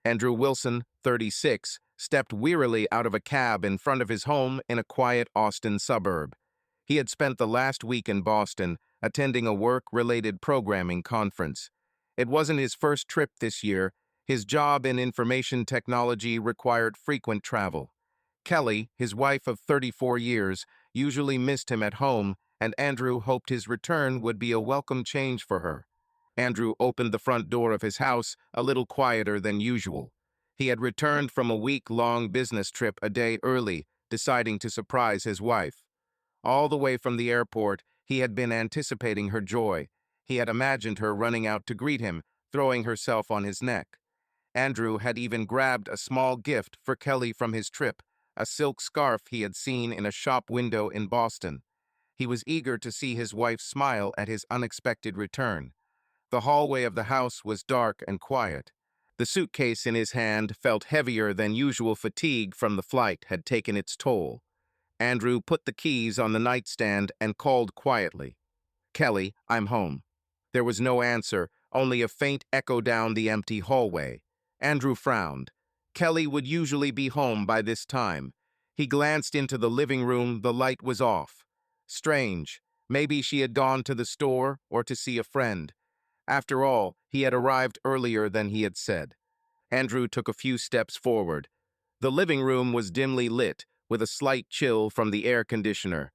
Andrew Wilson, 36, stepped wearily out of a cab in front of his home in a quiet Austin suburb. He had spent the last week in Boston attending a work-related programming conference. It wasn't his first trip this year. His job in information technology required frequent travel. Kelly, his wife of 34 years, usually missed him at home, and Andrew hoped his return would be a welcome change for her. Andrew opened the front door of his house a little quieter than usual. He had returned from a week-long business trip a day early, deciding to surprise his wife. All the way from the airport, he had been anticipating her joy. He had imagined her running out to greet him, throwing herself on his neck. Andrew had even grabbed a small gift for Kelly from his trip, a silk scarf he had seen in a shop window in Boston. He was eager to see his wife smile at his unexpected return. The hallway of the house was dark and quiet. The suitcase in his hand felt heavier than usual. Fatigue from the flight had taken its toll. Andrew put the keys on the nightstand and called quietly, "Kelly, I'm home." There was no answer, only a faint echo down the empty hallway. Andrew frowned. Kelly would usually be home by this time. He glanced into the living room. The light was off. Strange. Maybe she had gone to the store or to see a friend. After all, he had arrived earlier than he had said. Andrew took a few steps forward. The living room was dimly lit, with a slight chill from the air conditioner.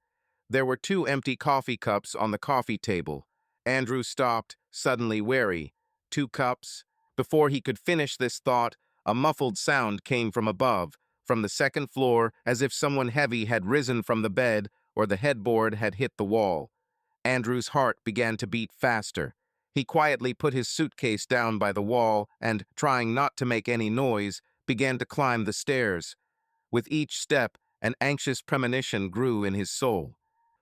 There were 2 empty coffee cups on the coffee table. Andrew stopped, suddenly wary. 2 cups? Before he could finish this thought, a muffled sound came from above, from the second floor, as if someone heavy had risen from the bed or the headboard had hit the wall. Andrew's heart began to beat faster. He quietly put his suitcase down by the wall and, trying not to make any noise, began to climb the stairs. With each step, an anxious premonition grew in his soul.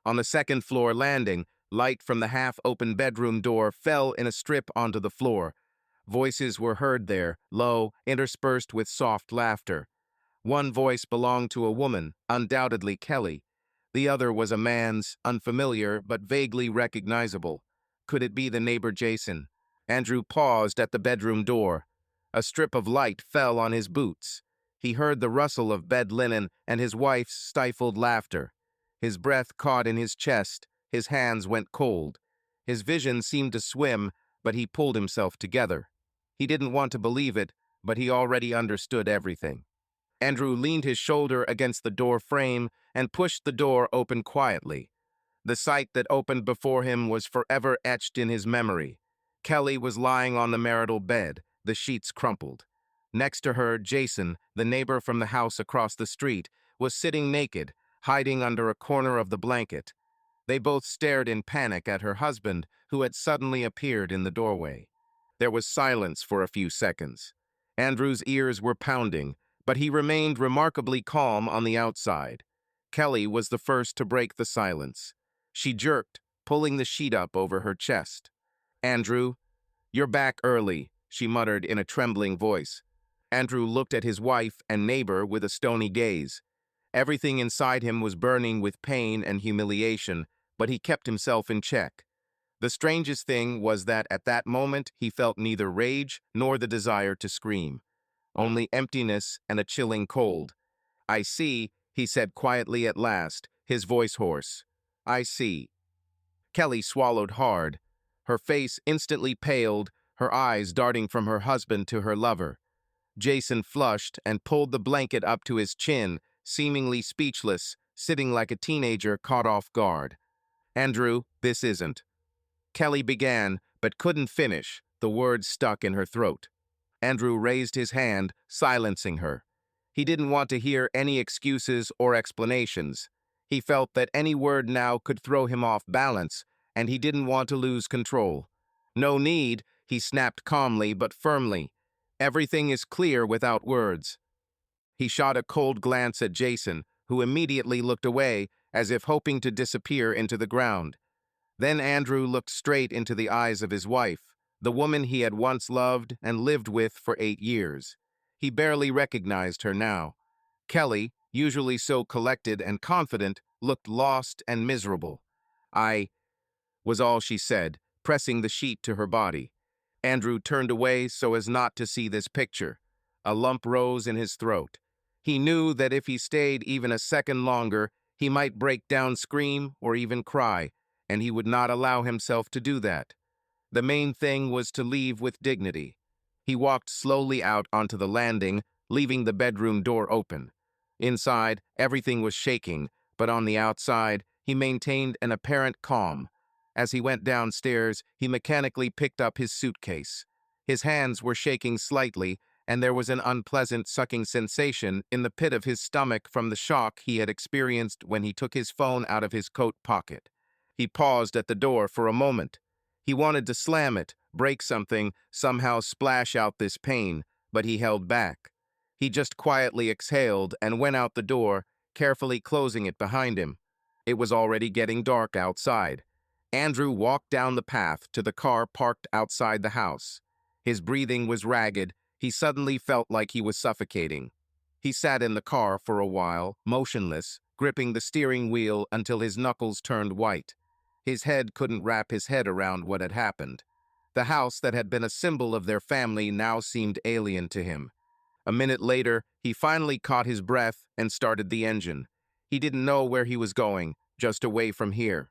On the second-floor landing, light from the half-open bedroom door fell in a strip onto the floor. Voices were heard there, low, interspersed with soft laughter. One voice belonged to a woman, undoubtedly Kelly. The other was a man's, unfamiliar but vaguely recognizable. Could it be the neighbor Jason? Andrew paused at the bedroom door. A strip of light fell on his boots. He heard the rustle of bed linen and his wife's stifled laughter. His breath caught in his chest. His hands went cold. His vision seemed to swim, but he pulled himself together. He didn't want to believe it, but he already understood everything. Andrew leaned his shoulder against the door frame and pushed the door open quietly. The sight that opened before him was forever etched in his memory. Kelly was lying on the marital bed, the sheets crumpled. Next to her, Jason, the neighbor from the house across the street, was sitting naked, hiding under a corner of the blanket. They both stared in panic at her husband, who had suddenly appeared in the doorway. There was silence for a few seconds. Andrew's ears were pounding, but he remained remarkably calm on the outside. Kelly was the first to break the silence. She jerked, pulling the sheet up over her chest. "Andrew, you're back early," she muttered in a trembling voice. Andrew looked at his wife and neighbor with a stony gaze. Everything inside him was burning with pain and humiliation, but he kept himself in check. The strangest thing was that at that moment he felt neither rage nor the desire to scream. Only emptiness and a chilling cold. "I see," he said quietly at last, his voice hoarse. "I see." Kelly swallowed hard. Her face instantly paled, her eyes darting from her husband to her lover. Jason flushed and pulled the blanket up to his chin, seemingly speechless, sitting like a teenager caught off guard. "Andrew, this isn't." Kelly began, but couldn't finish. The words stuck in her throat. Andrew raised his hand, silencing her. He didn't want to hear any excuses or explanations. He felt that any word now could throw him off balance, and he didn't want to lose control. "No need," he snapped calmly but firmly. "Everything is clear without words." He shot a cold glance at Jason, who immediately looked away, as if hoping to disappear into the ground. Then Andrew looked straight into the eyes of his wife, the woman he had once loved and lived with for 8 years. He barely recognized her now. Kelly, usually so collected and confident, looked lost and miserable. "I," was all she said, pressing the sheet to her body. Andrew turned away so as not to see this picture. A lump rose in his throat. He knew that if he stayed even a second longer, he might break down, scream, or even cry, and he would not allow himself to do that. The main thing was to leave with dignity. He walked slowly out onto the landing, leaving the bedroom door open. Inside, everything was shaking, but on the outside, he maintained an apparent calm. As he went downstairs, he mechanically picked up his suitcase. His hands were shaking slightly, and there was an unpleasant sucking sensation in the pit of his stomach from the shock he had experienced when he took his phone out of his coat pocket. He paused at the door for a moment. He wanted to slam it, break something, somehow splash out this pain, but he held back. He just quietly exhaled and went out the door, carefully closing it behind him. It was already getting dark outside. Andrew walked down the path to the car parked outside the house. His breathing was ragged. He suddenly felt like he was suffocating. He sat in the car for a while, motionless, gripping the steering wheel until his knuckles turned white. His head couldn't wrap his head around what had happened. The house that had been a symbol of their family now seemed alien to him. A minute later, he finally caught his breath and started the engine. He didn't know where he was going, just away from here.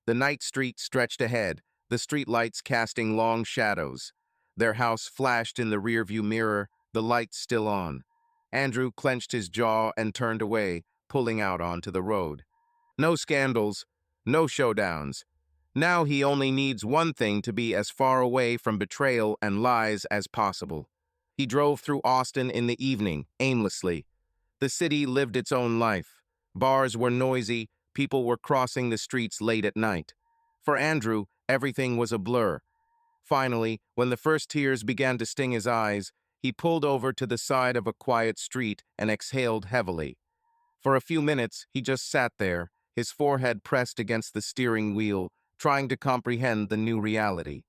The night street stretched ahead, the streetlights casting long shadows. Their house flashed in the rearview mirror, the lights still on. Andrew clenched his jaw and turned away, pulling out onto the road. No scandals, no showdowns. Now he only needs one thing: to be as far away from betrayal and lies as possible. He drove through Austin in the evening, aimlessly. The city lived its own life. Bars were noisy, people were crossing the streets late at night. For Andrew, everything was a blur. Finally, when the first tears began to sting his eyes, he pulled over to the side of a quiet street and exhaled heavily. For a few minutes, he just sat there, his forehead pressed against the steering wheel, trying to comprehend the new reality.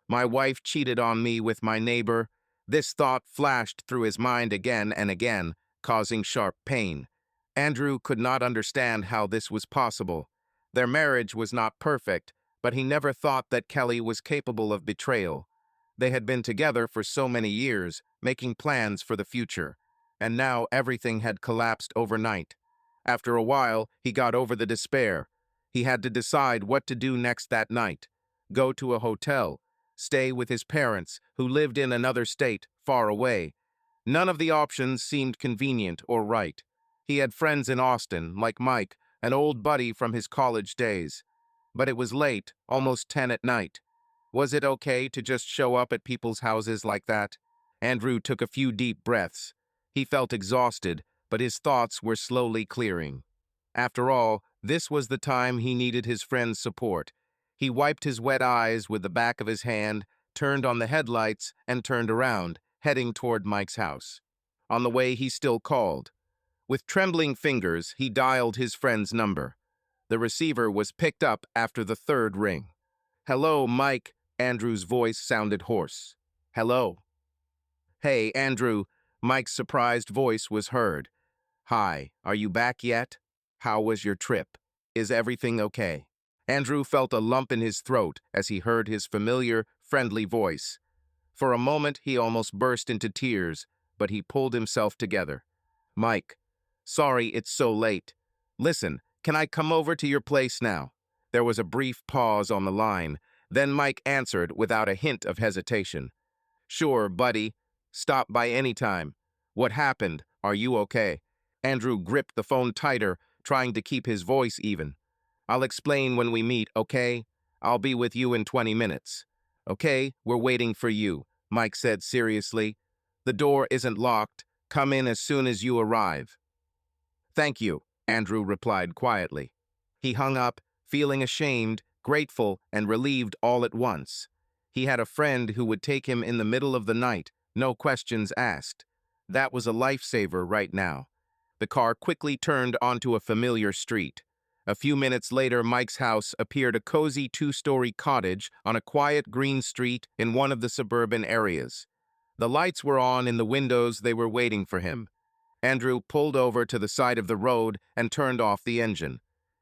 My wife cheated on me with my neighbor. This thought flashed through his mind again and again, causing sharp pain. Andrew could not understand how this was possible. Their marriage was not perfect, but he never thought that Kelly was capable of betrayal. They had been together for so many years, making plans for the future, and now everything had collapsed overnight. After a while, he got over the despair. He had to decide what to do next that night. Go to a hotel, stay with his parents, who lived in another state, far away. None of the options seemed convenient or right. He had friends in Austin, like Mike, an old buddy from his college days. But it was late, almost 10 at night. Was it okay to just show up at people's houses like that? Andrew took a few deep breaths. He felt exhausted, but his thoughts were slowly clearing. After all, this was the time he needed his friend's support. He wiped his wet eyes with the back of his hand, turned on the headlights, and turned around, heading toward Mike's house. On the way, he still called. With trembling fingers, he dialed his friend's number. The receiver was picked up after the third ring. "Hello, Mike," Andrew's voice sounded hoarse. "Hello." "Hey, Andrew," Mike's surprised voice was heard. "Hi, are you back yet? How was your trip? Is everything okay?" Andrew felt a lump in his throat as he heard his familiar, friendly voice. For a moment, he almost burst into tears, but he pulled himself together. "Mike, sorry it's so late. Listen, can I come over to your place now?" There was a brief pause on the line. Then Mike answered without a hint of hesitation. "Sure, buddy. Stop by any time. What happened? Are you okay?" Andrew gripped the phone tighter, trying to keep his voice even. "I'll explain when we meet, okay? I'll be with you in 20 minutes. "Okay, we're waiting for you," Mike said seriously. "The door isn't locked. Come in as soon as you arrive." "Thank you," Andrew replied quietly. He hung up, feeling ashamed, grateful, and relieved all at once. He had a friend who would take him in the middle of the night, no questions asked. That was a lifesaver right now. The car quickly turned onto a familiar street. A few minutes later, Mike's house appeared, a cozy two-story cottage on a quiet green street in one of the suburban areas. The lights were on in the windows. They were waiting for him. Andrew pulled over to the side of the road and turned off the engine.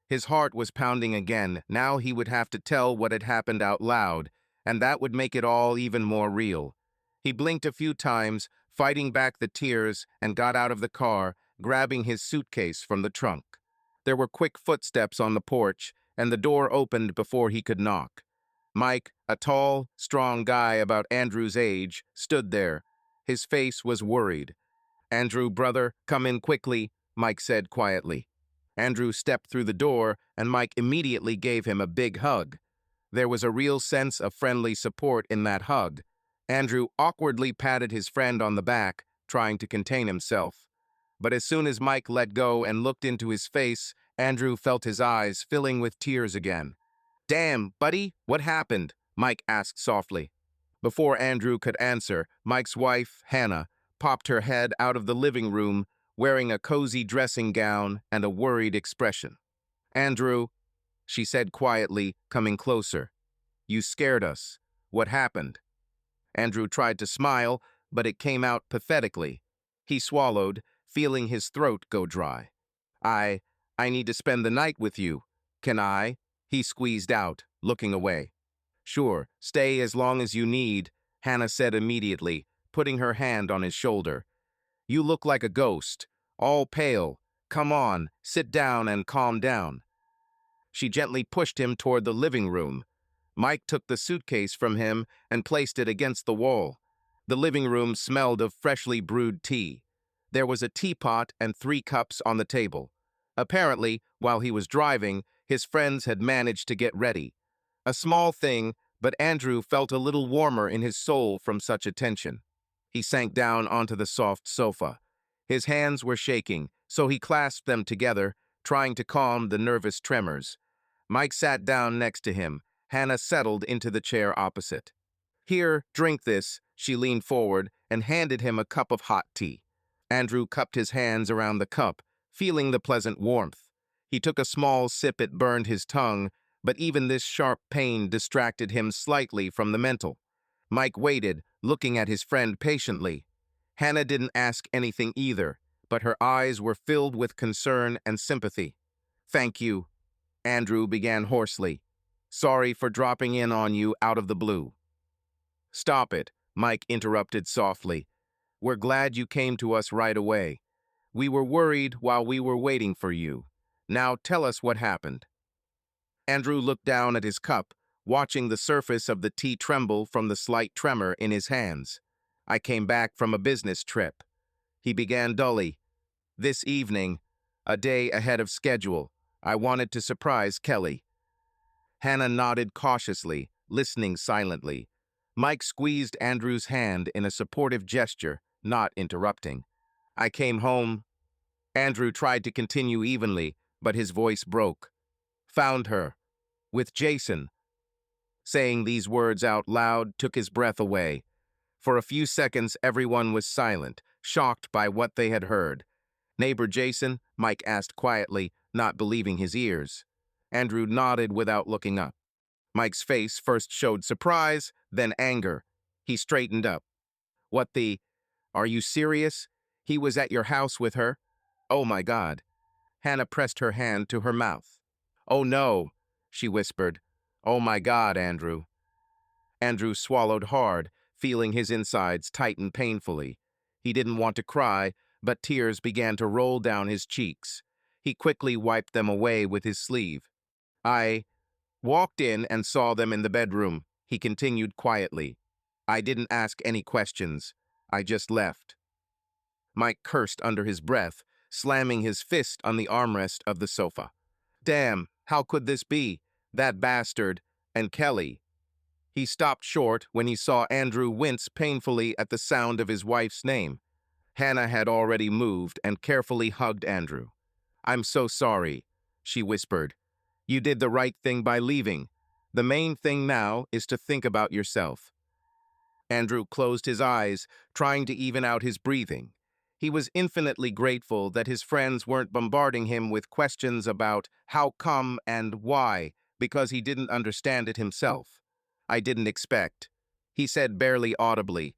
His heart was pounding again. Now he would have to tell what had happened out loud, and that would make it all even more real. He blinked a few times, fighting back the tears, and got out of the car, grabbing his suitcase from the trunk. There were quick footsteps on the porch, and the door opened before he could knock. Mike, a tall, strong guy about Andrew's age, stood there. His face was worried. "Andrew, brother, come in quickly," Mike said quietly. Andrew stepped through the door, and Mike immediately gave him a big hug. There was a real sense of friendly support in that hug. Andrew awkwardly patted his friend on the back, trying to contain himself. But as soon as Mike let go and looked into his face, Andrew felt his eyes filling with tears again. "Damn, buddy, what happened?" Mike asked softly. Before Andrew could answer, Mike's wife, Hannah, popped her head out of the living room, wearing a cozy dressing gown and a worried expression. "Andrew," she said quietly, coming closer. "You scared us. What happened?" Andrew tried to smile, but it came out pathetically. He swallowed, feeling his throat go dry. I need to spend the night with you. Can I?" he squeezed out, looking away. "Sure, stay as long as you need," Hannah said immediately, putting her hand on his shoulder. "You look like a ghost, all pale. Come on, sit down and calm down." She gently pushed him toward the living room. Mike took the suitcase from him and placed it against the wall. The living room smelled of freshly brewed tea. There was a teapot and 3 cups on the table. Apparently, while he was driving, his friends had managed to get ready. A small thing, but Andrew felt a little warmer in his soul from such attention. He sank down onto the soft sofa. His hands were shaking, so he clasped them together, trying to calm the nervous tremors. Mike sat down next to him. Hannah settled into the chair opposite. "Here, drink this," she leaned forward and handed him a cup of hot tea. Andrew cupped his hands around the cup, feeling the pleasant warmth. He took a small sip. It burned his tongue, but even this sharp pain distracted him slightly from the mental. Mike waited, looking at his friend patiently. Hannah didn't ask anything either, but her eyes were filled with concern and sympathy. "Thank you," Andrew began hoarsely. "Sorry for dropping in on you out of the blue." "Stop it," Mike interrupted softly. "We're glad you came to us right away. We were worried while we were waiting for you. Now tell us what happened." Andrew looked down at his cup, watching the surface of the tea tremble from the slight tremor in his hands. "I came back from a business trip," he began dully. "This evening, a day ahead of schedule, I wanted to surprise Kelly." Hannah nodded cautiously, listening silently. Mike squeezed Andrew's hand in a supportive gesture, not interrupting. "I came home." Andrew tried to continue evenly, but his voice broke. "Found her. With Jason." Saying these words out loud took his breath away. For a few seconds, everyone was silent, shocked by what they had heard. "Neighbor Jason?" Mike asked quietly, not believing his ears. Andrew nodded without looking up. Mike's face first showed surprise, then anger. He straightened up. "What the? Are you serious? He was at your house with her? Oh my God." Hannah pressed her hand to her mouth. "Oh no," she whispered. "Oh my God, Andrew." Andrew swallowed hard, feeling his insides tighten painfully. He didn't want to cry, but tears began to roll down his cheeks. He quickly wiped them away with his sleeve. "I walked in and saw them in the bedroom," he continued quietly. "I didn't ask any questions. I just left." Mike cursed under his breath, slamming his fist on the armrest of the sofa. "Damn, how could this be? That bastard, and Kelly." He stopped short when he saw Andrew wince painfully at the sound of his wife's name. Hannah had already moved and carefully hugged Andrew. "I'm so sorry," she whispered. "You did the right thing by leaving. The main thing now is to think about yourself." Andrew closed his eyes, trying to even out his breathing. He was infinitely grateful that his friends weren't bombarding him with questions about how come and why, because he didn't understand it himself. "I didn't expect," he said barely audibly.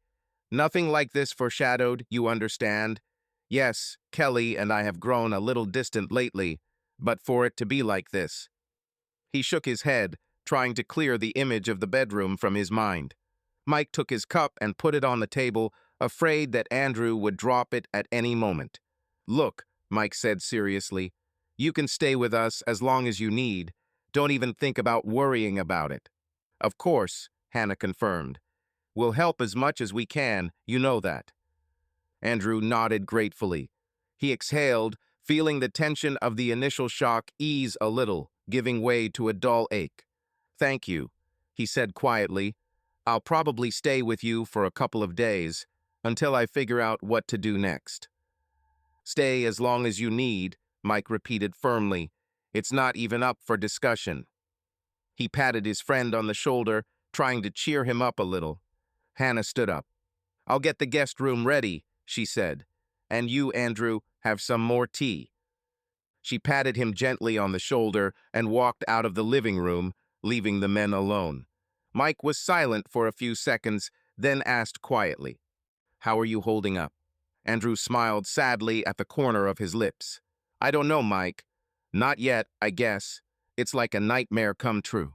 "Nothing like this foreshadowed, you understand? Yes, Kelly and I have grown a little distant lately, but for it to be like this." He shook his head, trying to clear the image of the bedroom from his mind. Mike took his cup and put it on the table, afraid that Andrew would drop it at any moment. "Look," Mike said seriously, "you can stay with us as long as you need. Don't even think about worrying about it." "Of course," Hannah confirmed. "We'll help as much as we can, you know that." Andrew nodded gratefully. He exhaled, feeling the tension of the initial shock ease a little, giving way to a dull ache. "Thank you," he said quietly. "I'll probably stay with you for a couple of days, until I figure out what to do next." "Stay as long as you need," Mike repeated firmly. "It's not even up for discussion." He patted his friend on the shoulder, trying to cheer him up a little. Hannah stood up. "I'll get the guest room ready," she said. "And you, Andrew, have some more tea." She patted him gently on the shoulder and walked out of the living room, leaving the men alone. Mike was silent for a few seconds, then asked quietly, "How are you holding up?" Andrew smiled sadly at the corner of his lips. "I don't know, Mike. Not yet, I guess. It's like a nightmare come true."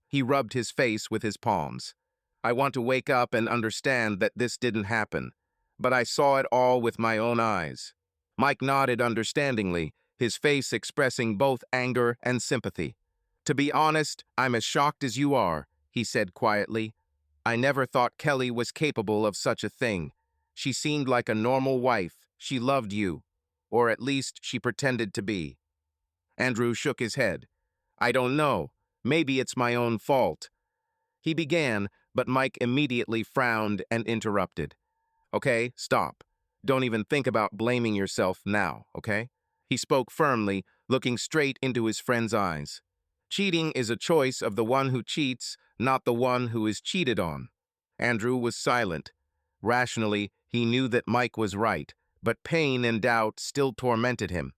He rubbed his face with his palms. "I want to wake up and understand that this didn't happen, but I saw it all with my own eyes." Mike nodded understandingly, his face expressing both anger and sympathy. "To be honest, I'm as shocked as you are," he said quietly. "I never thought Kelly was capable of such a thing. She seemed like a normal wife. She loved you. Or at least she pretended to be." Andrew shook his head. "I don't know. Maybe it's my own fault." He began, but Mike immediately frowned and interrupted. "Okay, stop. Don't even think about blaming yourself now, okay?" He spoke firmly, looking straight into his friend's eyes. "Cheating is a choice of the one who cheats, not the one who is cheated on." Andrew was silent. Rationally, he knew that Mike was right, but pain and doubt still tormented him.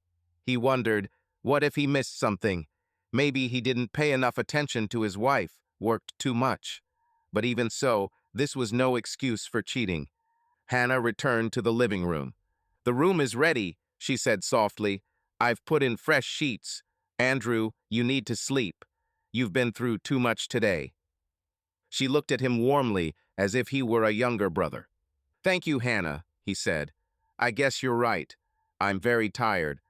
He wondered, what if he missed something? Maybe he didn't pay enough attention to his wife, worked too much. But even so, this was no excuse for cheating. Hannah returned to the living room. "The room is ready," she said softly. "I've put in fresh sheets. Andrew, you need to sleep. You've been through too much today." She looked at him warmly, as if he were a younger brother. "Thank you, Hannah," he said. "I guess you're right. I'm very tired."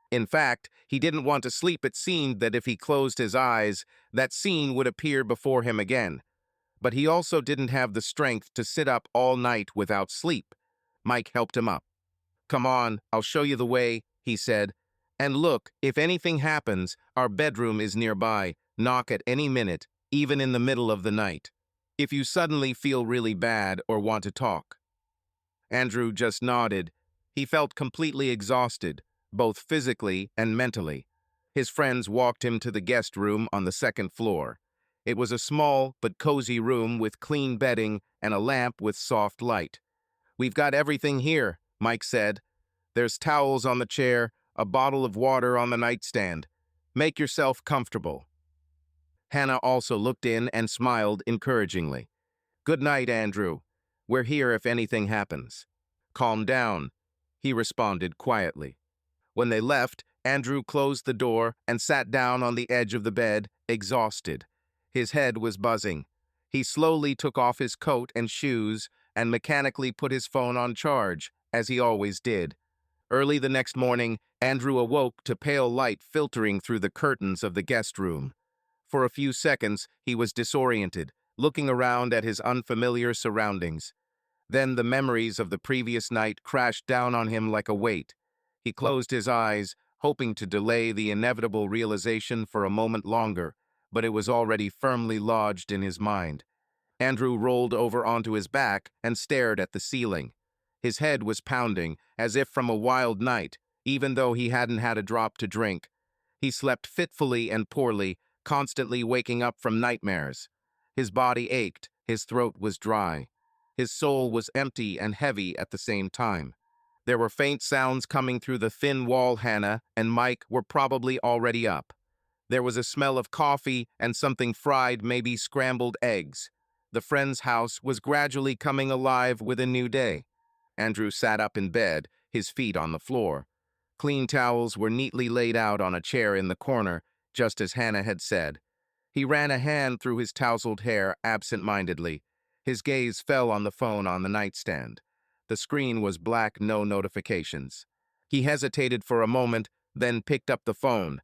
In fact, he didn't want to sleep. It seemed that if he closed his eyes, that scene would appear before him again. But he also didn't have the strength to sit up all night without sleep. Mike helped him up. "Come on, I'll show you the way," he said. "And look, if anything happens, our bedroom is nearby. Knock at any minute, even in the middle of the night. If you suddenly feel really bad or want to talk." Andrew just nodded. He felt completely exhausted, both physically and mentally. His friends walked him to the guest room on the second floor. It was a small but cozy room with clean bedding and a lamp with soft light. "We've got everything here," Mike said. "There's towels on the chair, a bottle of water on the nightstand. Make yourself comfortable." Hannah also looked in and smiled encouragingly. "Good night, Andrew. We're here if anything happens." "Calm down," he responded quietly. When they left, Andrew closed the door and sat down on the edge of the bed, exhausted. His head was buzzing. He slowly took off his coat and shoes and mechanically put his phone on charge, as he always did. Early the next morning, Andrew awoke to pale light filtering through the curtains of the guest room. For a few seconds, he was disoriented, looking around at his unfamiliar surroundings. Then the memories of the previous night crashed down on him like a weight. He closed his eyes, hoping to delay the inevitable realization for a moment longer, but it was already firmly lodged in his mind. Andrew rolled over onto his back and stared at the ceiling. His head was pounding, as if from a wild night, even though he hadn't had a drop to drink. He slept fitfully and poorly, constantly waking up from nightmares. His body ached, his throat was dry. His soul was empty and heavy at the same time. There were faint sounds coming through the thin wall. Hannah and Mike were probably already up. There was a smell of coffee and something fried, maybe scrambled eggs. The friend's house was gradually coming alive with a new day. Andrew sat up in bed, his feet on the floor. Clean towels were neatly laid out on a chair in the corner, just as Hannah had said. He ran a hand through his tousled hair absent-mindedly. His gaze fell on the phone on the nightstand. The screen was black, no notifications. He hesitated for a moment, then picked up the phone.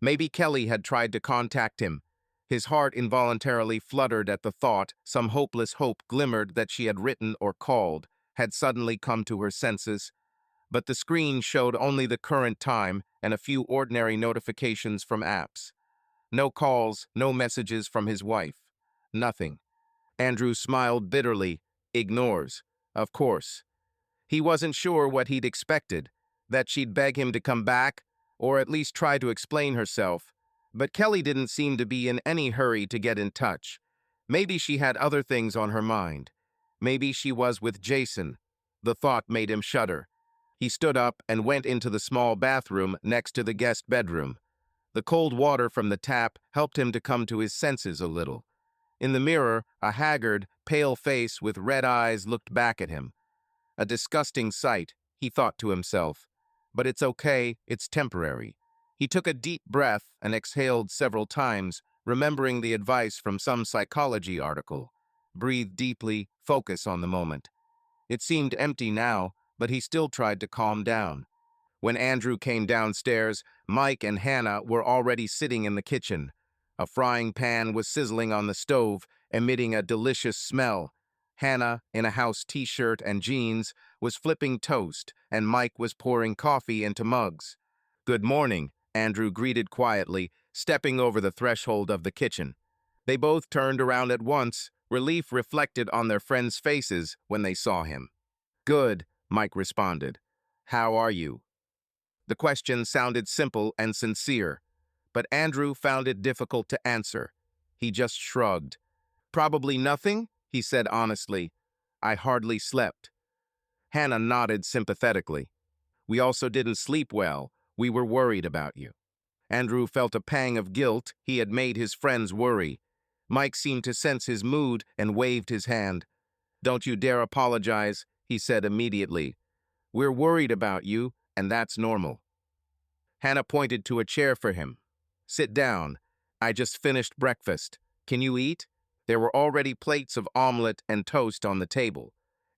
Maybe Kelly had tried to contact him. His heart involuntarily fluttered at the thought. Some hopeless hope glimmered that she had written or called, had suddenly come to her senses. But the screen showed only the current time and a few ordinary notifications from apps. No calls, no messages from his wife. Nothing. Andrew smiled bitterly. Ignores. Of course. He wasn't sure what he'd expected, that she'd beg him to come back, or at least try to explain herself. But Kelly didn't seem to be in any hurry to get in touch. Maybe she had other things on her mind. Maybe she was with Jason. The thought made him shudder. He stood up and went into the small bathroom next to the guest bedroom. The cold water from the tap helped him to come to his senses a little. In the mirror, a haggard, pale face with red eyes looked back at him. A disgusting sight, he thought to himself. But it's okay, it's temporary. He took a deep breath and exhaled several times, remembering the advice from some psychology article. Breathe deeply, focus on the moment. It seemed empty now, but he still tried to calm down. When Andrew came downstairs, Mike and Hannah were already sitting in the kitchen. A frying pan was sizzling on the stove, emitting a delicious smell. Hannah, in a house t-shirt and jeans, was flipping toast, and Mike was pouring coffee into mugs. "Good morning," Andrew greeted quietly, stepping over the threshold of the kitchen. They both turned around at once. Relief reflected on their friends' faces when they saw him. "Good," Mike responded. "How are you?" The question sounded simple and sincere, but Andrew found it difficult to answer. He just shrugged. "Probably nothing," he said honestly. "I hardly slept." Hannah nodded sympathetically. "We also didn't sleep well. We were worried about you." Andrew felt a pang of guilt. He had made his friends worry. Mike seemed to sense his mood and waved his hand. "Don't you dare apologize," he said immediately. "We're worried about you, and that's normal." Hannah pointed to a chair for him. "Sit down. I just finished breakfast. Can you eat?" There were already plates of omelet and toast on the table.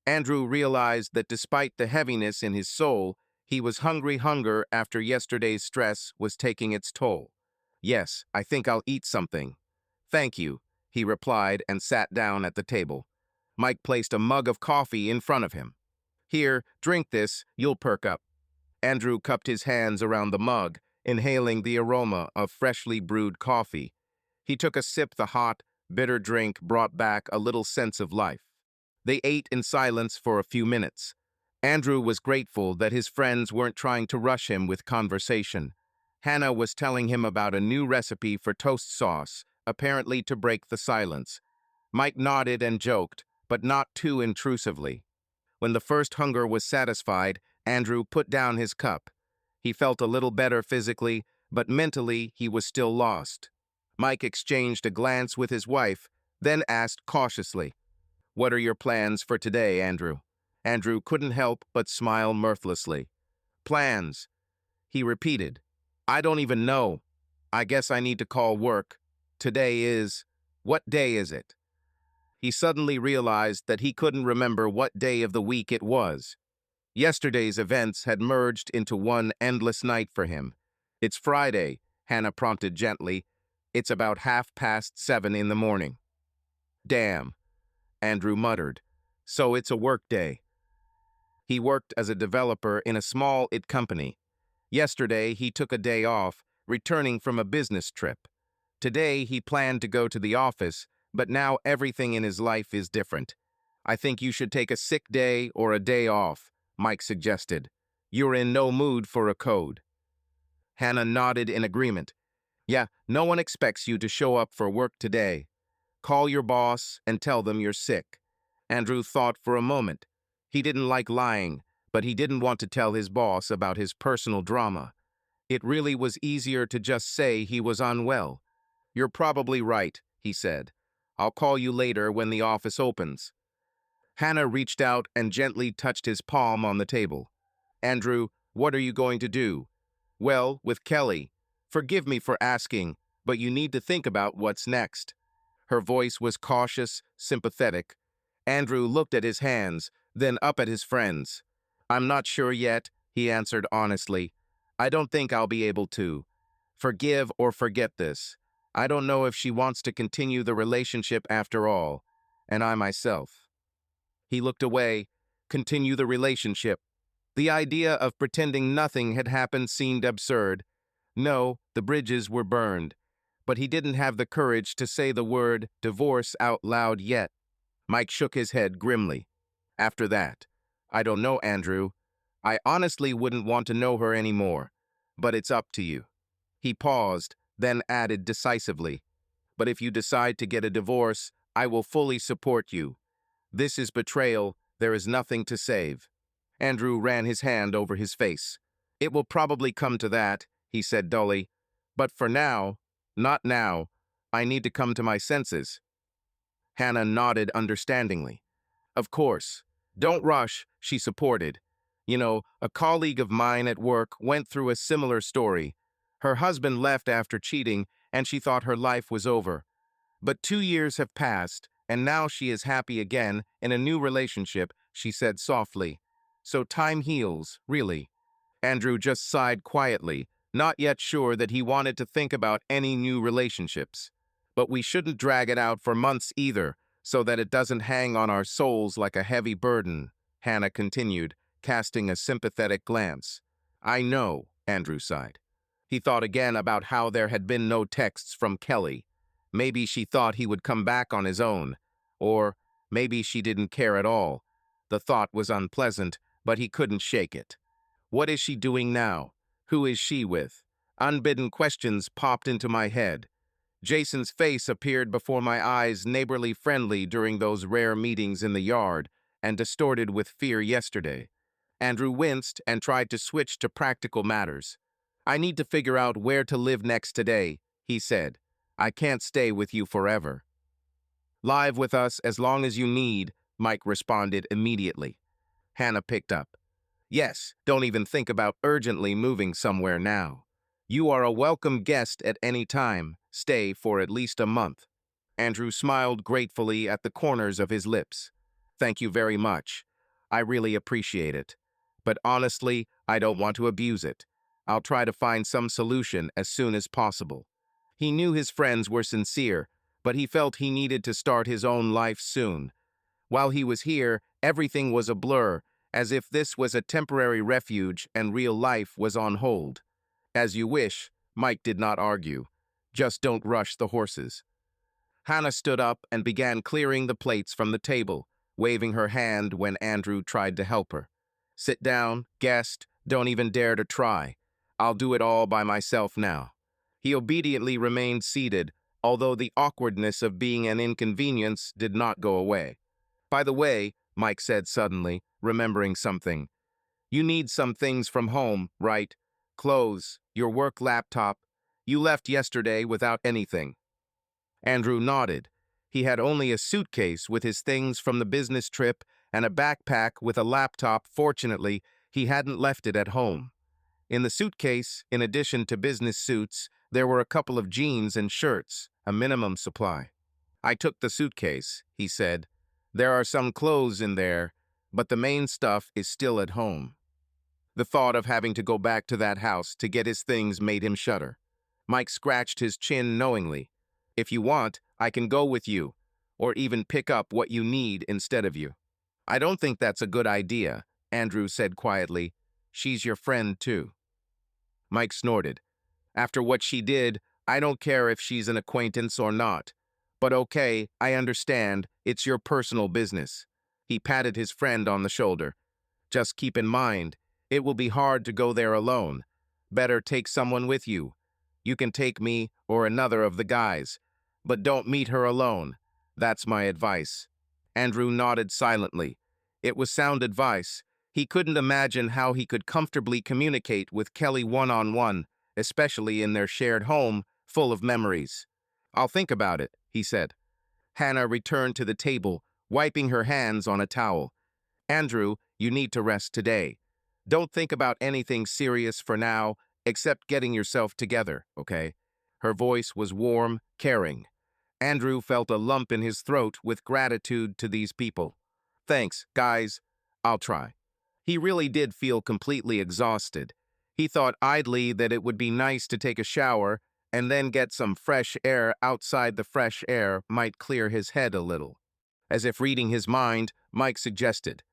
Andrew realized that despite the heaviness in his soul, he was hungry. Hunger after yesterday's stress was taking its toll. "Yes, I think I'll eat something." "Thank you," he replied and sat down at the table. Mike placed a mug of coffee in front of him. "Here, drink this, you'll perk up." Andrew cupped his hands around the mug, inhaling the aroma of freshly brewed coffee. He took a sip. The hot, bitter drink brought back a little sense of life. They ate in silence for a few minutes. Andrew was grateful that his friends weren't trying to rush him with conversation. Hannah was telling him about a new recipe for toast sauce, apparently to break the silence. Mike nodded and joked, but not too intrusively. When the first hunger was satisfied, Andrew put down his cup. He felt a little better physically, but mentally he was still lost. Mike exchanged a glance with his wife, then asked cautiously, "What are your plans for today, Andrew?" Andrew couldn't help but smile mirthlessly. "Plans," he repeated. "I don't even know. I guess I need to call work. Today is... What day is it?" He suddenly realized that he couldn't remember what day of the week it was. Yesterday's events had merged into one endless night for him. "It's Friday," Hannah prompted gently. "It's about 7:30 in the morning." "Damn," Andrew muttered. "So it's a work day." He worked as a developer in a small IT company. Yesterday, he took a day off, returning from a business trip. Today, he planned to go to the office, but now everything in his life is different. "I think you should take a sick day or a day off," Mike suggested. "You're in no mood for a code." Hannah nodded in agreement. "Yeah, no one expects you to show up for work today. Call your boss and tell them you're sick." Andrew thought for a moment. He didn't like lying, but he didn't want to tell his boss about his personal drama. It really was easier to just say he was unwell. "You're probably right," he said. "I'll call you later when the office opens." Hannah reached out and gently touched his palm on the table. "Andrew, what are you going to do?" "Well, with Kelly. Forgive me for asking, but you need to think about what's next." Her voice was cautious, sympathetic. Andrew looked at his hands, then up at his friends. "I'm not sure yet," he answered honestly. "I don't think I'll be able to. Forgive or forget this. I don't know if she wants to continue the relationship after all, and I myself." He looked away. Continue the relationship. The idea of pretending nothing had happened seemed absurd. No, the bridges were burned. But he didn't have the courage to say the word divorce out loud yet. Mike shook his head grimly. After that, "I don't know, Andrew. I honestly wouldn't want to know her anymore. But it's up to you." He paused, then added decisively, "But if you decide to get a divorce, I will fully support you. This is betrayal. There is nothing to save." Andrew ran his hand over his face. "It will probably come to that," he said dully. "But for now, not now, I need to come to my senses." Hannah nodded understandingly. "Of course. Don't rush," she supported. "You know, a colleague of mine at work went through a similar story. Her husband left after cheating, and she thought her life was over. But 2 years have passed, and now she is happy again in a new relationship," she said softly. "So time heals, really." Andrew just sighed quietly, not yet sure that he wanted to think about any new relationships. "But we shouldn't drag it out for months either, so that it doesn't hang on our souls like a heavy burden," Hannah continued, casting a sympathetic glance. "I know," Andrew sighed. He thought again about how there had been no texts from Kelly. Maybe she thought he would come back on his own, or maybe she didn't care at all. The thought was unpleasant, but he couldn't shake it. What is she doing now? Who is she with? Unbidden questions popped into my head. Jason's face appeared before my eyes, neighborly friendly during those rare meetings in the yard, and distorted with fear yesterday. Andrew winced and tried to switch to practical matters. "I need to figure out where to live next today," he said. "I can't stay with you forever." "Live with us as long as you need," Mike responded immediately. Hannah picked up. "Yes, don't even think about urgently moving somewhere now. You are a welcome guest at any time. Stay for at least a month." Andrew smiled gratefully at the corners of his lips. "Thank you very much. I really appreciate it. But honestly, I don't want to abuse it. I'll try to find some solution as soon as possible." He knew his friends were sincere, but he felt he needed to start his own life soon. While he was here, everything was a blur, as if this was a temporary refuge and real life was on hold. "As you wish," Mike did not argue. "Just don't rush the horses." Hannah stood up and began clearing the plates from the table, waving her hand when Andrew tried to help her. "Sit down, guest. Don't even dare to try. I'll do it all by myself now." He obediently remained seated, although the awkwardness of being an inconvenience did not go away. "By the way," Mike said suddenly, remembering something, "you need some things from home, right? Clothes, your work laptop. You left yesterday without anything." Andrew nodded. He had only a suitcase with his things from the business trip and a backpack with a laptop. Fortunately, he hadn't left it at home. In the suitcase, in addition to business suits, there were a couple of jeans and shirts, a minimum supply. "I took the suitcase," he said. "There are some clothes in there, but the main stuff is still at home." The thought of having to go back to that house to get his things made him shudder. Mike scratched his chin knowingly. "If you want, I can go with you, or even pick up what you need instead of you." "I don't think that's a good idea," Andrew said quietly. "She's your friend, too." Mike snorted. "After what she did, I don't care if she's an acquaintance or not. But okay, I understand. It's your personal business." He patted his friend on the shoulder. "Just keep in mind, it will be hard to go there alone. Better take someone with you. You can take me or another of the guys. But don't meet her alone. That's my advice." Andrew nodded silently. It was sound advice. He couldn't imagine how he could comfortably communicate with Kelly one-on-one, especially in their shared home, full of memories. "I'll think about it," he said. Hannah returned to the table, wiping her hands on a towel. "Andrew, you need to rest today. Don't think about anything serious for now, except getting yourself together, okay?" Her voice was warm, caring. Andrew felt a lump in his throat with gratitude to these people. Thanks, guys. I'll try. He really did feel completely exhausted. He thought idly that it would be nice to take a shower and then get some fresh air outside. The fresh air might clear his head a little. As if reading his mind, Mike suggested,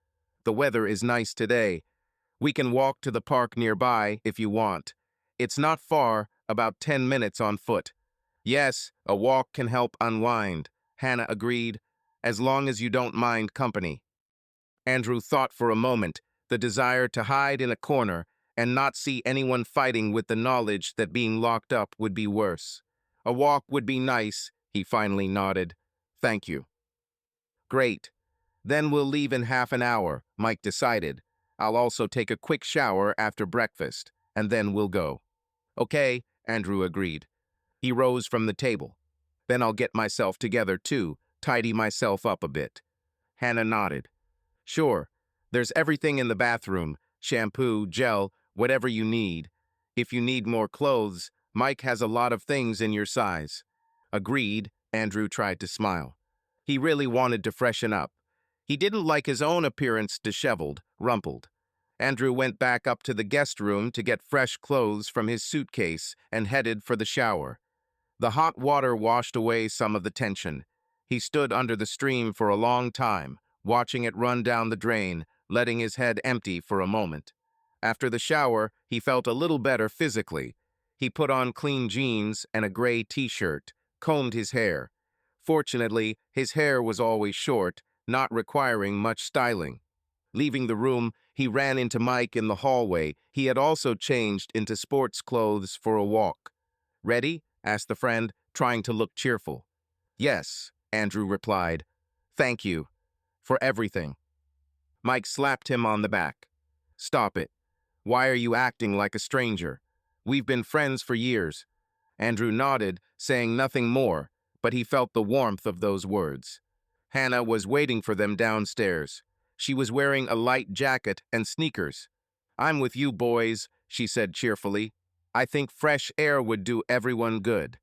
"The weather is nice today. We can walk to the park nearby if you want. It's not far, about 10 minutes on foot." "Yes, a walk can help unwind," Hannah agreed, "as long as you don't mind company." Andrew thought for a moment, the desire to hide in a corner and not see anyone fighting with the knowledge that being locked up would be worse. "A walk would be nice," he finally nodded. "Thank you." "Great. Then we'll leave in half an hour," Mike decided. "I'll also take a quick shower after breakfast, and then we'll go." "Okay," Andrew agreed. He rose from the table. "Then I'll get myself together too, tidy myself up a bit." Hannah nodded. "Sure. There's everything in the bathroom, shampoo, gel, whatever you need. If you need more clothes, Mike has a lot of things in your size." Agreed, Andrew tried to smile. He really wanted to freshen up. He didn't like his own appearance disheveled, rumpled. Andrew went back up to the guest room to get fresh clothes from his suitcase and headed for the shower. The hot water washed away some of the tension. He stood under the stream for a long time, watching it run down the drain, letting his head empty for a moment. After the shower, he felt a little better physically. He put on clean jeans and a gray t-shirt, combed his hair. Fortunately, his hair was always short, not requiring much styling. Leaving the room, he ran into Mike in the hallway. He had also changed into sports clothes for a walk. "Ready?" asked the friend, trying to look cheerful. "Yes," Andrew replied. "Thank you for everything." Mike slapped him on the back. "Stop it. Why are you acting like a stranger? We've been friends for years." Andrew nodded, saying nothing more, but he felt the warmth of those words. Hannah was waiting for them downstairs. She was wearing a light jacket and sneakers. "I'm with you, boys," she said cheerfully. "I think fresh air would do everyone good."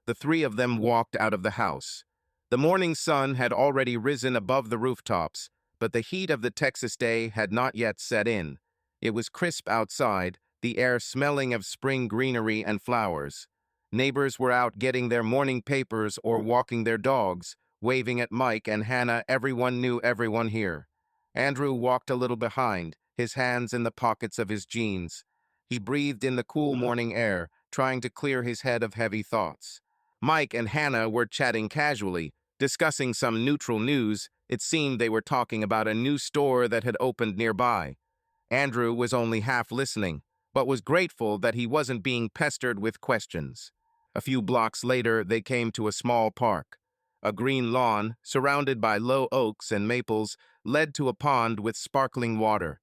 The three of them walked out of the house. The morning sun had already risen above the rooftops, but the heat of the Texas day had not yet set in. It was crisp outside, the air smelling of spring greenery and flowers. Neighbors were out getting their morning papers or walking their dogs, waving at Mike and Hannah. Everyone knew everyone here. Andrew walked a little behind, his hands in the pockets of his jeans. He breathed in the cool morning air, trying to clear his head of heavy thoughts. Mike and Hannah were chatting casually, discussing some neutral news. It seemed they were talking about a new store that had opened nearby. Andrew was only half listening, but was grateful that he wasn't being pestered with questions. A few blocks later, they came to a small park. A green lawn, surrounded by low oaks and maples, led to a pond with sparkling water.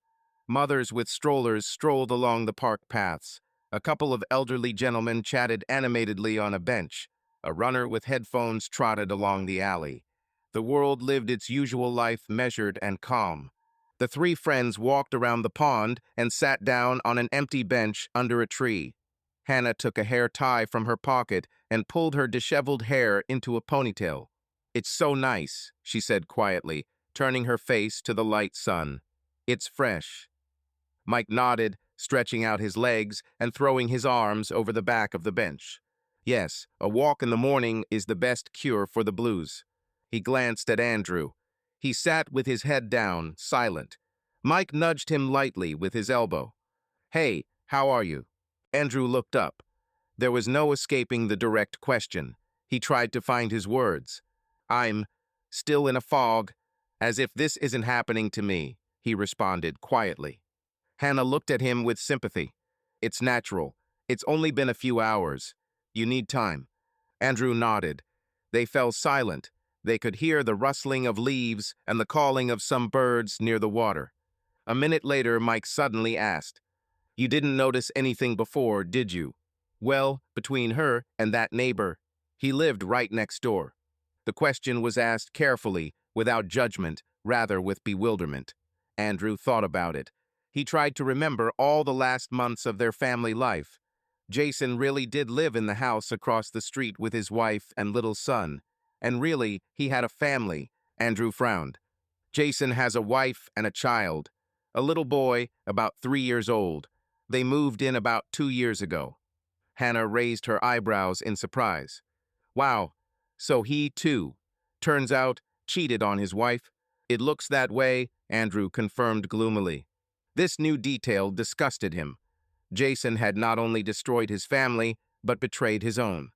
Mothers with strollers strolled along the park paths. A couple of elderly gentlemen chatted animatedly on a bench. A runner with headphones trotted along the alley. The world lived its usual life, measured and calm. The three friends walked around the pond and sat down on an empty bench under a tree. Hannah took a hair tie from her pocket and pulled her disheveled hair into a ponytail. "It's so nice," she said quietly, turning her face to the light sun. "It's fresh." Mike nodded, stretching out his legs and throwing his arms over the back of the bench. "Yes, a walk in the morning is the best cure for the blues." He glanced at Andrew. He sat with his head down, silent. Mike nudged him lightly with his elbow. "Hey, how are you?" Andrew looked up. There was no escaping the direct question. He tried to find his words. "I'm still in a fog, as if this isn't happening to me," he responded quietly. Hannah looked at him with sympathy. "It's natural. It's only been a few hours. You need time." Andrew nodded. They fell silent. They could hear the rustling of leaves and the calling of some birds near the water. A minute later, Mike suddenly asked, "You didn't notice anything before, did you?" "Well, between her and that neighbor, he lived right next door." The question was asked carefully, without judgment, rather with bewilderment. Andrew thought about it. He tried to remember all the last months of their family life. Jason really did live in the house across the street with his wife and little son. And really, he had a family. Andrew frowned. Jason has a wife and a child. A little boy, about 3 years old. They moved in about 2 years ago. Hannah raised her eyebrows in surprise. Wow, so he, too, turns out, cheated on his wife? It looks that way, Andrew confirmed gloomily. This new detail disgusted him. Jason had not only destroyed his family, but betrayed his own.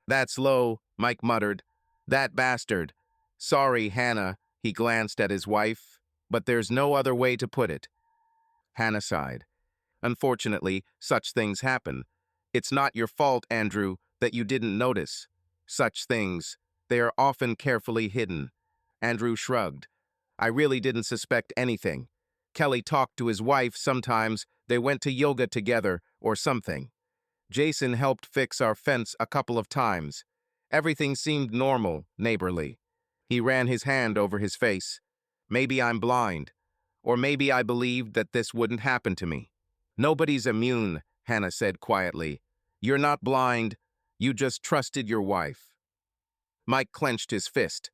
That's low, Mike muttered. That bastard. Sorry, Hannah, he glanced at his wife, but there's no other way to put it. Hannah sighed. Unfortunately, such things happen. It's not your fault, Andrew, that you didn't notice. Such things, they are often carefully hidden. Andrew shrugged. I really didn't suspect anything. Kelly talked to his wife sometimes, they went to yoga together, or something. Jason helped fix our fence a couple of times. Everything seemed normal, neighborly. He ran his hand over his face. Maybe I'm blind. Or maybe I believed that this wouldn't happen to me. Nobody's immune, Hannah said quietly. You're not blind. You just trusted your wife. Mike clenched his fist.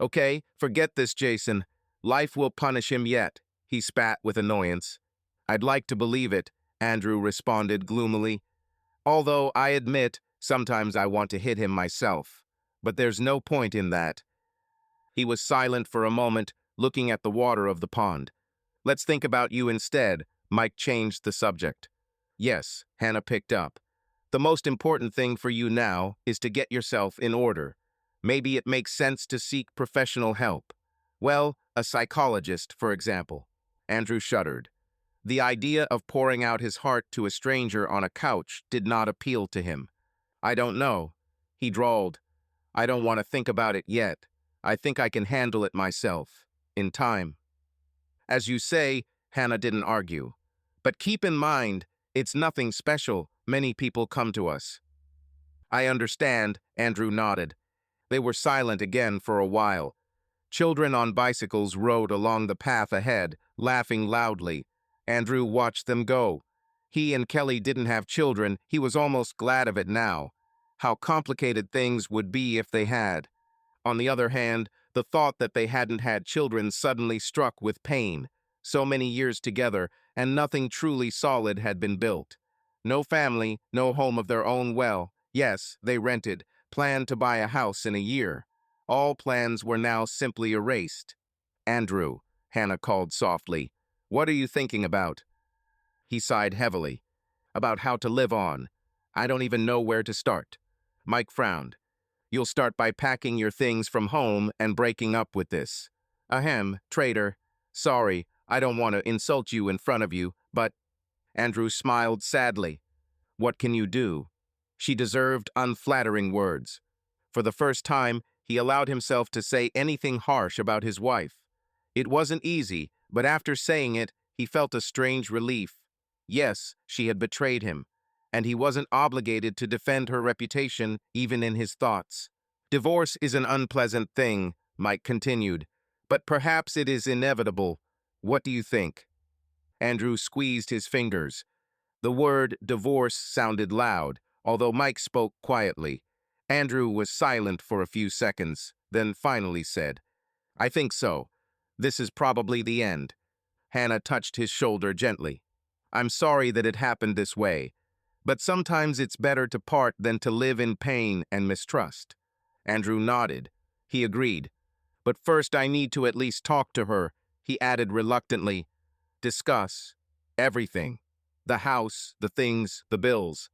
Okay, forget this, Jason. Life will punish him yet, he spat with annoyance. I'd like to believe it, Andrew responded gloomily. Although, I admit, sometimes I want to hit him myself. But there's no point in that. He was silent for a moment, looking at the water of the pond. Let's think about you instead, Mike changed the subject. Yes, Hannah picked up. The most important thing for you now is to get yourself in order. Maybe it makes sense to seek professional help. Well, a psychologist, for example. Andrew shuddered. The idea of pouring out his heart to a stranger on a couch did not appeal to him. I don't know, he drawled. I don't want to think about it yet. I think I can handle it myself. In time. As you say, Hannah didn't argue. But keep in mind, it's nothing special. Many people come to us. I understand, Andrew nodded. They were silent again for a while. Children on bicycles rode along the path ahead, laughing loudly. Andrew watched them go. He and Kelly didn't have children. He was almost glad of it now. How complicated things would be if they had. On the other hand, the thought that they hadn't had children suddenly struck with pain. So many years together, and nothing truly solid had been built. No family, no home of their own. Well, yes, they rented, planned to buy a house in a year. All plans were now simply erased. Andrew, Hannah called softly, what are you thinking about? He sighed heavily. About how to live on. I don't even know where to start. Mike frowned. You'll start by packing your things from home and breaking up with this. Ahem, traitor. Sorry, I don't want to insult you in front of you, but... Andrew smiled sadly. What can you do? She deserved unflattering words. For the first time, he allowed himself to say anything harsh about his wife. It wasn't easy, but after saying it, he felt a strange relief. Yes, she had betrayed him, and he wasn't obligated to defend her reputation even in his thoughts. Divorce is an unpleasant thing, Mike continued, but perhaps it is inevitable. What do you think? Andrew squeezed his fingers. The word divorce sounded loud, although Mike spoke quietly. Andrew was silent for a few seconds, then finally said, I think so. This is probably the end. Hannah touched his shoulder gently. I'm sorry that it happened this way, but sometimes it's better to part than to live in pain and mistrust. Andrew nodded. He agreed. But first I need to at least talk to her, he added reluctantly. Discuss everything. The house, the things, the bills.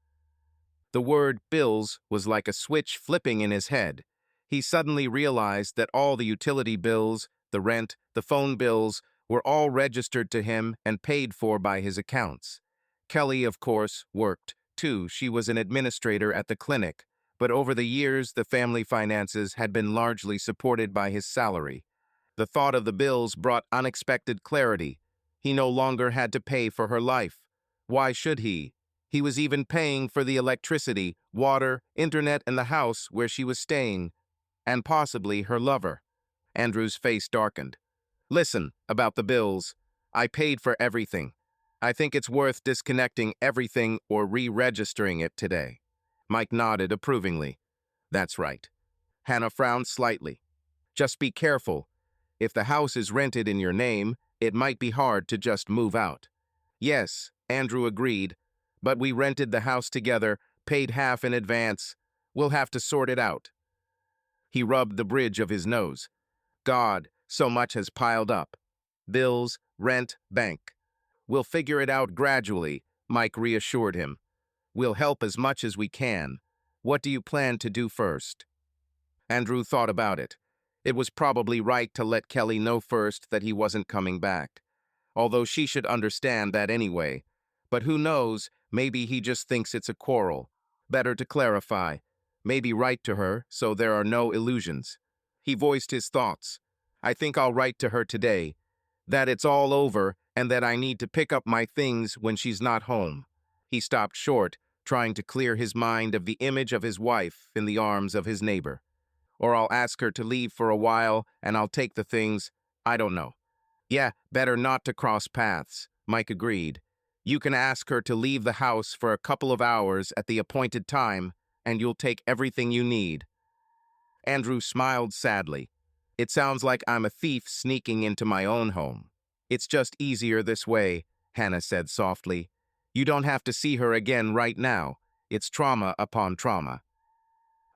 The word bills was like a switch flipping in his head. He suddenly realized that all the utility bills, the rent, the phone bills, were all registered to him and paid for by his accounts. Kelly, of course, worked, too. She was an administrator at the clinic, but over the years the family finances had been largely supported by his salary. The thought of the bills brought unexpected clarity. He no longer had to pay for her life. Why should he? He was even paying for the electricity, water, internet, and the house where she was staying, and possibly her lover. Andrew's face darkened. Listen, about the bills. I paid for everything. I think it's worth disconnecting everything or re-registering it today. Mike nodded approvingly. That's right. Hannah frowned slightly. Just be careful. If the house is rented in your name, it might be hard to just move out. Yes, Andrew agreed, but we rented the house together, paid half in advance. We'll have to sort it out. He rubbed the bridge of his nose. God, so much has piled up. Bills, rent, bank. We'll figure it out gradually, Mike reassured him. We'll help as much as we can. What do you plan to do first? Andrew thought about it. It was probably right to let Kelly know first that he wasn't coming back, although she should understand that anyway. But who knows, maybe he just thinks it's a quarrel. Better to clarify. Maybe write to her so there are no illusions. He voiced his thoughts. I think I'll write to her today, that it's all over and that I need to pick up my things when she's not home. He stopped short, trying to clear his mind of the image of his wife in the arms of his neighbor. Or I'll ask her to leave for a while and I'll take the things. I don't know. Yeah, better not to cross paths, Mike agreed. You can ask her to leave the house for a couple of hours at the appointed time and you'll take everything you need. Andrew smiled sadly. It sounds like I'm a thief sneaking into my own home. It's just easier this way, Hannah said softly. You don't have to see her again right now. It's trauma upon trauma.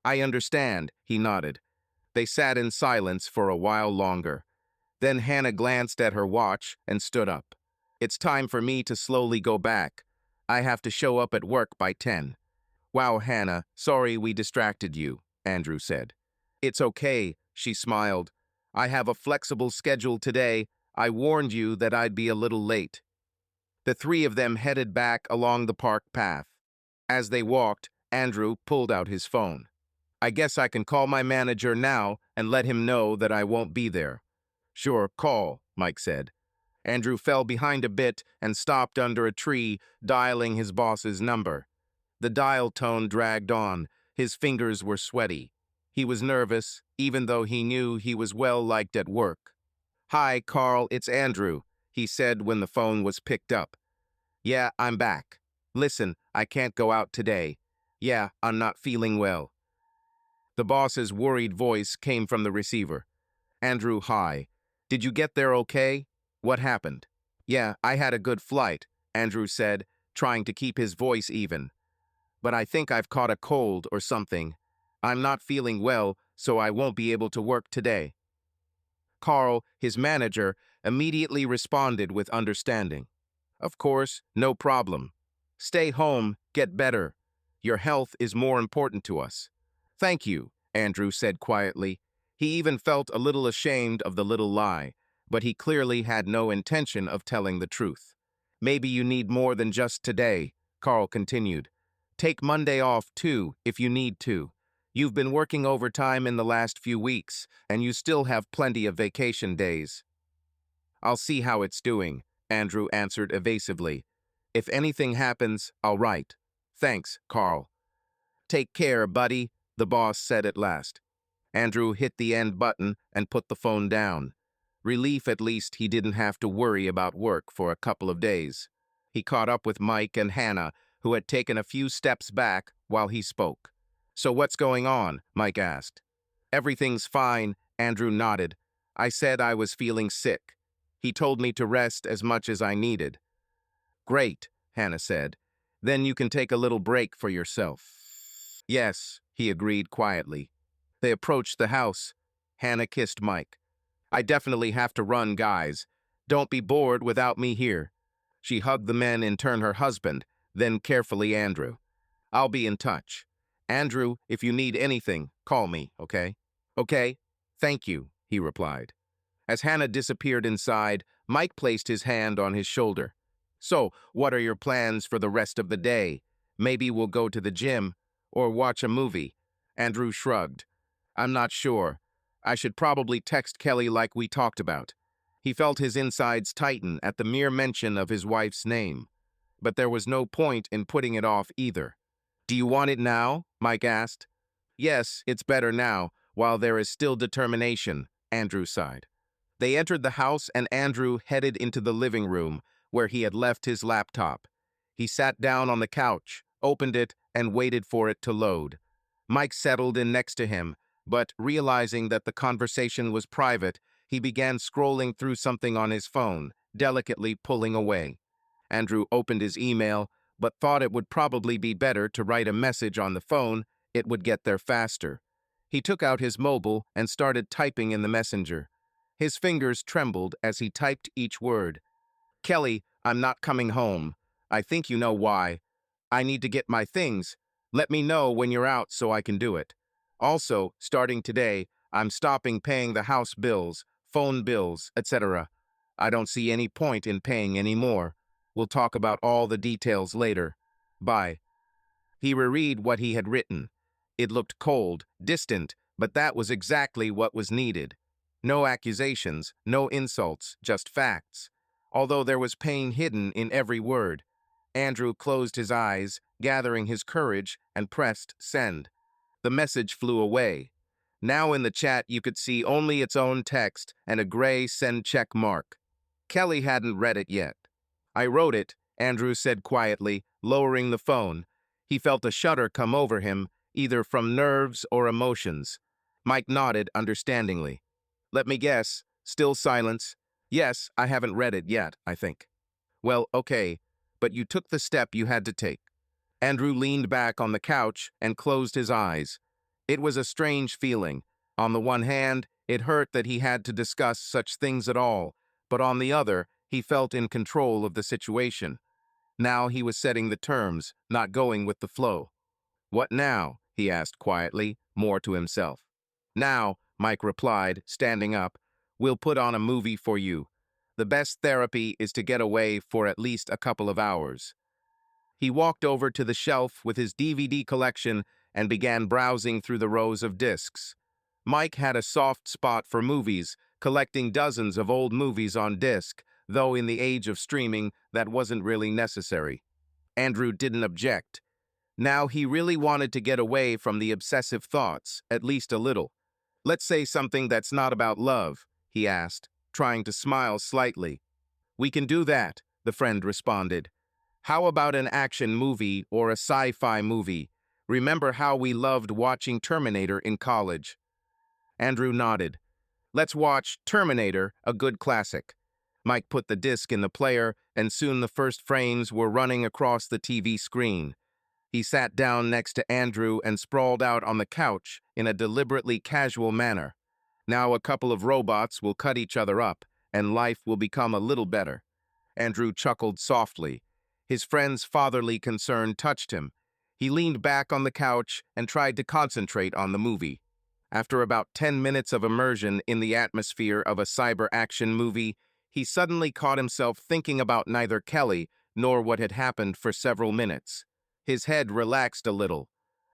I understand, he nodded. They sat in silence for a while longer. Then Hannah glanced at her watch and stood up. It's time for me to slowly go back. I have to show up at work by 10. Wow, Hannah, sorry we distracted you, Andrew said. It's okay, she smiled. I have a flexible schedule today. I warned you that I'd be a little late. The three of them headed back along the park path. As they walked, Andrew pulled out his phone. I guess I can call my manager now and let him know that I won't be there. Sure, call, Mike said. Andrew fell behind a bit and stopped under a tree, dialing his boss's number. The dial tone dragged on. His fingers were sweaty. He was nervous, even though he knew he was well liked at work. Hi, Carl, it's Andrew, he said when the phone was picked up. Yeah, I'm back. Listen, I can't go out today. Yeah, I'm not feeling well. The boss's worried voice came from the receiver. Andrew, hi. Did you get there okay? What happened? Yeah, I had a good flight, Andrew said, trying to keep his voice even. But I think I've caught a cold or something. I'm not feeling well, so I won't be able to work today. Carl, his manager, immediately responded with understanding. Of course, no problem. Stay home, get better. Your health is more important to us. Thank you, Andrew said quietly. He even felt a little ashamed of the little lie, but he clearly had no intention of telling the truth. Maybe you need more than just today, Carl continued. Take Monday off, too, if you need to. You've been working overtime in the last few weeks, and you still have plenty of vacation days. I'll see how it's doing, Andrew answered evasively. If anything happens, I'll write. Thanks, Carl. Take care, buddy, the boss said at last. Andrew hit the end button and put the phone down. Relief at least he didn't have to worry about work for a couple of days. He caught up with Mike and Hannah, who had taken a few steps back while he spoke. So what's going on? Mike asked. Everything's fine, Andrew nodded. I said I was feeling sick. He told me to rest as much as I needed. Great, Hannah said. Then you can take a little break for yourself. Yes, he agreed quietly. They approached the house. Hannah kissed Mike. I definitely have to run, guys. Don't be bored without me here. She hugged the men in turn her husband, then carefully Andrew. I'll be in touch. Andrew, if you need anything, call me, okay? Okay, thank you, he replied. As Hannah disappeared inside, Mike placed his hand on his shoulder. So, what are your plans for the rest of the day? Maybe we'll go to the gym or watch a movie. Andrew shrugged. I'm not sure. I should probably text Kelly like we talked about. He felt his insides tighten at the mere mention of his wife's name. But there was no point in putting it off either. Do you want it now? Mike asked. Yes, it's better now, while there is still determination, Andrew sighed. They entered the house and Andrew headed into the living room, where he had left his laptop. He sat down on the couch, opened it, and waited for it to load. Mike settled in next to him, but realizing that the conversation was private, he began scrolling through something on his phone, delicately pulling away. Andrew opened his email, but thought it would probably be better to write a message on the phone. It would get there faster. He took out his mobile and started typing in the messenger. His fingers trembled as he typed each word. Kelly, I'm not coming home. I think you know why. I need to get my things. Let me know when you're out so I can do it. Also, starting today, I'm stopping paying the house bills, phone bills, etc. I don't see any point in paying any more. We'll talk about all the details later. Bye. He reread what he had written. It looked cold, distant, but that was exactly what was needed. No accusations, no insults, just facts. Although there was pain hidden in every word. Andrew closed his eyes, gathering his courage, and pressed send. The message flew away. Now in the chat you could see only its own text and a gray send check mark. Kelly hadn't read it yet. I wrote it, Andrew said quietly, lowering the phone. He felt a shudder come over him, either from nerves or emotions. Mike nodded understandingly. Let me guess. Still silence. Yes, I haven't read it yet, I think. Well, okay, but you took the step you had to take. Andrew leaned back on the couch and closed his eyes. It was a strange feeling. On the one hand, it hurt that he had to discuss such things at all, but on the other, he felt in control of the situation. Now he was setting the terms, not going with the flow. What now? He asked quietly, more to himself. Now, Mike replied, standing up, we'll put on a movie for you. The best therapy is to get away for at least a couple of hours. He walked over to the shelf with his DVD collection and began browsing through the rows of discs. Mike had a soft spot for movies, collecting dozens of old movies on disc, though in the age of streaming, that wasn't really necessary. Andrew didn't object. Now he really wanted to get away from the obsessive thoughts, at least a little. Let's say something that's not about love, he asked, trying to smile slightly. We can do that, the friend responded. How about an action movie or a sci-fi movie? Remember how we loved watching Terminator in college? Andrew nodded. Let's watch Terminator, a good classic. Mike put the disc in the player, and soon the first frames were running across the TV screen. He sat down next to Andrew and sprawled out on the couch in a deliberately casual manner. Now a couple of robots will cut each other up, and life will become a little better. Andrew chuckled softly. His friend's fatherly concern touched him. He leaned back on the couch and tried to concentrate on the movie. After about 10 minutes of immersion in the atmosphere of a cyber action movie, he suddenly caught himself thinking about neither Kelly nor what had happened for several minutes. His head relaxed a little.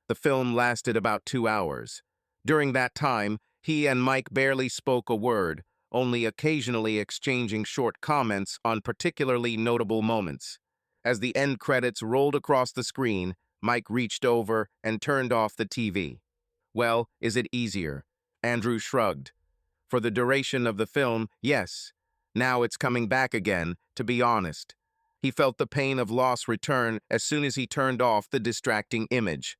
The film lasted about 2 hours. During that time, he and Mike barely spoke a word, only occasionally exchanging short comments on particularly notable moments. As the end credits rolled across the screen, Mike reached over and turned off the TV. Well, is it easier? Andrew shrugged. For the duration of the film, yes. Now it's coming back again, to be honest. He felt the pain of loss return as soon as he turned off the distracting image.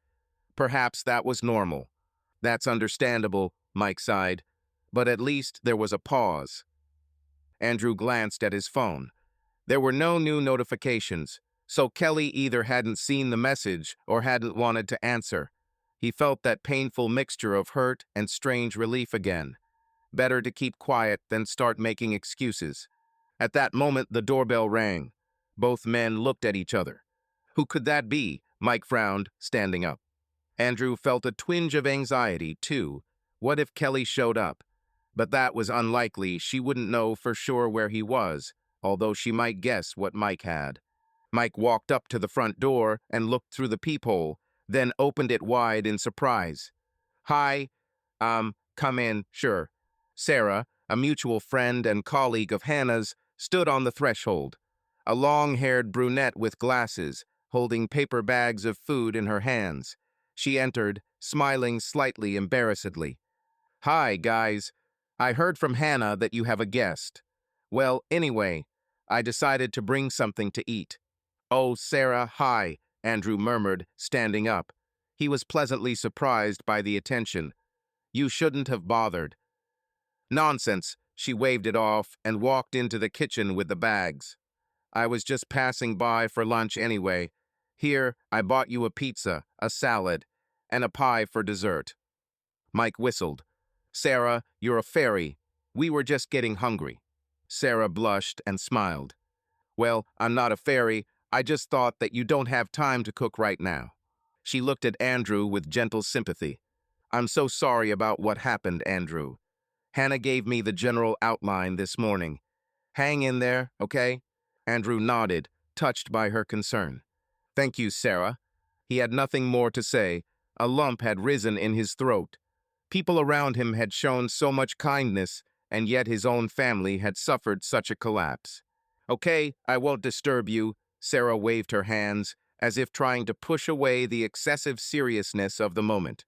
Perhaps that was normal. That's understandable, Mike sighed. But at least there was a pause. Andrew glanced at his phone. There were no new notifications, so Kelly either hadn't seen the message or hadn't wanted to answer. He felt that painful mixture of hurt and strange relief again. Better to keep quiet than start making excuses. At that moment, the doorbell rang. Both men looked at each other. Who could that be? Mike frowned, standing up. Andrew felt a twinge of anxiety, too. What if Kelly showed up? But that was unlikely. She wouldn't know for sure where he was, although she might guess what Mike had. Mike walked up to the front door and looked through the peephole, then opened it wide in surprise. Hi, come in, sure. Sarah, a mutual friend and colleague of Hannah's, stood on the threshold. A long-haired brunette with glasses, holding paper bags of food in her hands. She entered, smiling slightly embarrassedly. Hi, guys. I heard from Hannah that you have a guest. Well, anyway, I decided to bring something to eat. Oh, Sarah, hi, Andrew murmured, standing up. He was pleasantly surprised by the attention. You shouldn't have bothered. Nonsense, she waved it off and walked into the kitchen with the bags. I was just passing by for lunch anyway. Here, I bought you a pizza, a salad, and a pie for dessert. Mike whistled. Sarah, you're a fairy. We were just getting hungry. Sarah blushed and smiled. Well, I'm not a fairy. I just thought that you don't have time to cook right now. She looked at Andrew with gentle sympathy. I'm so sorry about what happened, Andrew. Hannah gave me the general outline this morning. Hang in there, okay? Andrew nodded, touched by her concern. Thank you, Sarah. He had nothing more to say. A lump had risen in his throat. People around him had shown so much kindness, and yet his own family had suffered such a collapse. Okay, I won't disturb you. Sarah waved her hands, as if trying to push away the excessive seriousness of the moment.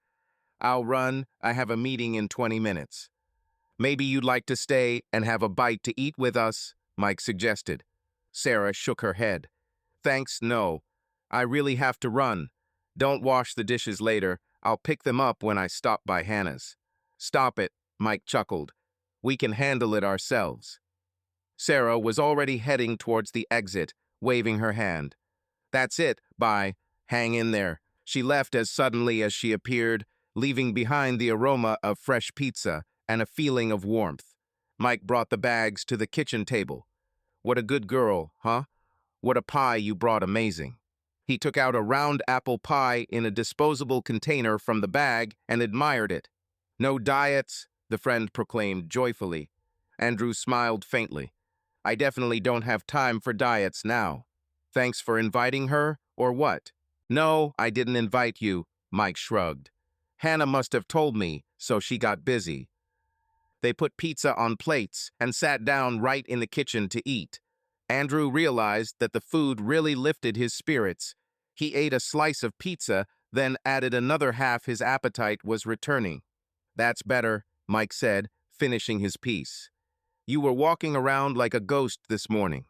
I'll run. I have a meeting in 20 minutes. Maybe you'd like to stay and have a bite to eat with us, Mike suggested. Sarah shook her head. Thanks, no. I really have to run. Don't wash the dishes later. I'll pick them up when I stop by Hannah's. Stop it, Mike chuckled. We can handle it ourselves. Sarah was already heading towards the exit, waving her hand. That's it, bye. Hang in there. She left as suddenly as she appeared, leaving behind the aroma of fresh pizza and a feeling of warmth. Mike brought the bags to the kitchen table. What a good girl, huh? What a pie you brought, amazing. He took out a round apple pie in a disposable container from the bag and admired it. No diets, the friend proclaimed joyfully. Andrew smiled faintly. I definitely don't have time for diets now. Thanks for inviting her, or what? No, I didn't invite you, Mike shrugged. Hannah must have told me, so she got busy. They put pizza on plates and sat down right in the kitchen to eat. Andrew realized that the food really lifted his spirits. He ate a slice of pizza, then added another half his appetite was returning. That's better, Mike said, finishing his piece. You were walking around like a ghost this morning.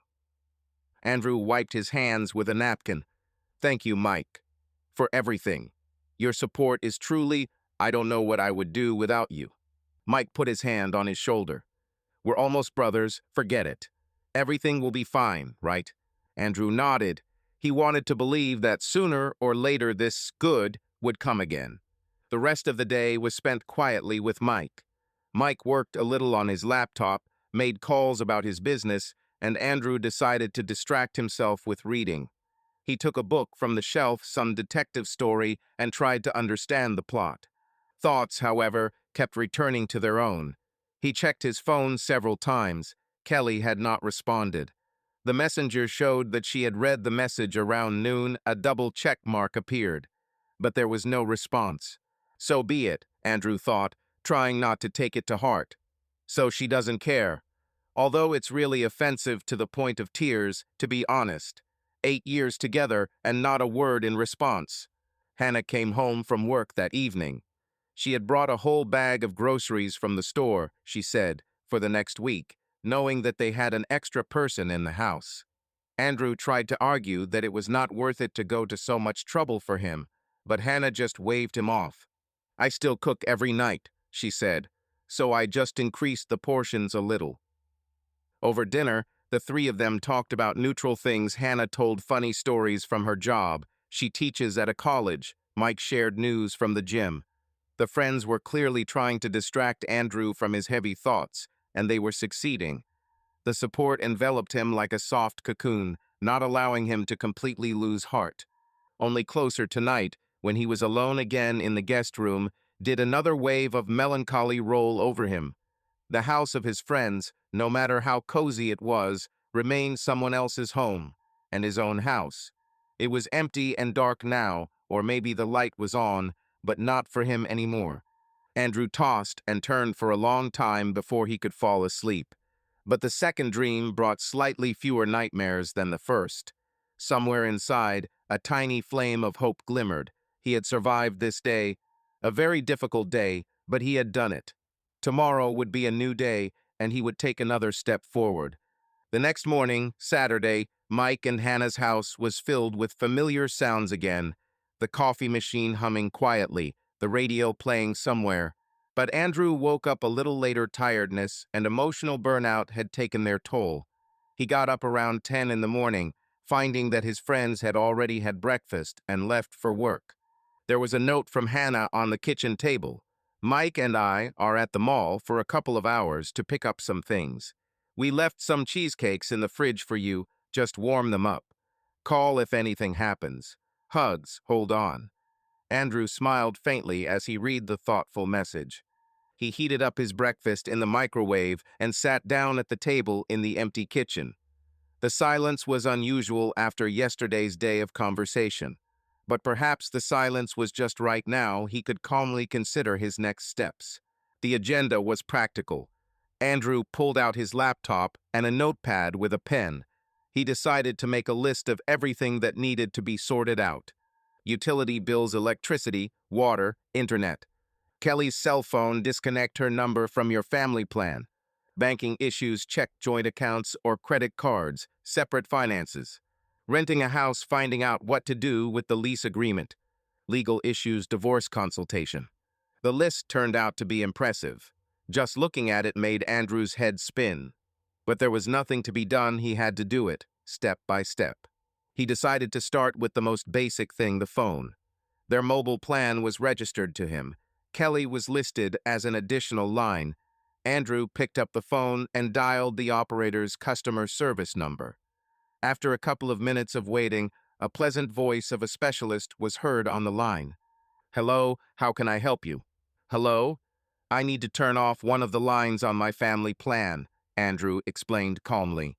Andrew wiped his hands with a napkin. Thank you, Mike, for everything. Your support is truly, I don't know what I would do without you. Mike put his hand on his shoulder. We're almost brothers, forget it. Everything will be fine, right? Andrew nodded. He wanted to believe that sooner or later this good would come again. The rest of the day was spent quietly with Mike. Mike worked a little on his laptop, made calls about his business, and Andrew decided to distract himself with reading. He took a book from the shelf, some detective story, and tried to understand the plot. Thoughts, however, kept returning to their own. He checked his phone several times. Kelly had not responded. The messenger showed that she had read the message around noon. A double check mark appeared. But there was no response. So be it, Andrew thought, trying not to take it to heart. So she doesn't care. Although it's really offensive to the point of tears, to be honest. 8 years together and not a word in response. Hannah came home from work that evening. She had brought a whole bag of groceries from the store, she said, for the next week, knowing that they had an extra person in the house. Andrew tried to argue that it was not worth it to go to so much trouble for him, but Hannah just waved him off. I still cook every night, she said, so I just increased the portions a little. Over dinner, the three of them talked about neutral things. Hannah told funny stories from her job. She teaches at a college. Mike shared news from the gym. The friends were clearly trying to distract Andrew from his heavy thoughts, and they were succeeding. The support enveloped him like a soft cocoon, not allowing him to completely lose heart. Only closer tonight, when he was alone again in the guest room, did another wave of melancholy roll over him. The house of his friends, no matter how cozy it was, remained someone else's home, and his own house. It was empty and dark now, or maybe the light was on, but not for him anymore. Andrew tossed and turned for a long time before he could fall asleep. But the second dream brought slightly fewer nightmares than the first. Somewhere inside, a tiny flame of hope glimmered. He had survived this day, a very difficult day, but he had done it. Tomorrow would be a new day, and he would take another step forward. The next morning, Saturday, Mike and Hannah's house was filled with familiar sounds again, the coffee machine humming quietly, the radio playing somewhere. But Andrew woke up a little later. Tiredness and emotional burnout had taken their toll. He got up around 10 in the morning, finding that his friends had already had breakfast and left for work. There was a note from Hannah on the kitchen table. Mike and I are at the mall for a couple of hours to pick up some things. We left some cheesecakes in the fridge for you, just warm them up. Call if anything happens. Hugs, hold on. Andrew smiled faintly as he read the thoughtful message. He heated up his breakfast in the microwave and sat down at the table in the empty kitchen. The silence was unusual after yesterday's day of conversation. But perhaps the silence was just right now. He could calmly consider his next steps. The agenda was practical. Andrew pulled out his laptop and a notepad with a pen. He decided to make a list of everything that needed to be sorted out. Utility bills, electricity, water, internet. Kelly's cell phone, disconnect her number from your family plan. Banking issues, check joint accounts or credit cards, separate finances. Renting a house, finding out what to do with the lease agreement. Legal issues, divorce consultation. The list turned out to be impressive. Just looking at it made Andrew's head spin. But there was nothing to be done. He had to do it, step by step. He decided to start with the most basic thing, the phone. Their mobile plan was registered to him. Kelly was listed as an additional line. Andrew picked up the phone and dialed the operator's customer service number. After a couple of minutes of waiting, a pleasant voice of a specialist was heard on the line. Hello, how can I help you? Hello? I need to turn off one of the lines on my family plan, Andrew explained calmly.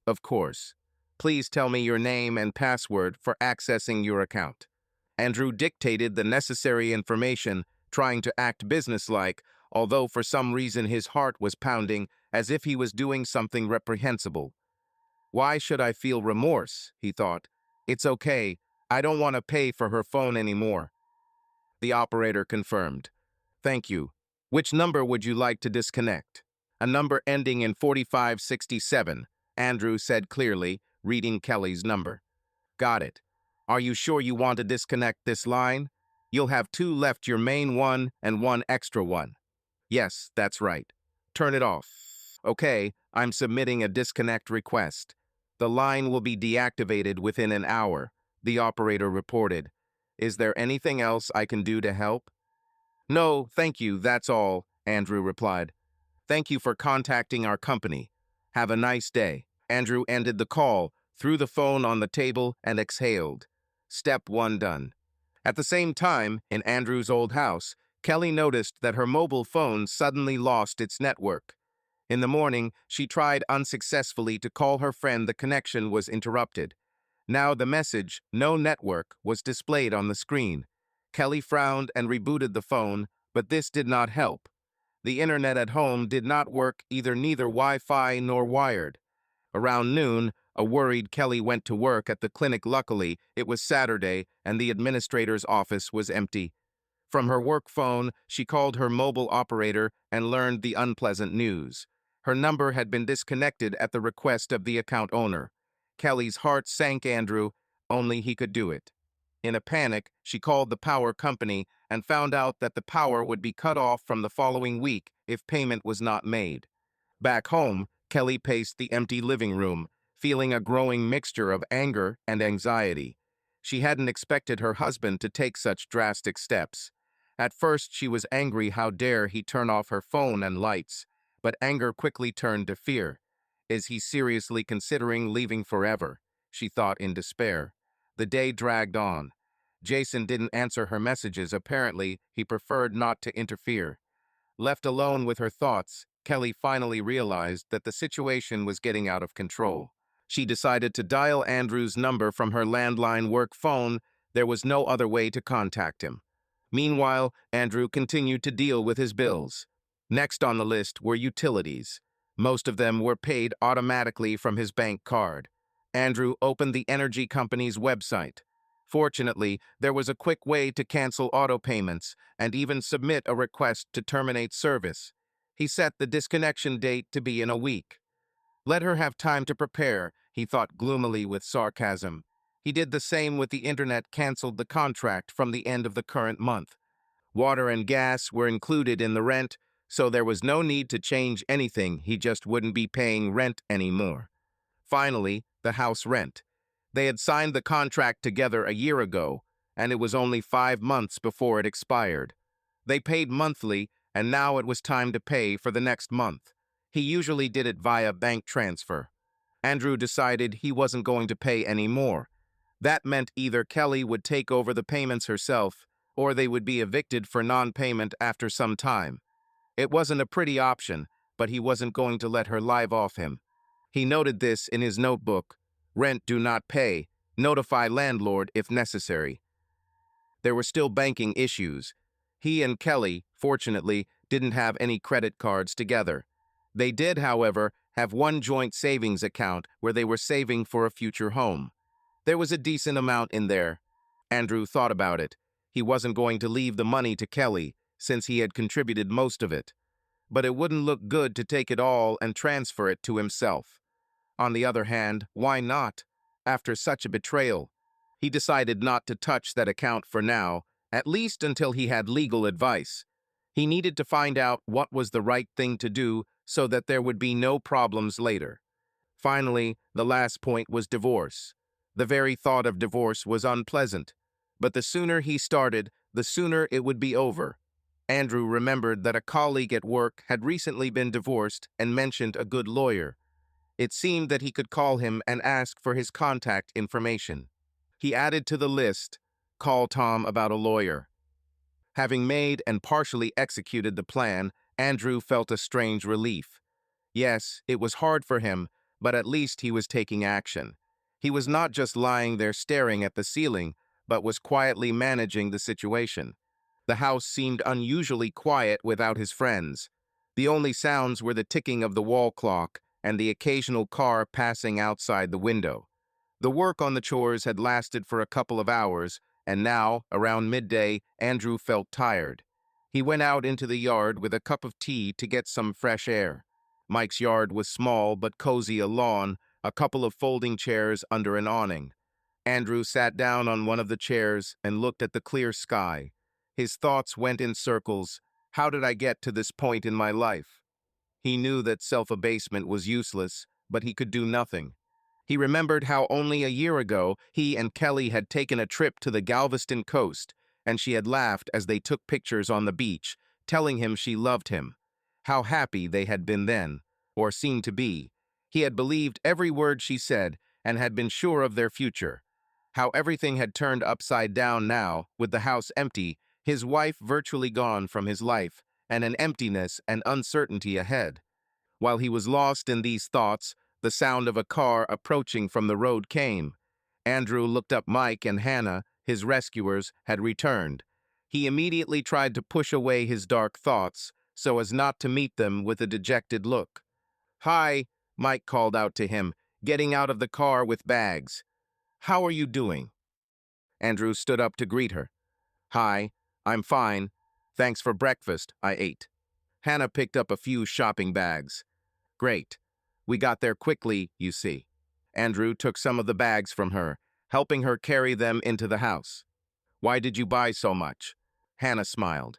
Of course. Please tell me your name and password for accessing your account. Andrew dictated the necessary information, trying to act businesslike, although for some reason his heart was pounding as if he was doing something reprehensible. Why should I feel remorse, he thought. It's okay. I don't want to pay for her phone anymore. The operator confirmed. Thank you. Which number would you like to disconnect? A number ending in 4567, Andrew said clearly, reading Kelly's number. Got it. Are you sure you want to disconnect this line? You'll have two left, your main one and one extra one. Yes, that's right. Turn it off. Okay, I'm submitting a disconnect request. The line will be deactivated within an hour, the operator reported. Is there anything else I can do to help? No, thank you, that's all, Andrew replied. Thank you for contacting our company. Have a nice day. Andrew ended the call, threw the phone on the table, and exhaled. Step 1 done. At the same time, in Andrew's old house, Kelly noticed that her mobile phone suddenly lost its network. In the morning, she tried unsuccessfully to call her friend. The connection was interrupted. Now the message, no network, was displayed on the screen. Kelly frowned and rebooted the phone, but this did not help. The internet at home did not work either, neither Wi-Fi nor wired. Around noon, a worried Kelly went to work at the clinic. Luckily, it was Saturday and the administrator's office was empty. From her work phone, she called her mobile operator and learned the unpleasant news. Her number had been disconnected at the request of the account owner. Kelly's heart sank. Andrew, only he could do it. In a panic, she called the power company and found out that the power would be cut off from the following week if payment was not made. Back home, Kelly paced the empty living room, feeling a growing mixture of anger and anxiety. She hadn't expected her husband to take such drastic steps. At first, she was angry. How dare he turn off her phone and lights? But anger quickly turned to fear. Is he seriously considering leaving forever? She thought in despair. The day dragged on. Jason didn't answer her messages. Apparently, he preferred not to interfere. Left alone with her thoughts, Kelly finally realized that the situation was getting out of control. She decided to dial Andrew's number from her landline work phone. There was no other way to contact him. Meanwhile, Andrew continued to deal with his bills. Next on the list were utilities. Most of them were paid automatically from his bank card. Andrew opened the energy company's website. Fortunately, there was a quick way to cancel auto payments and even submit a request to terminate service. He set the disconnection date to be in a week. Let her have time to prepare, he thought gloomily with sarcasm. He did the same with the internet, canceled the contract from the end of the current month. Water and gas were included in the rent, so there was no need to change anything. He just wouldn't be paying rent anymore. Finally, the house rent. They had signed the contract together a year ago, and it was only 5 months before it expired. They paid monthly, and now it was time to pay for the next month. He usually did it via bank transfer. Andrew decided he wasn't going to pay any more. That meant either Kelly would take over the payments herself, or they would be evicted for non-payment after some time. It wasn't a pretty option, but he wasn't going to let her live off him. He noted this in his notebook. Rent do not pay. Notify landlord if necessary. There were still banking issues. He and Kelly, fortunately, didn't have any credit cards together. They did, however, have one joint savings account where they were saving for a future home. There was a decent amount in there. Andrew thought about it. He wasn't going to leave the money to Kelly, since he had contributed most of it. But it wouldn't look good to take it all and transfer it to himself. On the other hand, why not? After such a betrayal, he decided not to touch that account for now, at least until he had legal advice. He needed to find out what was the right thing to do so that there would be no problems later. Finally, the last point was divorce. The very thought of divorce was unpleasant, but the sooner he started, the sooner it would be over. Andrew remembered that a colleague at work had recently been divorced and mentioned a good lawyer. It seemed that he could call him and ask for his contact information. He added to the list, call Tom about a lawyer. Having made and partially executed the plan, Andrew felt a strange relief. Yes, it was hard for him, but at least he was taking action. He was not just lying there staring at the ceiling, but was quietly managing the situation. The house seemed unusually quiet without his friends. The only sounds were the ticking of the wall clock and the occasional car passing outside the window. The work on the chores had lasted for a couple of hours, and now, around midday, Andrew felt tired. He went out into the yard with a cup of tea to get some fresh air. Mike's yard was small but cozy, a lawn, a couple of folding chairs under an awning. Andrew sat down on one of the chairs and looked at the clear sky. His thoughts went in circles. How did I get to this point in my life? He knew that self-abasement was useless, but he could do nothing. He remembered how only a year ago he and Kelly had taken a trip to the Galveston coast, and she had laughed as they took pictures on the beach, telling him she loved him. How happy they had been then, or seemed to be. He had believed every word she said and had been sure of their future. How everything had turned upside down now, with the house empty, his wife virtually gone from his life, and an emptiness and uncertainty ahead. While he was lost in these thoughts, the sound of a car approaching from the road came. Andrew looked up. Mike and Hannah, his rescuers, had returned. He immediately tried to push away his dark thoughts, so as not to meet them with a dejected look. "Hi," Mike called out to him, getting out of the car with bags. "How are you doing?" Andrew stood up to greet her. "Hi, I'm fine. Thanks for breakfast, I ate." Hannah picked up a few shopping bags. "Great. We got there quickly, you see." Andrew took some of the bags from her, helping her carry them into the house. "Why did you buy so much?" Hannah smiled.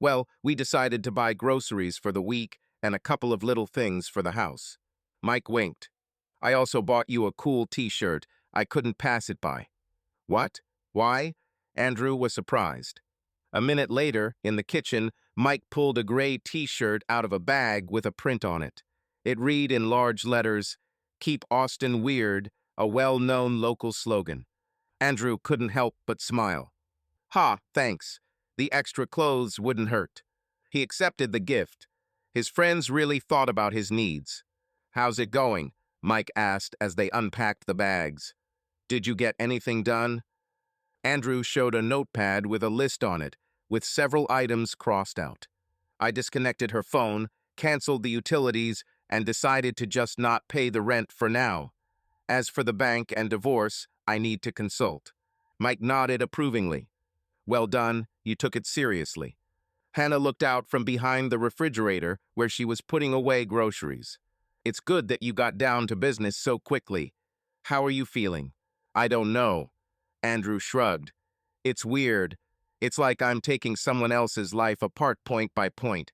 "Well, we decided to buy groceries for the week and a couple of little things for the house." Mike winked. "I also bought you a cool t-shirt. I couldn't pass it by." "What? Why?" Andrew was surprised. A minute later, in the kitchen, Mike pulled a gray t-shirt out of a bag with a print on it. It read in large letters, "Keep Austin Weird," a well-known local slogan. Andrew couldn't help but smile. "Ha, thanks. The extra clothes wouldn't hurt." He accepted the gift. His friends really thought about his needs. "How's it going?" Mike asked as they unpacked the bags. "Did you get anything done?" Andrew showed a notepad with a list on it, with several items crossed out. "I disconnected her phone, canceled the utilities, and decided to just not pay the rent for now. As for the bank and divorce, I need to consult." Mike nodded approvingly. "Well done, you took it seriously." Hannah looked out from behind the refrigerator where she was putting away groceries. It's good that you got down to business so quickly. How are you feeling? I don't know. Andrew shrugged. It's weird. It's like I'm taking someone else's life apart point by point,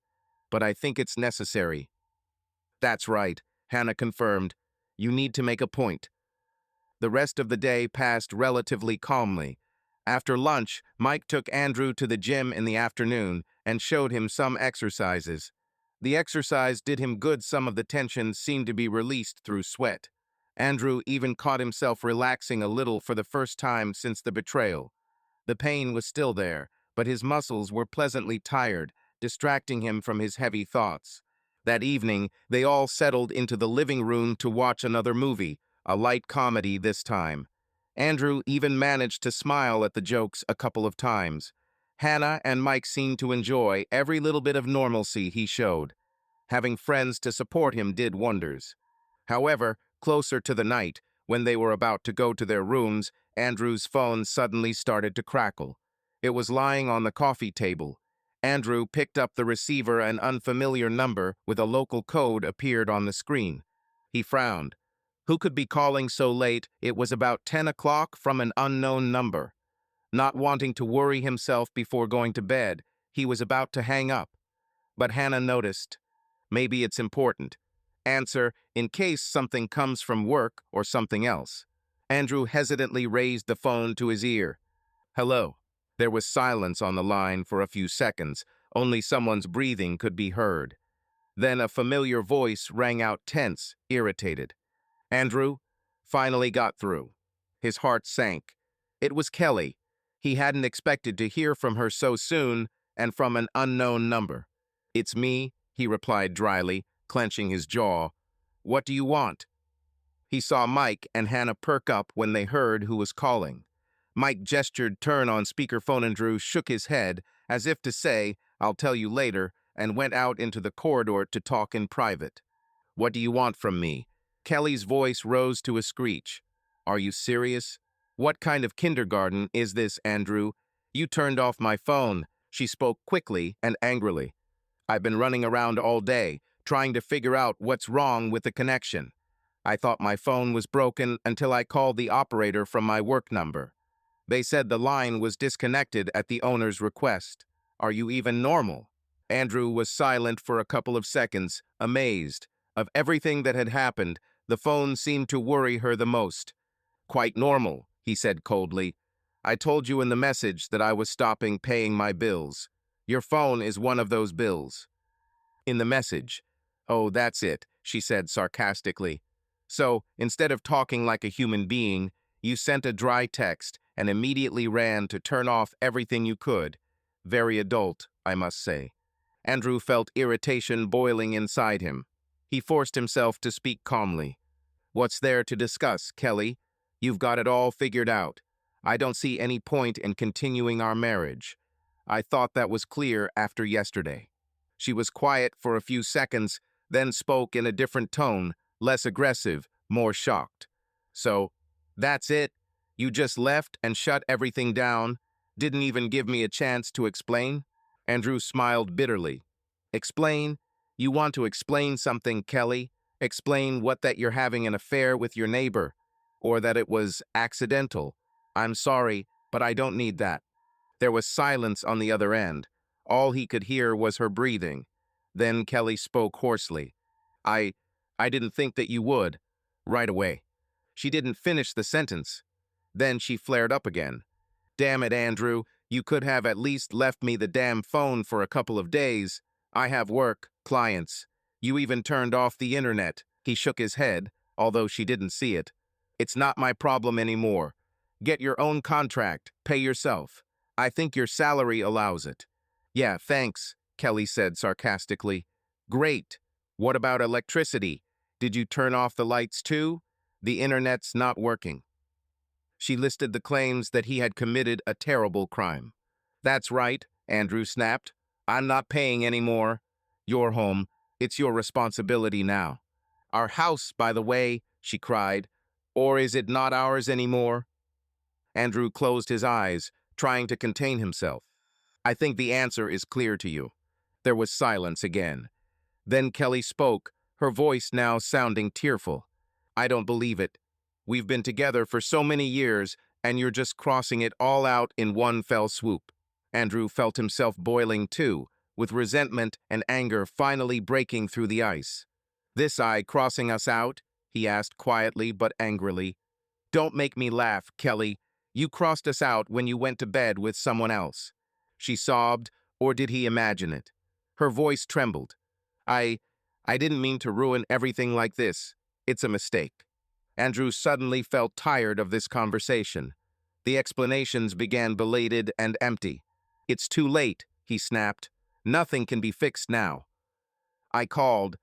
but I think it's necessary. That's right, Hannah confirmed. You need to make a point. The rest of the day passed relatively calmly. After lunch, Mike took Andrew to the gym in the afternoon and showed him some exercises. The exercise did him good. Some of the tension seemed to be released through sweat. Andrew even caught himself relaxing a little for the first time since the betrayal. The pain was still there, but his muscles were pleasantly tired, distracting him from his heavy thoughts. That evening, they all settled into the living room to watch another movie, a light comedy this time. Andrew even managed to smile at the jokes a couple of times. Hannah and Mike seemed to enjoy every little bit of normalcy he showed. Having friends to support him did wonders. However, closer to the night, when they were about to go to their rooms, Andrew's phone suddenly started to crackle. It was lying on the coffee table. Andrew picked up the receiver. An unfamiliar number with a local code appeared on the screen. He frowned. Who could be calling so late? It was about 10 o'clock from an unknown number. Not wanting to worry himself before going to bed, he was about to hang up. But Hannah noticed. Maybe it's important. Answer, in case something comes from work or something else. Andrew hesitantly raised the phone to his ear. Hello. There was silence on the line for a few seconds. Only someone's breathing could be heard. Then a familiar voice rang out, tense, irritated. Andrew finally got through. His heart sank. It was Kelly. He hadn't expected to hear from her so soon and from an unknown number. It's me, he replied dryly, clenching his jaw. What do you want? He saw Mike and Hannah perk up when they heard who was calling. Mike gestured turn on speakerphone. Andrew shook his head as if to say, I'll tell you later, and went out into the corridor to talk in private. What do you want from me? Kelly's voice rose to a screech. Are you serious? What kind of kindergarten is this, Andrew? You turned off my phone. She spoke quickly and angrily. I've been running around all day, trying to figure out what's wrong with the connection. I thought my phone was broken until I called the operator from my work number. They said the line was disconnected at the owner's request. Are you even normal? Andrew was silent for a couple of seconds, amazed. Of everything that had happened, the phone seemed to worry her the most. Quite normal, he said coldly. I told you in the message that I was stopping paying my bills. Your phone is one of those bills. In the message. Oh, that's it, she said sarcastically. So, instead of talking like a human being, you sent a dry text and immediately ran to turn off everything you could. Very adult, I must say. Andrew felt irritation boiling inside him. He forced himself to speak calmly. What's there to discuss, Kelly? You've got it all figured out. I don't see any point in continuing our marriage. I thought that was clear after yesterday. She was quiet for a few seconds, then spoke in a different tone, less aggressive, more shocked. So, that's it? You just left and shut everything down? Didn't even give me a chance to explain? Andrew smiled bitterly. Explain? You want to explain something, Kelly? Explain that you're having an affair with your neighbor, or that it was accidental. I'm sorry, but I don't need that. There was silence on the other end. All he could hear was her breathing. Then Kelly spoke hoarsely. I didn't think that you would. Right away. She didn't finish the sentence. Then she flared up again. Damn it, Andrew. You could have at least left me the damn phone for a couple of days. I have work, clients. You even turned off the internet. He shook his head, although she didn't see it. It's not my problem anymore. Get your own contract. Pay yourself. I think your salary allows it. Yeah, thanks, Kelly said sarcastically. Great. What about electricity? Did you turn off the lights too? The internet's not working. She listed the claims that he had committed a terrible crime. That's right, Andrew snapped. I'm not paying anymore. You're home. It's your responsibility now. Our house, by the way, she cried. Or is it not ours anymore? Andrew closed his eyes, trying to contain himself. I think the answer is clear to you. There was silence again. Then Kelly spoke, her voice now sounding tearful. I don't believe it. We've been together for so many years, and you're just crossing it all out in one fell swoop. Andrew felt himself boiling too, with resentment and anger finally breaking through the ice. This eye crossing us out? He asked quietly but angrily. Don't make me laugh, Kelly. You crossed us out when you went to bed with someone else. She sobbed, or did he imagine it? Her voice trembled. I didn't mean to ruin everything like this. It's a mistake. Andrew suddenly felt tired of this conversation. The explanations began belated and empty. It's too late, he snapped. Nothing can be fixed now. I called.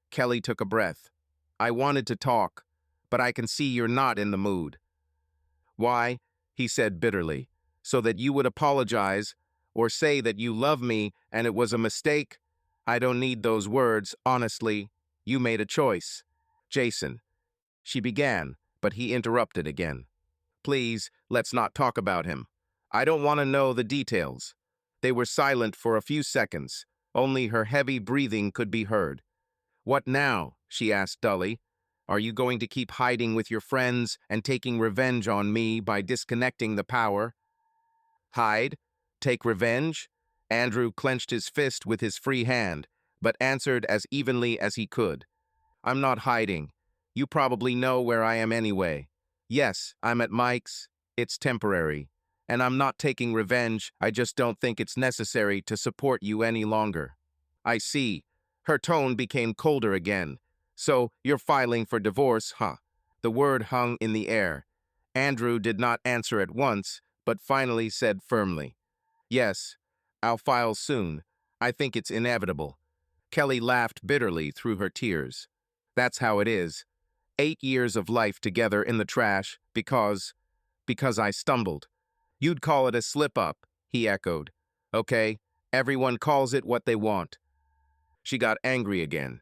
Kelly took a breath. I wanted to talk, but I can see you're not in the mood. Why? He said bitterly. So that you would apologize, or say that you love me and it was a mistake? I don't need those words, honestly. You made a choice. Jason. She began, but he interrupted again. Please, let's not talk about him. I don't want to know the details. They were silent for a few seconds. Only her heavy breathing could be heard. What now? She asked dully. Are you going to keep hiding with your friends and taking revenge on me by disconnecting the power? Hide? Take revenge? Andrew clenched his fist with his free hand, but answered as evenly as he could. I'm not hiding. You probably know where I am anyway. Yes, I'm at Mike's. It's temporary. And I'm not taking revenge, I just don't think it's necessary to support you any longer. I see. Her tone became colder again. So, you're filing for divorce, huh? The word hung in the air. Andrew did not answer at once, but finally said firmly, Yes, I'll file soon. I think it's inevitable. Kelly laughed bitterly through her tears. That's how it is. 8 years of life together in the trash because I stumbled. You'd call it a slip-up, he echoed. Okay, everyone calls it what they want. She got angry again.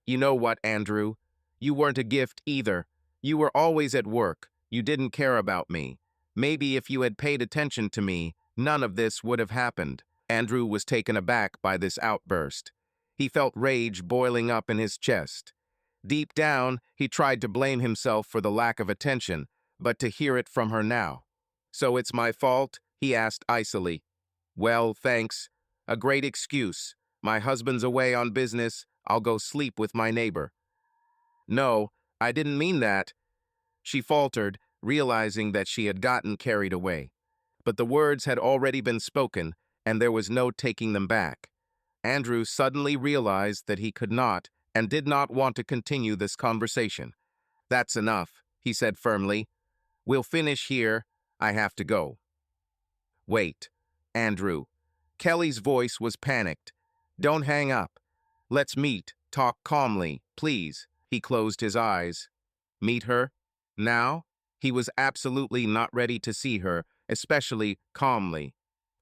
You know what, Andrew? You weren't a gift either. You were always at work. You didn't care about me. Maybe if you had paid attention to me, none of this would have happened. Andrew was taken aback by this outburst. He felt rage boiling up in his chest. Deep down, he tried to blame himself for the lack of attention, but to hear it from her now. So it's my fault? He asked icily. Well, thanks. A great excuse. My husband's away on business. I'll go sleep with my neighbor. No, I didn't mean that. She faltered, realizing that she had gotten carried away. But the words had already been spoken, and there was no taking them back. Andrew suddenly realized that he could not and did not want to continue this conversation. That's enough, he said firmly. We'll finish here. I have to go. Wait, Andrew. Kelly's voice was panicked. Don't hang up. Let's meet. Talk calmly, please. He closed his eyes. Meet her? Now? He was absolutely not ready to see her, especially calmly.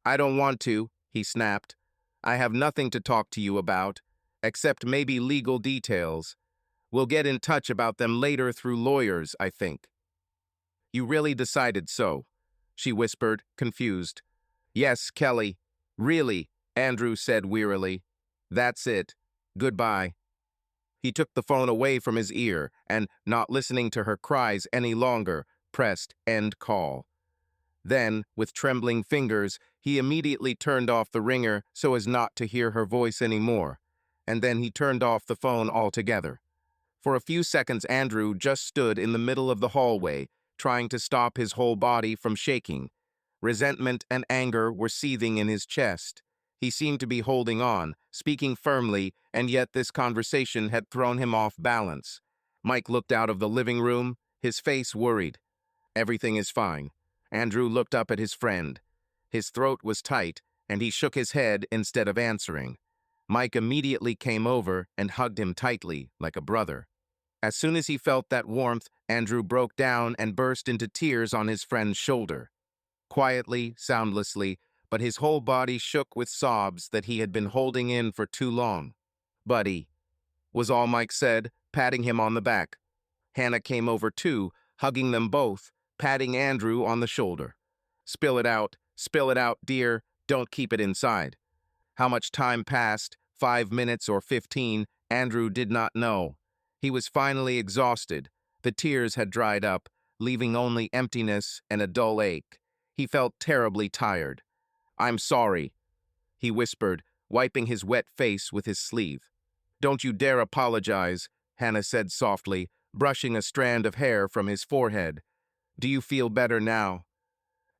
I don't want to, he snapped. I have nothing to talk to you about, except maybe legal details. We'll get in touch about them later through lawyers, I think. You really decided so, she whispered, confused. Yes, Kelly. Really, Andrew said wearily. That's it. Goodbye. He took the phone away from his ear and, not listening to her cries any longer, pressed end call. Then, with trembling fingers, he immediately turned off the ringer so as not to hear her voice anymore, and then he turned off the phone altogether. For a few seconds, Andrew just stood in the middle of the hallway, trying to stop his whole body from shaking. Resentment and anger were seething in his chest. He seemed to be holding on, speaking firmly, and yet this conversation had thrown him off balance. Mike looked out of the living room, his face worried. Everything is fine. Andrew looked up at his friend. His throat was tight, and he shook his head instead of answering. Mike immediately came over and hugged him tightly, like a brother. As soon as he felt that warmth, Andrew broke down and burst into tears on his friend's shoulder. Quietly, soundlessly, but his whole body shook with sobs that he had been holding in for too long. Buddy, was all Mike said, patting him on the back. Hannah came over too, hugging them both, patting Andrew on the shoulder. Spill it out, dear, don't keep it inside. How much time passed, 5 minutes or 15, Andrew did not know. He was finally exhausted. The tears had dried up, leaving only emptiness and a dull ache. He felt terribly tired. "I'm sorry," he whispered, wiping his wet face with his sleeve. "Don't you dare apologize," Hannah said softly, brushing a strand of hair from his forehead. "Do you feel better now?"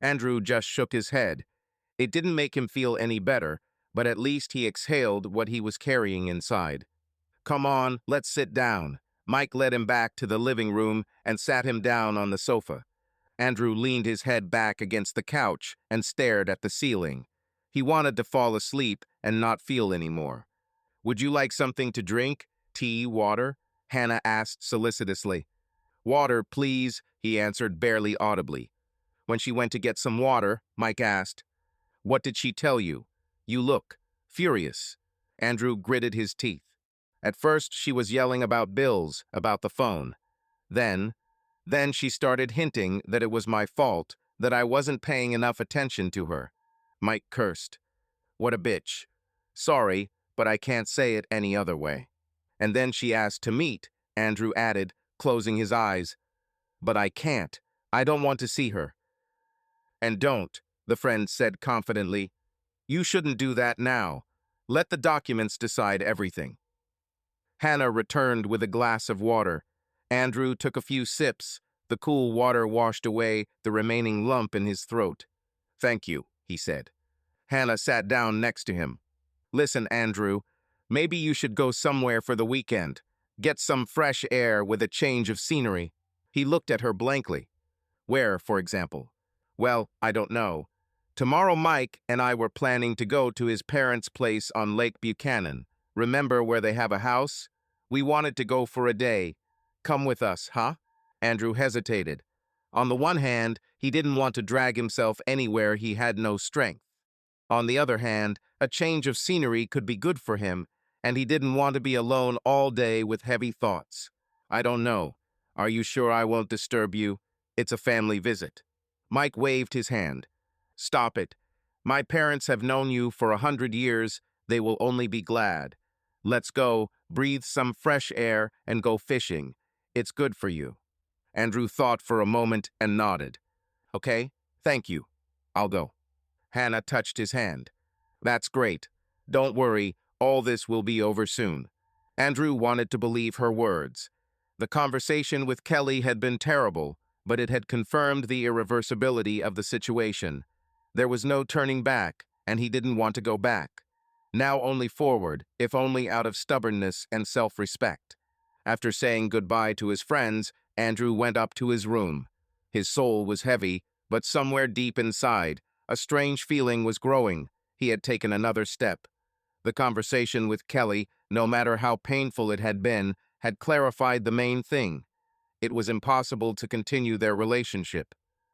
Andrew just shook his head. It didn't make him feel any better, but at least he exhaled what he was carrying inside. "Come on, let's sit down." Mike led him back to the living room and sat him down on the sofa. Andrew leaned his head back against the couch and stared at the ceiling. He wanted to fall asleep and not feel anymore. "Would you like something to drink? Tea, water?" Hannah asked solicitously. "Water, please," he answered barely audibly. When she went to get some water, Mike asked, "What did she tell you? You look furious." Andrew gritted his teeth. At first, she was yelling about bills, about the phone. Then, then she started hinting that it was my fault, that I wasn't paying enough attention to her. Mike cursed. "What a bitch. Sorry, but I can't say it any other way." And then she asked to meet, Andrew added, closing his eyes. "But I can't. I don't want to see her." "And don't," the friend said confidently. "You shouldn't do that now. Let the documents decide everything." Hannah returned with a glass of water. Andrew took a few sips. The cool water washed away the remaining lump in his throat. "Thank you," he said. Hannah sat down next to him. "Listen, Andrew, maybe you should go somewhere for the weekend. Get some fresh air with a change of scenery." He looked at her blankly. "Where, for example?" "Well, I don't know. Tomorrow Mike and I were planning to go to his parents' place on Lake Buchanan. Remember where they have a house? We wanted to go for a day. Come with us, huh?" Andrew hesitated. On the one hand, he didn't want to drag himself anywhere he had no strength. On the other hand, a change of scenery could be good for him, and he didn't want to be alone all day with heavy thoughts. "I don't know. Are you sure I won't disturb you? It's a family visit." Mike waved his hand. "Stop it. My parents have known you for 100 years. They will only be glad. Let's go, breathe some fresh air, and go fishing. It's good for you." Andrew thought for a moment and nodded. "Okay, thank you. I'll go." Hannah touched his hand. "That's great. Don't worry, all this will be over soon." Andrew wanted to believe her words. The conversation with Kelly had been terrible, but it had confirmed the irreversibility of the situation. There was no turning back, and he didn't want to go back. Now only forward, if only out of stubbornness and self-respect. After saying goodbye to his friends, Andrew went up to his room. His soul was heavy, but somewhere deep inside, a strange feeling was growing. He had taken another step. The conversation with Kelly, no matter how painful it had been, had clarified the main thing. It was impossible to continue their relationship.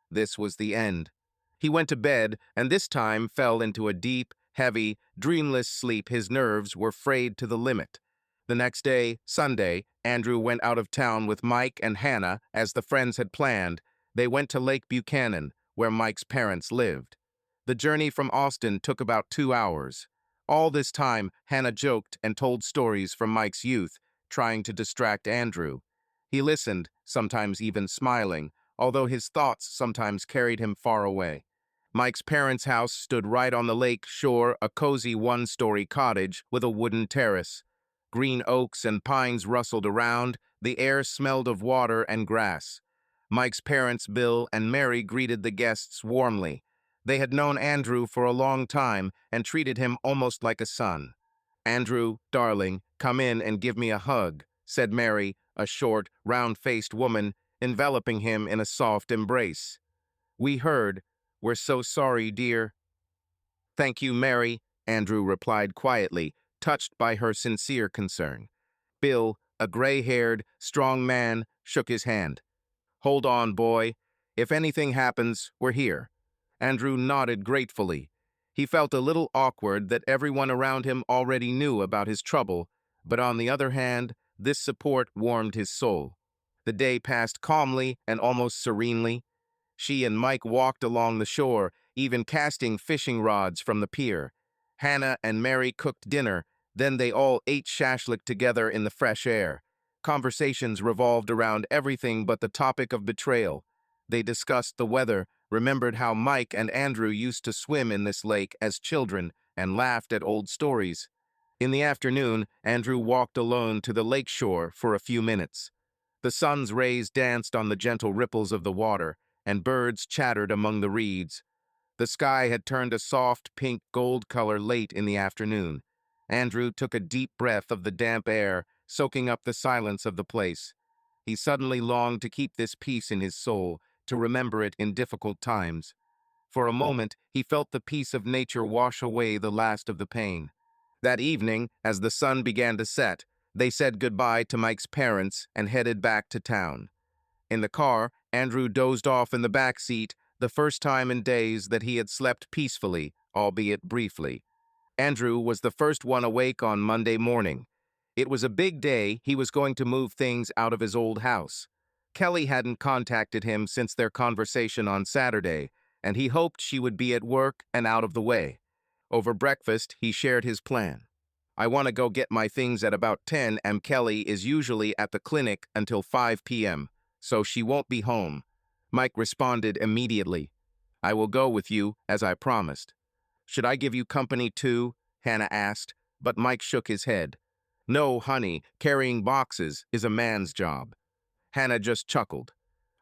This was the end. He went to bed, and this time fell into a deep, heavy, dreamless sleep. His nerves were frayed to the limit. The next day, Sunday, Andrew went out of town with Mike and Hannah, as the friends had planned. They went to Lake Buchanan, where Mike's parents lived. The journey from Austin took about 2 hours. All this time, Hannah joked and told stories from Mike's youth, trying to distract Andrew. He listened, sometimes even smiling, although his thoughts sometimes carried him far away. Mike's parents' house stood right on the lake shore, a cozy one-story cottage with a wooden terrace. Green oaks and pines rustled around, the air smelled of water and grass. Mike's parents, Bill and Mary, greeted the guests warmly. They had known Andrew for a long time and treated him almost like a son. "Andrew, darling, come in and give me a hug," said Mary, a short, round-faced woman, enveloping him in a soft embrace. "We heard. We're so sorry, dear." "Thank you, Mary," Andrew replied quietly, touched by her sincere concern. Bill, a gray-haired, strong man, shook his hand. "Hold on, boy. If anything happens, we're here." Andrew nodded gratefully. He felt a little awkward that everyone around him already knew about his trouble, but on the other hand, this support warmed his soul. The day passed calmly and almost serenely. She and Mike walked along the shore, even casting fishing rods from the pier. Hannah and Mary cooked dinner. Then they all ate shashlik together in the fresh air. Conversations revolved around everything but the topic of betrayal. They discussed the weather, remembered how Mike and Andrew used to swim in this lake as children, and laughed at old stories. In the afternoon, Andrew walked alone to the lake shore for a few minutes. The sun's rays danced on the gentle ripples of the water, and birds chattered among the reeds. The sky had turned a soft pink gold color late in the afternoon. Andrew took a deep breath of the damp air, soaking up the silence of the place. He suddenly longed to keep this peace in his soul, to remember it in difficult times. For a moment, he felt the peace of nature wash away the last of the pain. That evening, as the sun began to set, they said goodbye to Mike's parents and headed back to town. In the car, Andrew dozed off in the back seat, the first time in days that he had slept peacefully, albeit briefly. Andrew was the first one awake on Monday morning. It was a big day. He was going to move things out of his old house. Kelly hadn't contacted him since their conversation on Saturday, and he hoped she would be at work and out of the way. Over breakfast, he shared his plan. "I want to go get my things at about 10, and Kelly is usually at the clinic until 5 p.m., so she won't be home." Mike responded immediately. "I will go with you, as I promised." "Should I give you company too?" Hannah asked, but Mike shook his head. "No, honey, carrying boxes is a man's job." Hannah just chuckled.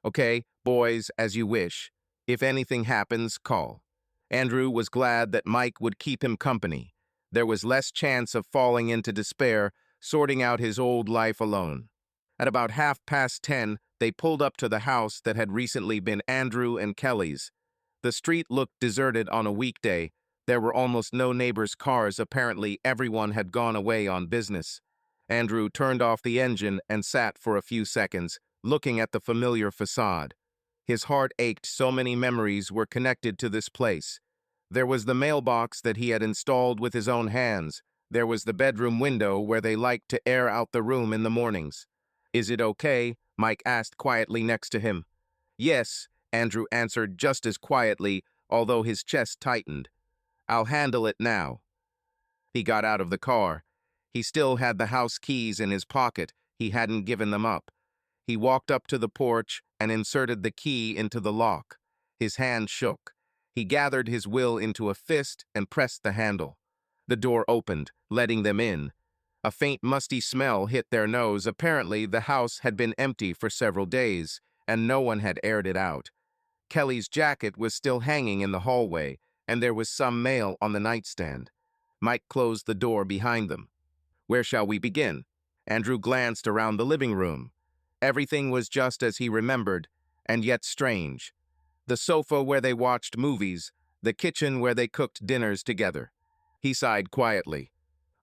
"Okay, boys, as you wish. If anything happens, call." Andrew was glad that Mike would keep him company. There was less chance of falling into despair, sorting out his old life alone. At about 10:30, they pulled up to the house that had recently been Andrew and Kelly's. The street looked deserted on a weekday. There were almost no neighbors' cars. Apparently, everyone had gone away on business. Andrew turned off the engine and sat for a few seconds, looking at the familiar facade. His heart ached. So many memories were connected to this place. There was the mailbox that he had installed with his own hands. There was the bedroom window where they liked to air out the room in the mornings. "Is it okay?" Mike asked quietly next to him. "Yes," Andrew answered just as quietly, although his chest tightened. "I'll handle it now." He got out of the car. He still had the house keys in his pocket. He hadn't given them up. He walked up to the porch and inserted the key into the lock. His hand shook. He gathered his will into a fist and pressed the handle. The door opened, letting them in. A faint musty smell hit their nose. Apparently, the house had been empty for several days, and no one had aired it out. Kelly's jacket was still hanging in the hallway, and there was some mail on the nightstand. Mike closed the door behind them. "Where shall we begin?" Andrew glanced around the living room. Everything was just as he remembered, and yet strange. The sofa where they watched movies, the kitchen where they cooked dinners together. He sighed quietly.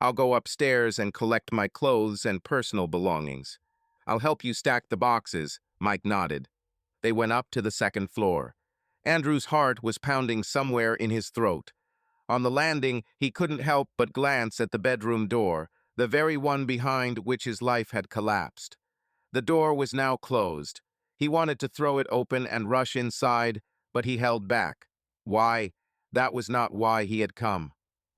"I'll go upstairs and collect my clothes and personal belongings." "I'll help you stack the boxes," Mike nodded. They went up to the second floor. Andrew's heart was pounding somewhere in his throat. On the landing, he couldn't help but glance at the bedroom door, the very one behind which his life had collapsed. The door was now closed. He wanted to throw it open and rush inside, but he held back. Why? That was not why he had come.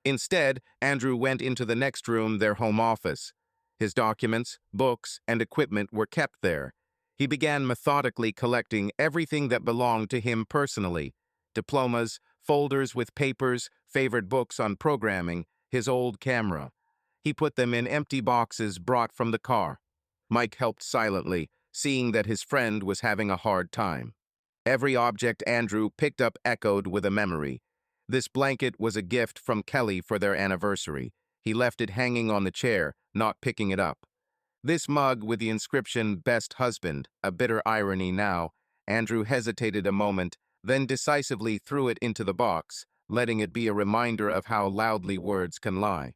Instead, Andrew went into the next room, their home office. His documents, books, and equipment were kept there. He began methodically collecting everything that belonged to him personally: diplomas, folders with papers, favorite books on programming, his old camera. He put them in empty boxes brought from the car. Mike helped silently, seeing that his friend was having a hard time. Every object Andrew picked up echoed with a memory. This blanket was a gift from Kelly for their anniversary. He left it hanging on the chair, not picking it up. This mug with the inscription "Best Husband," a bitter irony now. Andrew hesitated a moment, then decisively threw it into the box, letting it be a reminder of how loudly words can lie.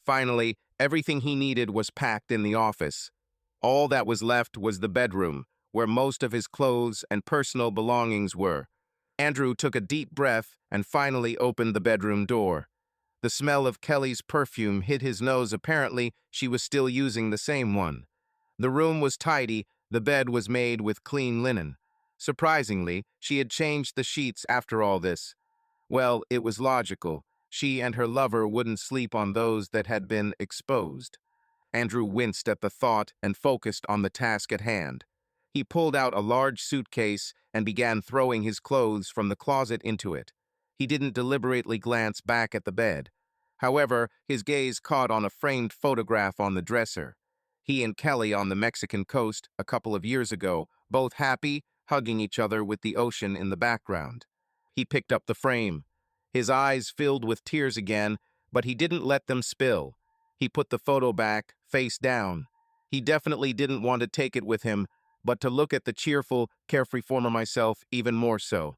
Finally, everything he needed was packed in the office. All that was left was the bedroom, where most of his clothes and personal belongings were. Andrew took a deep breath and finally opened the bedroom door. The smell of Kelly's perfume hit his nose. Apparently, she was still using the same one. The room was tidy. The bed was made with clean linen. Surprisingly, she had changed the sheets after all this. Well, it was logical. She and her lover wouldn't sleep on those that had been exposed. Andrew winced at the thought and focused on the task at hand. He pulled out a large suitcase and began throwing his clothes from the closet into it. He didn't deliberately glance back at the bed. However, his gaze caught on a framed photograph on the dresser. He and Kelly on the Mexican coast a couple of years ago, both happy, hugging each other with the ocean in the background. He picked up the frame. His eyes filled with tears again, but he didn't let them spill. He put the photo back, face down. He definitely didn't want to take it with him, but to look at the cheerful, carefree former myself even more so.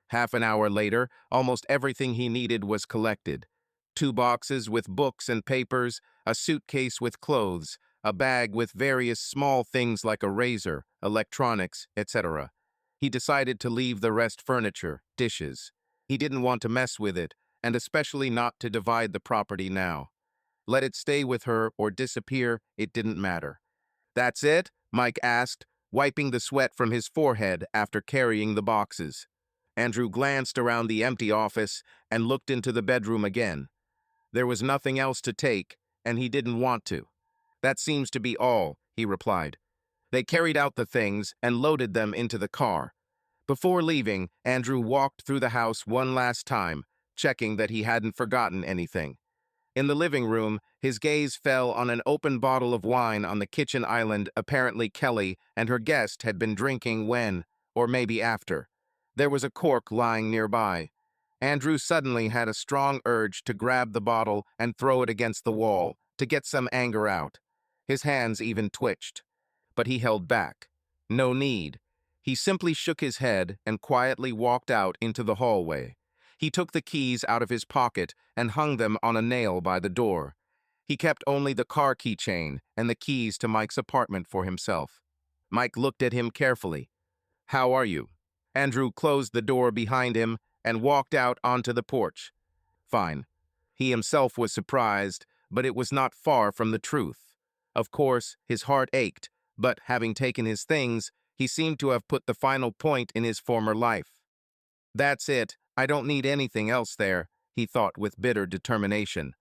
Half an hour later, almost everything he needed was collected. 2 boxes with books and papers, a suitcase with clothes, a bag with various small things like a razor, electronics, etc. He decided to leave the rest furniture, dishes. He didn't want to mess with it, and especially not to divide the property now. Let it stay with her or disappear, it didn't matter. "That's it?" Mike asked, wiping the sweat from his forehead after carrying the boxes. Andrew glanced around the empty office and looked into the bedroom again. There was nothing else to take, and he didn't want to. "That seems to be all," he replied. They carried out the things and loaded them into the car. Before leaving, Andrew walked through the house one last time, checking that he hadn't forgotten anything. In the living room, his gaze fell on an open bottle of wine on the kitchen island apparently Kelly and her guest had been drinking when, or maybe after. There was a cork lying nearby. Andrew suddenly had a strong urge to grab the bottle and throw it against the wall, to get some anger out. His hands even twitched. But he held back. No need. He simply shook his head and quietly walked out into the hallway. He took the keys out of his pocket and hung them on a nail by the door. He kept only the car keychain and the keys to Mike's apartment for himself. Mike looked at him carefully. "How are you?" Andrew closed the door behind him and walked out onto the porch. Fine. He himself was surprised, but it was not far from the truth. Of course, his heart ached, but having taken his things, he seemed to have put the final point in his former life. "That's it. I don't need anything else there," he thought with bitter determination.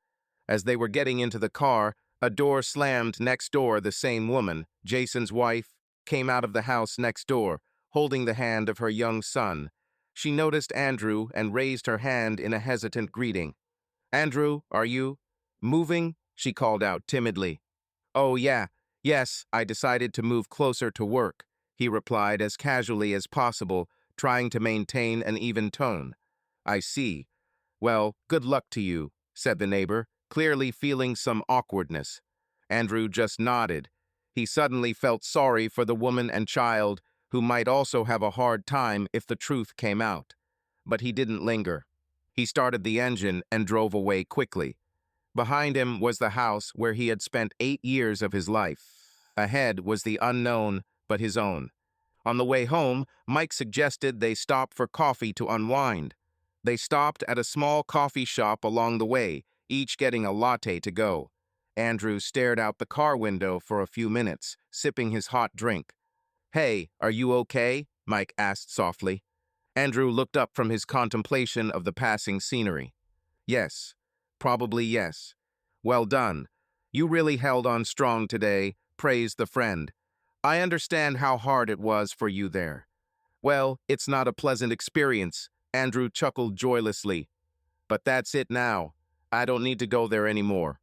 As they were getting into the car, a door slammed next door. The same woman, Jason's wife, came out of the house next door, holding the hand of her young son. She noticed Andrew and raised her hand in a hesitant greeting. "Andrew, are you moving?" she called out timidly. "Oh, yeah. Yes, I decided to move closer to work," he replied as casually as possible, trying to maintain an even tone. "I see. Well, good luck to you," said the neighbor, clearly feeling some awkwardness. Andrew just nodded. He suddenly felt sorry for the woman and child, who might also have a hard time if the truth came out. But he didn't linger. He started the engine and drove away quickly. Behind him was the house where he had spent 8 years of his life. Ahead was the unknown, but his own. On the way home, Mike suggested they stop for coffee to unwind. They stopped at a small coffee shop along the way, each getting a latte to go. Andrew stared out the car window for a few minutes, sipping his hot drink. "Hey, are you okay?" Mike asked softly. Andrew looked up from his contemplation of the passing scenery. "Yes, probably yes. Well done. You really held on strong today," praised the friend. "I understand how hard it was for you there." "Well, it's not a pleasant experience," Andrew chuckled joylessly. "But that's it now. I don't need to go there anymore."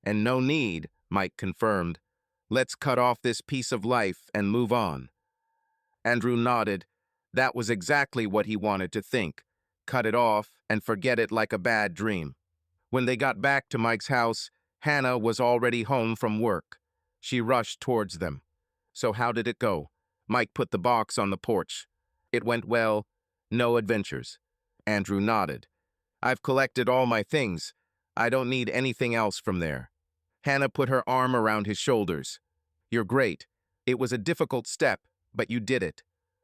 "And no need," Mike confirmed. "Let's cut off this piece of life and move on." Andrew nodded. That was exactly what he wanted to think. Cut it off and forget it like a bad dream. When they got back to Mike's house, Hannah was already home from work. She rushed towards them. "So how did it go?" Mike put the box on the porch. "It went well. No adventures." Andrew nodded. "I've collected all my things. I don't need anything else from there." Hannah put her arm around his shoulders. "You're great. It was a difficult step, but you did it."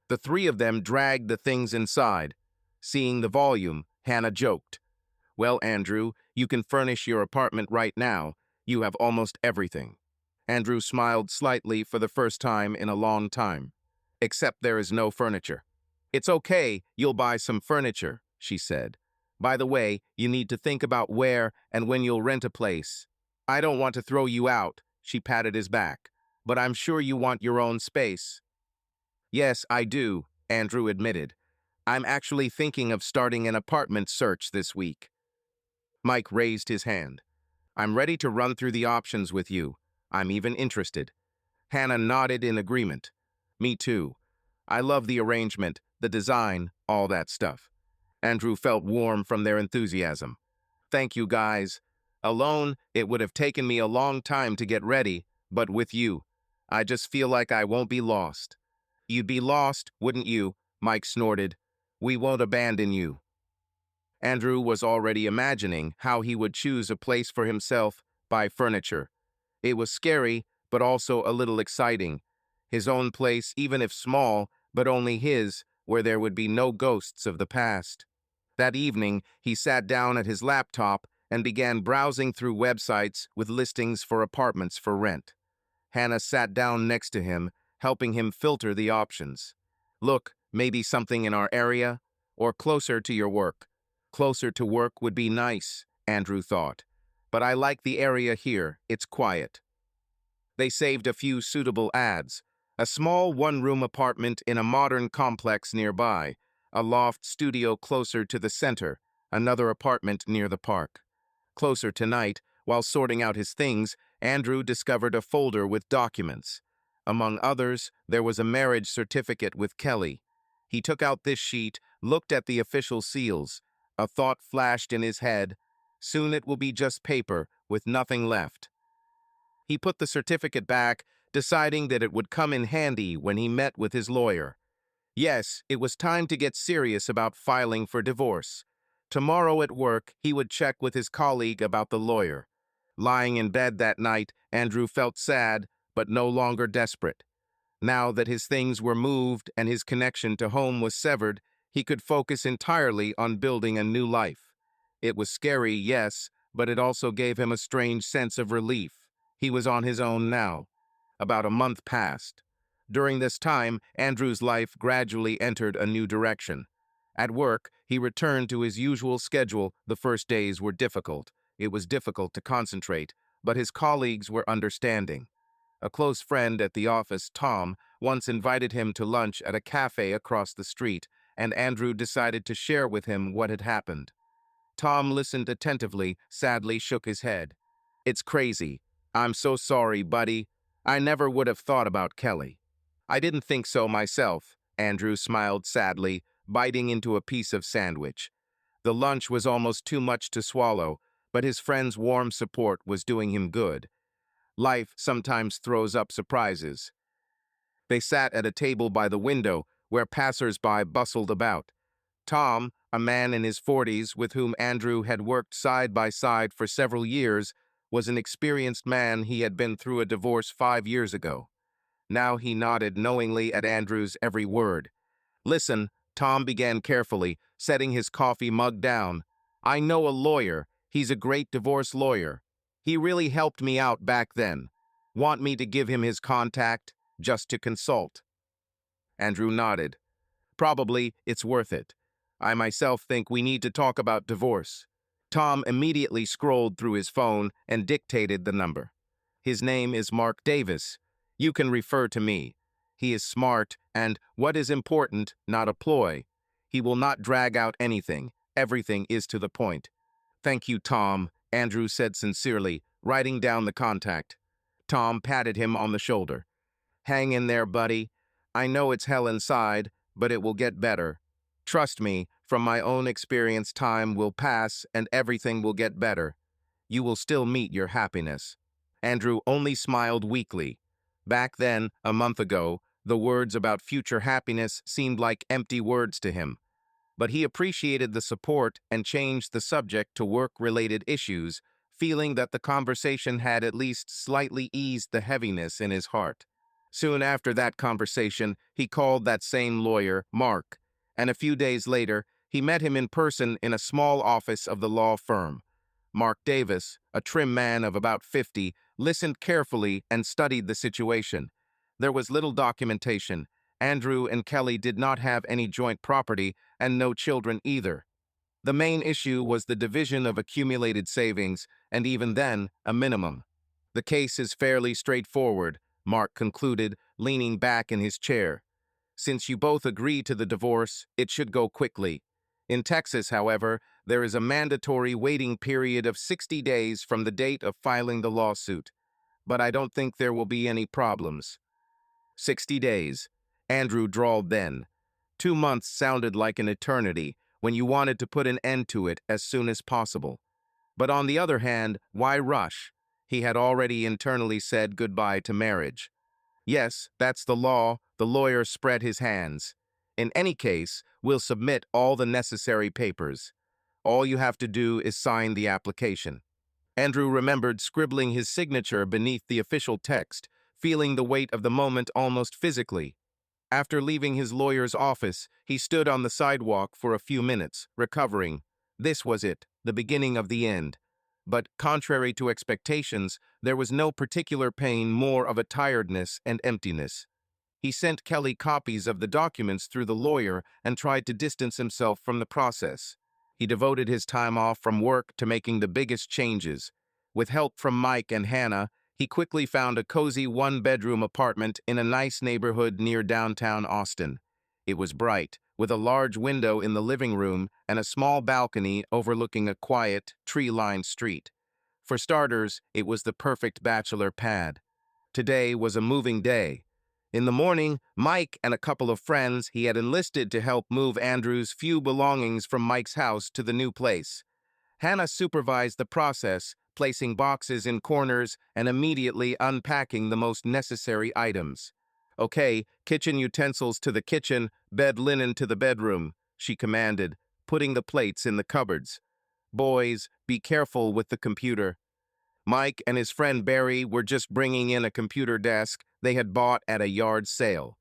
The three of them dragged the things inside. Seeing the volume, Hannah joked. "Well, Andrew, you can furnish your apartment right now. You have almost everything." Andrew smiled slightly for the first time in a long time. "Except there is no furniture." "It's okay, you'll buy some furniture," she said. By the way, you need to think about where and when you'll rent a place. I don't want to throw you out, she patted his back, but I'm sure you want your own space. Yes, I do, Andrew admitted. I'm actually thinking of starting an apartment search this week. Mike raised his hand. I'm ready to run through the options with you. I'm even interested. Hannah nodded in agreement. Me too. I love the arrangement, the design, all that stuff. Andrew felt warm from their enthusiasm. Thank you, guys. Alone, it would have taken me a long time to get ready, but with you, I just feel like I won't be lost. You'd be lost, wouldn't you? Mike snorted. We won't abandon you. Andrew was already imagining how he would choose a place for himself, buy furniture. It was scary, but also a little exciting. His own place, even if small, but only his, where there would be no ghosts of the past. That evening, he sat down at his laptop and began browsing through websites with listings for apartments for rent. Hannah sat down next to him, helping him filter the options. Look, maybe something in our area, or closer to your work. Closer to work would be nice, Andrew thought. But I like the area here, it's quiet. They saved a few suitable ads. A small one-room apartment in a modern complex nearby, a loft studio closer to the center, another apartment near the park. Closer tonight, while sorting out his things, Andrew discovered a folder with documents. Among others, there was a marriage certificate with Kelly. He took out this sheet, looked at the official seals. A thought flashed in his head. Soon it will be just paper, with nothing left. He put the certificate back, deciding that it would come in handy when he met with his lawyer. Yes, it was time to get serious about filing for divorce. Tomorrow at work, he would check with his colleague about the lawyer. Lying in bed that night, Andrew felt sad, but no longer desperate. Now that his things were moved and his connection to home was severed, he could focus entirely on building a new life. It was scary, yes, but it also gave him a strange sense of relief. He was on his own now. About a month passed. During this time, Andrew's life gradually entered a new direction. At work, he returned to his usual schedule. The first days were difficult. It was difficult to concentrate, but his colleagues were understanding. A close friend at the office, Tom, once invited him to lunch at a cafe across the street, and Andrew decided to share with him what had happened. Tom listened attentively, sadly shook his head. It's crazy. I'm so sorry, buddy. I never would have thought about Kelly. I didn't think so myself, Andrew smiled sadly, biting into a piece of sandwich. The lunch was almost too much to swallow, but his friend's warm support was doing him good. Life sometimes throws up surprises. They sat at a table by the window, where passers-by bustled about. Tom, a man in his 40s with whom Andrew had worked side by side for several years, was an experienced man. He had been through a divorce 5 years ago. Now he nodded knowingly at Andrew's every word. Listen, Tom began carefully, setting his coffee mug down. I know a lawyer. He's a great divorce lawyer. He really helped me out back then. Want me to give him his contact, just to consult? Andrew nodded. Probably it's worth it. I myself think we need to talk about divorce. Tom immediately scrolled through his phone and dictated the number. His name is Mark Davis. You can refer to me. He is smart and, what is important, not a ploy. He will not drag out anything. Everything is to the point. Thank you, Tom, Andrew said sincerely, writing down the contact. Tom patted him on the shoulder. Hang in there, buddy. I know it's hell inside, but it will get better. Trust me, from my own experience, time will pass and everything will get better. You will still meet your happiness. Andrew only smiled weakly. Back then, a month ago, the words about future happiness seemed like empty words to him. But he appreciated the support and changed the subject to work-related issues, feeling that the conversation had at least slightly eased the heaviness in his heart. Soon after that conversation, he called that same lawyer, Mark, and a few days later, he met him in person in a small office of the law firm. Mark Davis, a trim man of about 50, listened carefully and studied the situation. There was little documentation. Andrew and Kelly did not have any joint property and no children either. The main issue was the division of accumulated savings, and even then, a minimum. The case is fairly straightforward, Mark concluded, leaning back in his chair. Since you both agree to the divorce, it should go quickly. In Texas, however, there is a mandatory waiting period of 60 days from the date of filing the lawsuit. But I don't think there will be any problems. 60 days. Andrew drawled then. 2 months sounded like an eternity when you wanted to put an end to it as soon as possible. But on the other hand, why rush? He had already internally said goodbye to marriage. Yes, that's the law. The lawyer spread his hands. In any case, we'll submit all the necessary papers. All you have to do is sign the application. Andrew remembered scribbling his signature beneath the official text, feeling the weight of the moment almost physically. After leaving his lawyer's office, he stood on the sidewalk for a few minutes, recovering. This was it, the beginning of the end. But, contrary to expectations, there was no particular pain, more of a tiredness and emptiness. He sent Kelly copies of the documents through the lawyer and tried to distance himself from the process. He devoted his time off from work to making the biggest changes. With help from Mike and Hannah, he quickly found a cozy one-bedroom apartment in a nice neighborhood near downtown Austin. It was bright, with a large window in the living room and a small balcony overlooking a quiet, tree-lined street. For starters, it was the perfect bachelor pad. Today was a moving day. In the morning, Mike and a couple of friends he had enlisted to help move Andrew's few belongings from Mike's house to the new place. Hannah supervised the process, placing boxes in corners and immediately unpacking the most necessary items. "Okay, kitchen utensils to the kitchen, bed linen to the bedroom," she commanded, putting the plates in the cupboards. "Boys, be careful with the computer." Mike and his friend Barry were just bringing in a computer desk they had bought at a yard sale.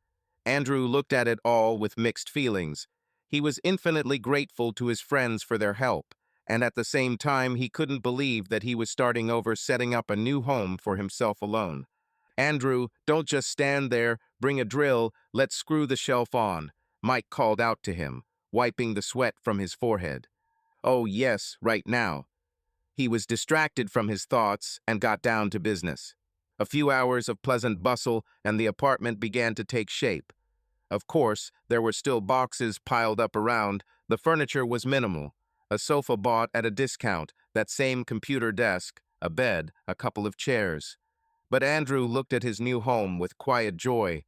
Andrew looked at it all with mixed feelings. He was infinitely grateful to his friends for their help, and at the same time he couldn't believe that he was starting over, setting up a new home for himself alone. "Andrew, don't just stand there, bring a drill, let's screw the shelf on," Mike called out to him, wiping the sweat from his forehead. "Oh yes, right now." He was distracted from his thoughts and got down to business. A few hours of pleasant bustle and the apartment began to take shape. Of course, there were still boxes piled up around. The furniture was minimal. A sofa bought at a discount, that same computer desk, a bed, a couple of chairs. But Andrew looked at his new home with quiet joy.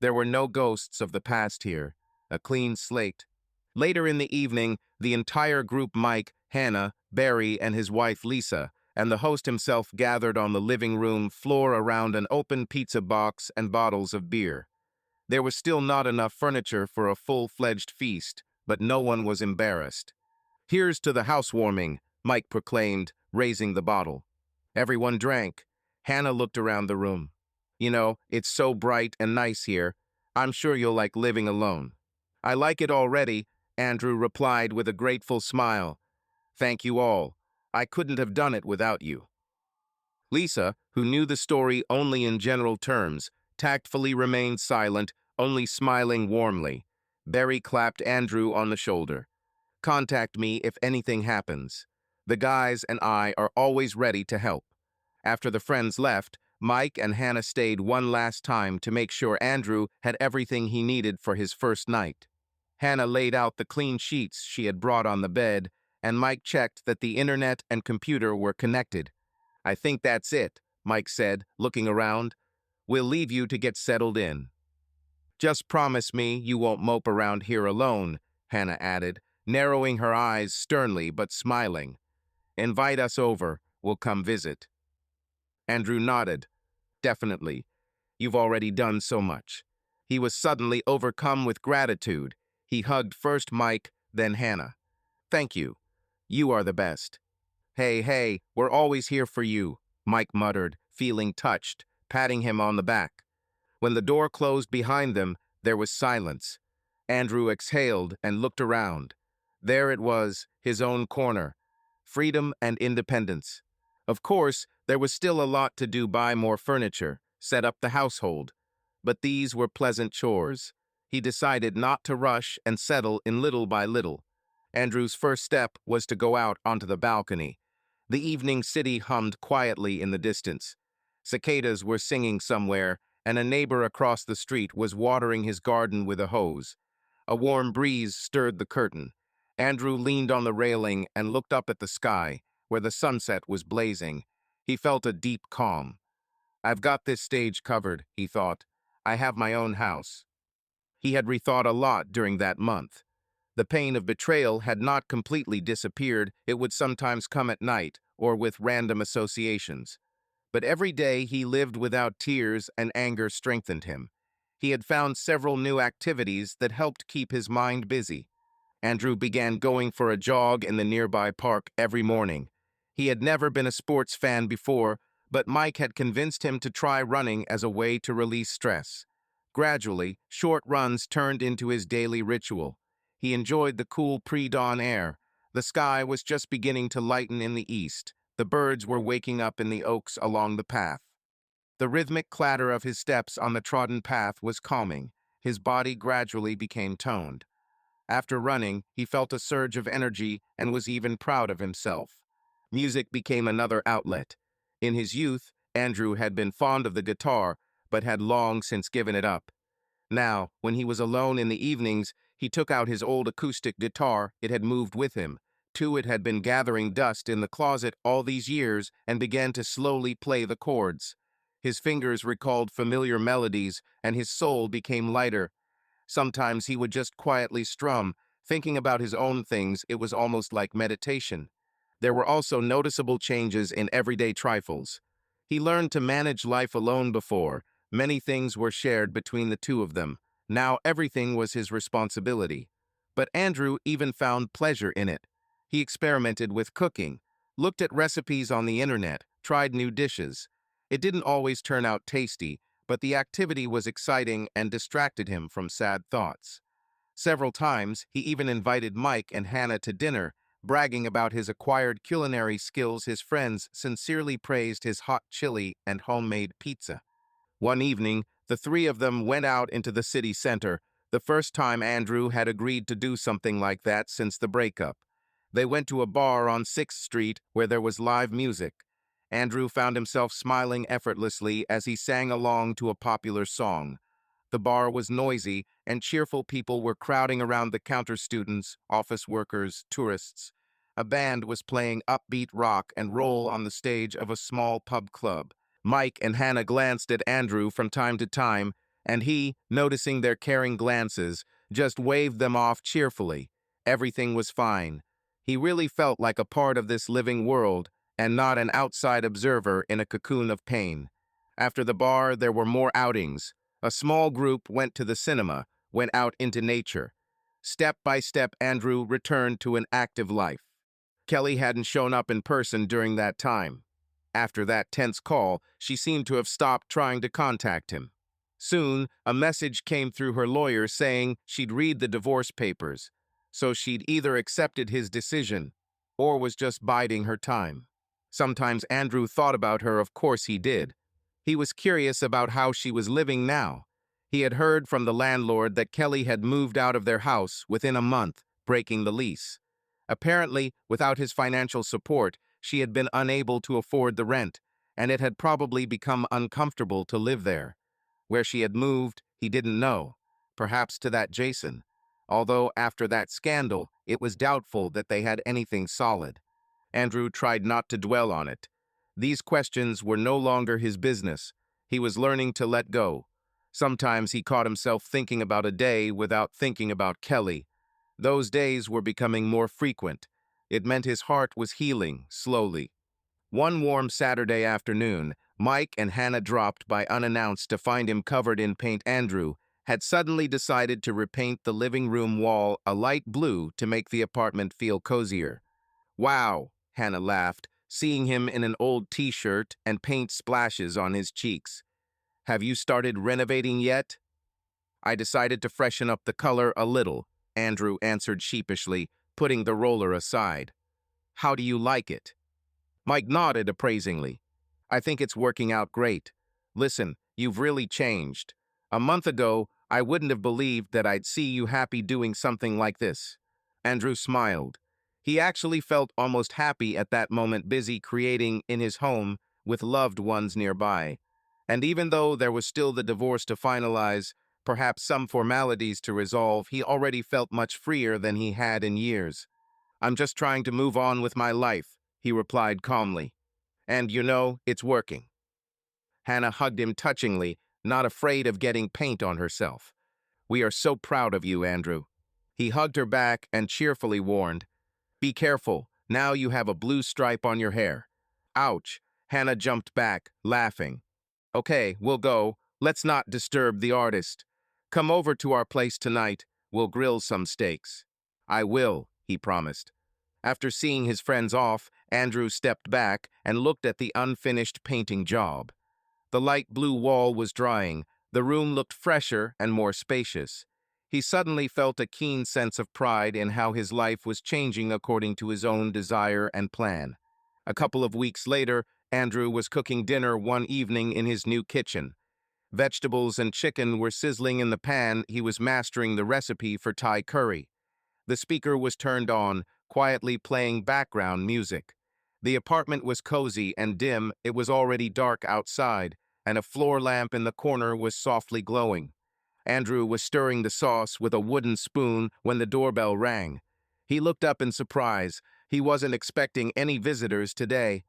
There were no ghosts of the past here. A clean slate. Later in the evening, the entire group, Mike, Hannah, Barry, and his wife Lisa, and the host himself, gathered on the living room floor around an open pizza box and bottles of beer. There was still not enough furniture for a full-fledged feast, but no one was embarrassed. "Here's to the housewarming," Mike proclaimed, raising the bottle. Everyone drank. Hannah looked around the room. "You know, it's so bright and nice here. I'm sure you'll like living alone." "I like it already," Andrew replied with a grateful smile. "Thank you all. I couldn't have done it without you." Lisa, who knew the story only in general terms, tactfully remained silent, only smiling warmly. Barry clapped Andrew on the shoulder. "Contact me if anything happens. The guys and I are always ready to help." After the friends left, Mike and Hannah stayed one last time to make sure Andrew had everything he needed for his first night. Hannah laid out the clean sheets she had brought on the bed, and Mike checked that the internet and computer were connected. "I think that's it," Mike said, looking around. "We'll leave you to get settled in." "Just promise me you won't mope around here alone," Hannah added, narrowing her eyes sternly but smiling. "Invite us over. We'll come visit." Andrew nodded. "Definitely. You've already done so much." He was suddenly overcome with gratitude. He hugged first Mike, then Hannah. "Thank you. You are the best." Hey, we're always here for you," Mike muttered, feeling touched, patting him on the back. When the door closed behind them, there was silence. Andrew exhaled and looked around. There it was, his own corner. Freedom and independence. Of course, there was still a lot to do: buy more furniture, set up the household. But these were pleasant chores. He decided not to rush and settle in little by little. Andrew's first step was to go out onto the balcony. The evening city hummed quietly in the distance. Cicadas were singing somewhere, and a neighbor across the street was watering his garden with a hose. A warm breeze stirred the curtain. Andrew leaned on the railing and looked up at the sky, where the sunset was blazing. He felt a deep calm. "I've got this stage covered," he thought. "I have my own house." He had rethought a lot during that month. The pain of betrayal had not completely disappeared. It would sometimes come at night or with random associations. But every day he lived without tears, and anger strengthened him. He had found several new activities that helped keep his mind busy. Andrew began going for a jog in the nearby park every morning. He had never been a sports fan before, but Mike had convinced him to try running as a way to release stress. Gradually, short runs turned into his daily ritual. He enjoyed the cool pre-dawn air. The sky was just beginning to lighten in the east. The birds were waking up in the oaks along the path. The rhythmic clatter of his steps on the trodden path was calming. His body gradually became toned. After running, he felt a surge of energy and was even proud of himself. Music became another outlet. In his youth, Andrew had been fond of the guitar, but had long since given it up. Now, when he was alone in the evenings, he took out his old acoustic guitar. It had moved with him. It had been gathering dust in the closet all these years and began to slowly play the chords. His fingers recalled familiar melodies, and his soul became lighter. Sometimes he would just quietly strum, thinking about his own things. It was almost like meditation. There were also noticeable changes in everyday trifles. He learned to manage life alone before. Many things were shared between the two of them. Now everything was his responsibility. But Andrew even found pleasure in it. He experimented with cooking, looked at recipes on the internet, tried new dishes. It didn't always turn out tasty, but the activity was exciting and distracted him from sad thoughts. Several times, he even invited Mike and Hannah to dinner, bragging about his acquired culinary skills. His friends sincerely praised his hot chili and homemade pizza. One evening, the three of them went out into the city center, the first time Andrew had agreed to do something like that since the breakup. They went to a bar on 6th Street where there was live music. Andrew found himself smiling effortlessly as he sang along to a popular song. The bar was noisy, and cheerful people were crowding around the counter: students, office workers, tourists. A band was playing upbeat rock and roll on the stage of a small pub club. Mike and Hannah glanced at Andrew from time to time, and he, noticing their caring glances, just waved them off cheerfully. Everything was fine. He really felt like a part of this living world, and not an outside observer in a cocoon of pain. After the bar, there were more outings. A small group went to the cinema, went out into nature. Step by step, Andrew returned to an active life. Kelly hadn't shown up in person during that time. After that tense call, she seemed to have stopped trying to contact him. Soon, a message came through her lawyer saying she'd read the divorce papers, so she'd either accepted his decision or was just biding her time. Sometimes Andrew thought about her. Of course he did. He was curious about how she was living now. He had heard from the landlord that Kelly had moved out of their house within a month, breaking the lease. Apparently, without his financial support, she had been unable to afford the rent, and it had probably become uncomfortable to live there. Where she had moved, he didn't know. Perhaps to that Jason. Although after that scandal, it was doubtful that they had anything solid. Andrew tried not to dwell on it. These questions were no longer his business. He was learning to let go. Sometimes he caught himself thinking about a day without thinking about Kelly. Those days were becoming more frequent. It meant his heart was healing, slowly. One warm Saturday afternoon, Mike and Hannah dropped by unannounced to find him covered in paint. Andrew had suddenly decided to repaint the living room wall a light blue to make the apartment feel cozier. "Wow," Hannah laughed, seeing him in an old t-shirt and paint splashes on his cheeks. "Have you started renovating yet?" "I decided to freshen up the color a little," Andrew answered sheepishly, putting the roller aside. "How do you like it?" Mike nodded appraisingly. "I think it's working out great. Listen, you've really changed. A month ago, I wouldn't have believed that I'd see you happy doing something like this." Andrew smiled. He actually felt almost happy at that moment, busy creating in his home with loved ones nearby. And even though there was still the divorce to finalize, perhaps some formalities to resolve, he already felt much freer than he had in years. "I'm just trying to move on with my life," he replied calmly. "And you know, it's working." Hannah hugged him touchingly, not afraid of getting paint on herself. "We are so proud of you, Andrew." He hugged her back and cheerfully warned, "Be careful, now you have a blue stripe on your hair." "Ouch." Hannah jumped back, laughing. "Okay, we'll go. Let's not disturb the artist. Come over to our place tonight. We'll grill some steaks." "I will," he promised. After seeing his friends off, Andrew stepped back and looked at the unfinished painting job. The light blue wall was drying. The room looked fresher and more spacious. He suddenly felt a keen sense of pride in how his life was changing according to his own desire and plan. A couple of weeks later, Andrew was cooking dinner one evening in his new kitchen. Vegetables and chicken were sizzling in the pan. He was mastering the recipe for Thai curry. The speaker was turned on, quietly playing background music. The apartment was cozy and dim. It was already dark outside, and a floor lamp in the corner was softly glowing. Andrew was stirring the sauce with a wooden spoon when the doorbell rang. He looked up in surprise. He wasn't expecting any visitors today.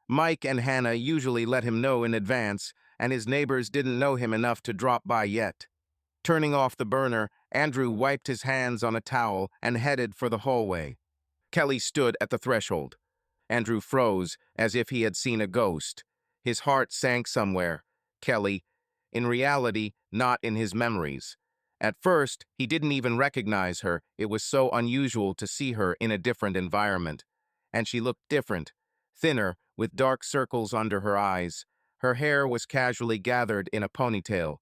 Mike and Hannah usually let him know in advance, and his neighbors didn't know him enough to drop by yet. Turning off the burner, Andrew wiped his hands on a towel and headed for the hallway. Kelly stood at the threshold. Andrew froze, as if he had seen a ghost. His heart sank somewhere. Kelly. In reality, not in his memories. At first, he didn't even recognize her. It was so unusual to see her in a different environment. And she looked different. Thinner, with dark circles under her eyes. Her hair was casually gathered in a ponytail.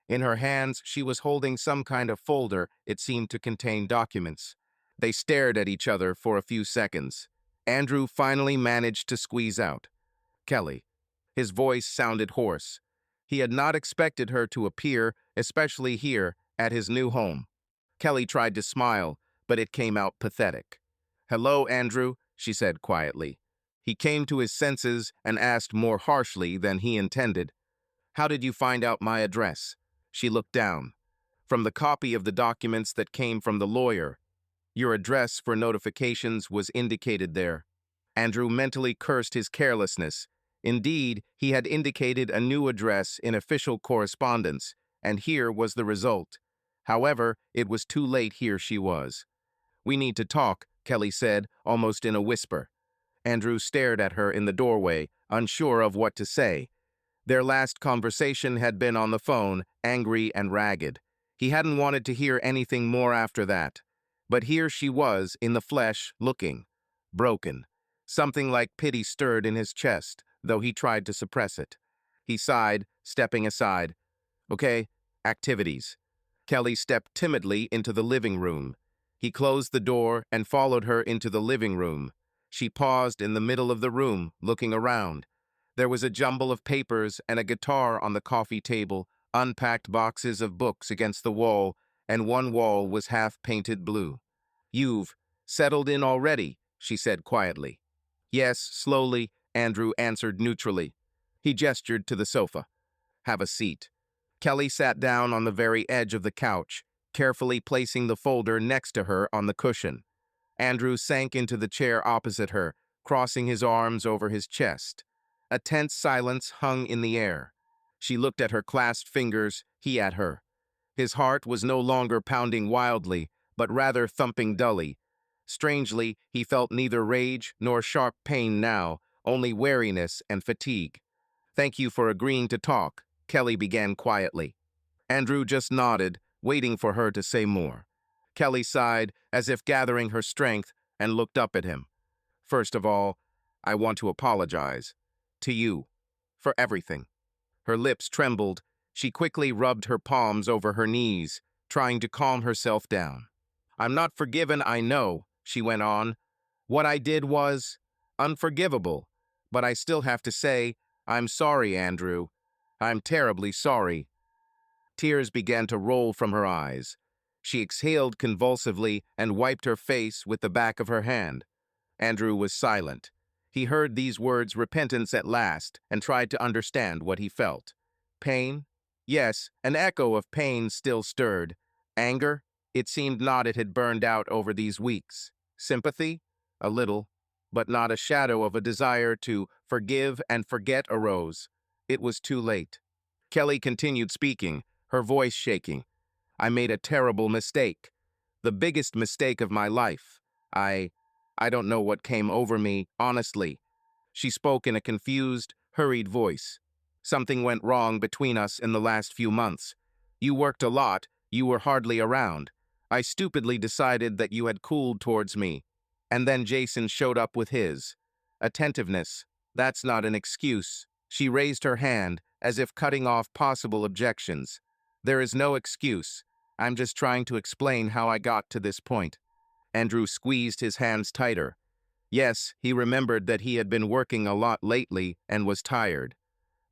In her hands, she was holding some kind of folder. It seemed to contain documents. They stared at each other for a few seconds. Andrew finally managed to squeeze out, "Kelly." His voice sounded hoarse. He had not expected her to appear, especially here, at his new home. Kelly tried to smile, but it came out pathetic. "Hello, Andrew," she said quietly. He came to his senses and asked more harshly than he intended, "How did you find out my address?" She looked down. "From the copy of the documents that came from the lawyer. Your address for notifications was indicated there." Andrew mentally cursed his carelessness. Indeed, he had indicated a new address in official correspondence, and here was the result. However, it was too late. Here she was. "We need to talk," Kelly said, almost in a whisper. Andrew stared at her in the doorway, unsure of what to say. Their last conversation had been on the phone, angry and ragged. He hadn't wanted to hear anything more after that. But here she was, in the flesh, looking broken. Something like pity stirred in his chest, though he tried to suppress it. He sighed, stepping aside. "Okay, activities." Kelly stepped timidly into the living room. He closed the door and followed her into the living room. She paused in the middle of the room, looking around. There was a jumble of papers and a guitar on the coffee table, unpacked boxes of books against the wall, and one wall was half-painted blue. "You've settled in already," she said quietly. "Yes," slowly, Andrew answered neutrally. He gestured to the sofa. "Have a seat." Kelly sat down on the very edge of the couch, carefully placing the folder next to her on the cushion. Andrew sank into the chair opposite her, crossing his arms over his chest. A tense silence hung in the air. She looked at her clasped fingers, he at her. His heart was no longer pounding wildly, but rather thumping dully. Strangely, he felt neither rage nor sharp pain now, only weariness and fatigue. "Thank you for agreeing to talk," Kelly began quietly. Andrew just nodded, waiting for her to say more. Kelly sighed, as if gathering her strength, and looked up at him. "First of all, I want to apologize. To you. For everything." Her lips trembled. She quickly rubbed her palms over her knees, trying to calm herself down. "I'm not forgiven, I know," she went on. "What I did was unforgivable. But I still have to say, I'm sorry, Andrew. I'm terribly sorry." Tears began to roll from her eyes. She exhaled convulsively and wiped her face with the back of her hand. Andrew was silent. He heard these words repentance at last and tried to understand what he felt. Pain? Yes, an echo of pain still stirred. Anger? It seemed not it had burned out over these weeks. Sympathy? A little, but not a shadow of a desire to forgive and forget arose. It was too late. Kelly continued speaking, her voice shaking. I made a terrible mistake. The biggest mistake of my life. I don't know what came over me, honestly. She spoke in a confused, hurried voice. Something went wrong between us in the last few months. You worked a lot, you were hardly around. I stupidly decided that you had cooled towards me. And then Jason showed up with his attentiveness. That's not an excuse. She raised her hand, as if cutting off possible objections. There is no excuse. I'm just trying to explain how I got to this point. Andrew squeezed his hands tighter. Yes, he remembered that he had been working a lot lately and was tired.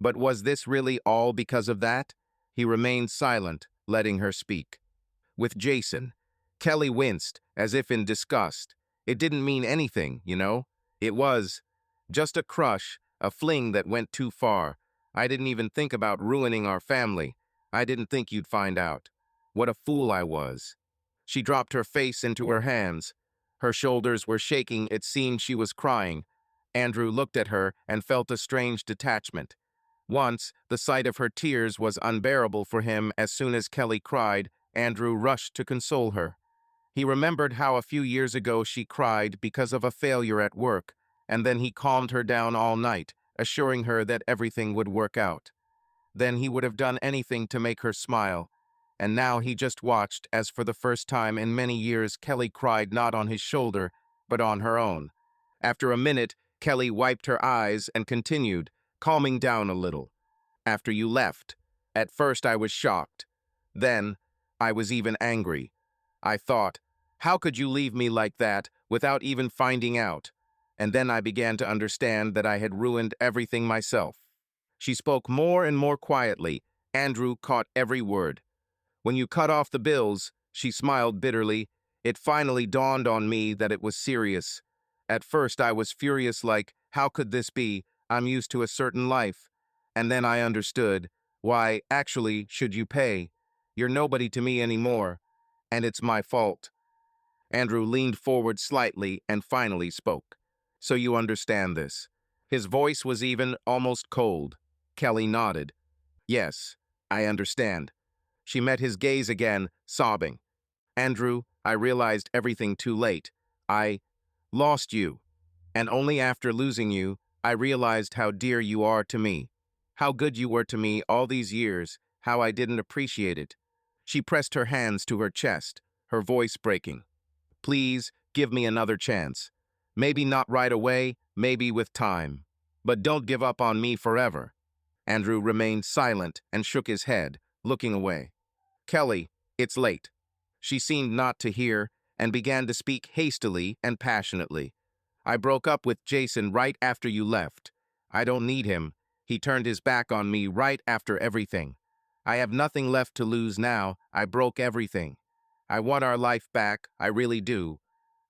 But was this really all because of that? He remained silent, letting her speak. With Jason, Kelly winced, as if in disgust. It didn't mean anything, you know? It was just a crush, a fling that went too far. I didn't even think about ruining our family. I didn't think you'd find out. What a fool I was. She dropped her face into her hands. Her shoulders were shaking, it seemed she was crying. Andrew looked at her and felt a strange detachment. Once, the sight of her tears was unbearable for him. As soon as Kelly cried, Andrew rushed to console her. He remembered how a few years ago she cried because of a failure at work, and then he calmed her down all night, assuring her that everything would work out. Then he would have done anything to make her smile. And now he just watched as for the first time in many years Kelly cried not on his shoulder, but on her own. After a minute, Kelly wiped her eyes and continued, calming down a little. After you left, at first I was shocked. Then, I was even angry. I thought, how could you leave me like that without even finding out? And then I began to understand that I had ruined everything myself. She spoke more and more quietly. Andrew caught every word. When you cut off the bills, she smiled bitterly. It finally dawned on me that it was serious. At first I was furious, like, how could this be? I'm used to a certain life. And then I understood. Why, actually, should you pay? You're nobody to me anymore. And it's my fault. Andrew leaned forward slightly and finally spoke. So you understand this. His voice was even almost cold. Kelly nodded. Yes, I understand. She met his gaze again, sobbing. Andrew, I realized everything too late. I lost you. And only after losing you, I realized how dear you are to me. How good you were to me all these years, how I didn't appreciate it. She pressed her hands to her chest, her voice breaking. Please, give me another chance. Maybe not right away, maybe with time. But don't give up on me forever. Andrew remained silent and shook his head, looking away. Kelly, it's late. She seemed not to hear and began to speak hastily and passionately. I broke up with Jason right after you left. I don't need him. He turned his back on me right after everything. I have nothing left to lose now. I broke everything. I want our life back, I really do.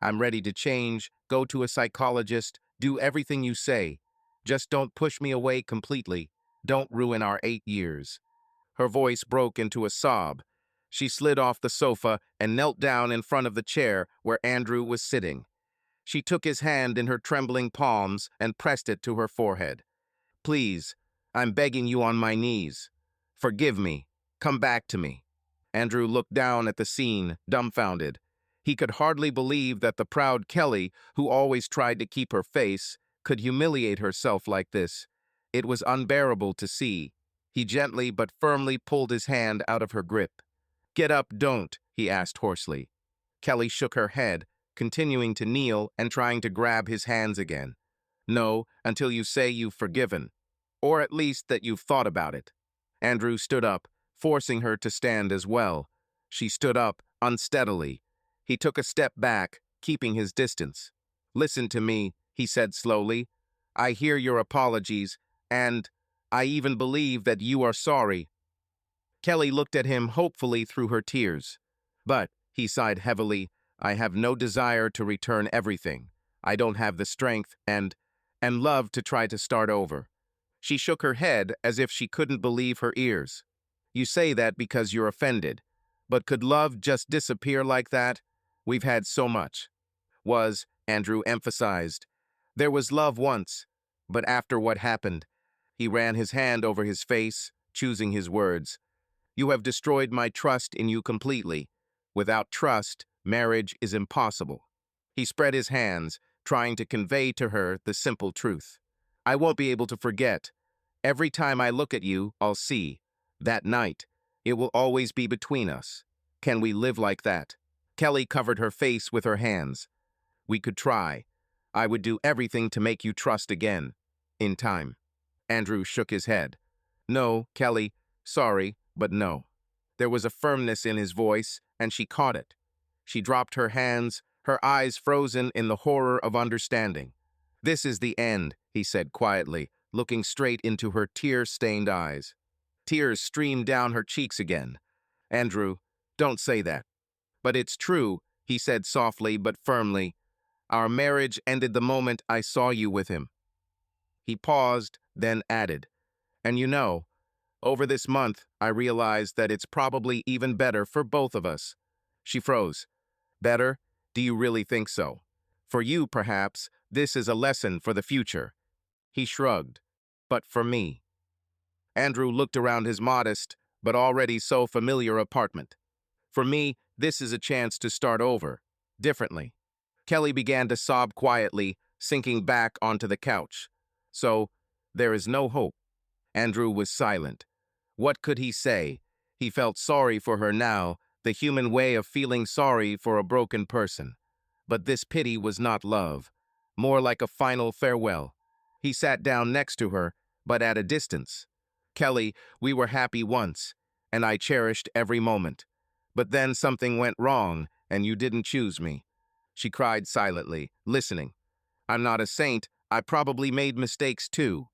I'm ready to change, go to a psychologist, do everything you say. Just don't push me away completely. Don't ruin our 8 years. Her voice broke into a sob. She slid off the sofa and knelt down in front of the chair where Andrew was sitting. She took his hand in her trembling palms and pressed it to her forehead. Please, I'm begging you on my knees. Forgive me. Come back to me. Andrew looked down at the scene, dumbfounded. He could hardly believe that the proud Kelly, who always tried to keep her face, could humiliate herself like this. It was unbearable to see. He gently but firmly pulled his hand out of her grip. Get up, don't, he asked hoarsely. Kelly shook her head, continuing to kneel and trying to grab his hands again. No, until you say you've forgiven. Or at least that you've thought about it. Andrew stood up, forcing her to stand as well. She stood up, unsteadily. He took a step back, keeping his distance. Listen to me, he said slowly. I hear your apologies, and I even believe that you are sorry. Kelly looked at him hopefully through her tears. But, he sighed heavily, I have no desire to return everything. I don't have the strength and love to try to start over. She shook her head as if she couldn't believe her ears. You say that because you're offended. But could love just disappear like that? We've had so much. Andrew emphasized. There was love once, but after what happened, he ran his hand over his face, choosing his words. You have destroyed my trust in you completely. Without trust, marriage is impossible. He spread his hands, trying to convey to her the simple truth. I won't be able to forget. Every time I look at you, I'll see. That night, it will always be between us. Can we live like that? Kelly covered her face with her hands. We could try. I would do everything to make you trust again. In time. Andrew shook his head. No, Kelly, sorry, but no. There was a firmness in his voice, and she caught it. She dropped her hands, her eyes frozen in the horror of understanding. This is the end, he said quietly, looking straight into her tear-stained eyes. Tears streamed down her cheeks again. Andrew, don't say that. But it's true, he said softly but firmly. Our marriage ended the moment I saw you with him. He paused, then added, and you know, over this month, I realized that it's probably even better for both of us. She froze. Better? Do you really think so? For you, perhaps, this is a lesson for the future. He shrugged. But for me. Andrew looked around his modest, but already so familiar apartment. For me, this is a chance to start over, differently. Kelly began to sob quietly, sinking back onto the couch. So, there is no hope. Andrew was silent. What could he say? He felt sorry for her now, the human way of feeling sorry for a broken person. But this pity was not love, more like a final farewell. He sat down next to her, but at a distance. Kelly, we were happy once, and I cherished every moment. But then something went wrong, and you didn't choose me. She cried silently, listening. I'm not a saint. I probably made mistakes too.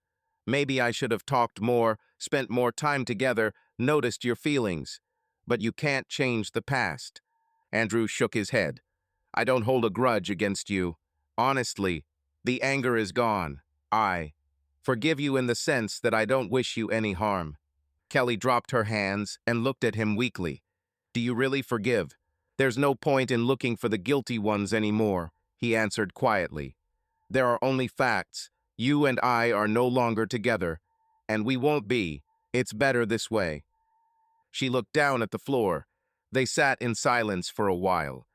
Maybe I should have talked more, spent more time together, noticed your feelings. But you can't change the past. Andrew shook his head. I don't hold a grudge against you. Honestly, the anger is gone. I forgive you in the sense that I don't wish you any harm. Kelly dropped her hands and looked at him weakly. Do you really forgive? There's no point in looking for the guilty ones anymore, he answered quietly. There are only facts. You and I are no longer together, and we won't be. It's better this way. She looked down at the floor. They sat in silence for a while.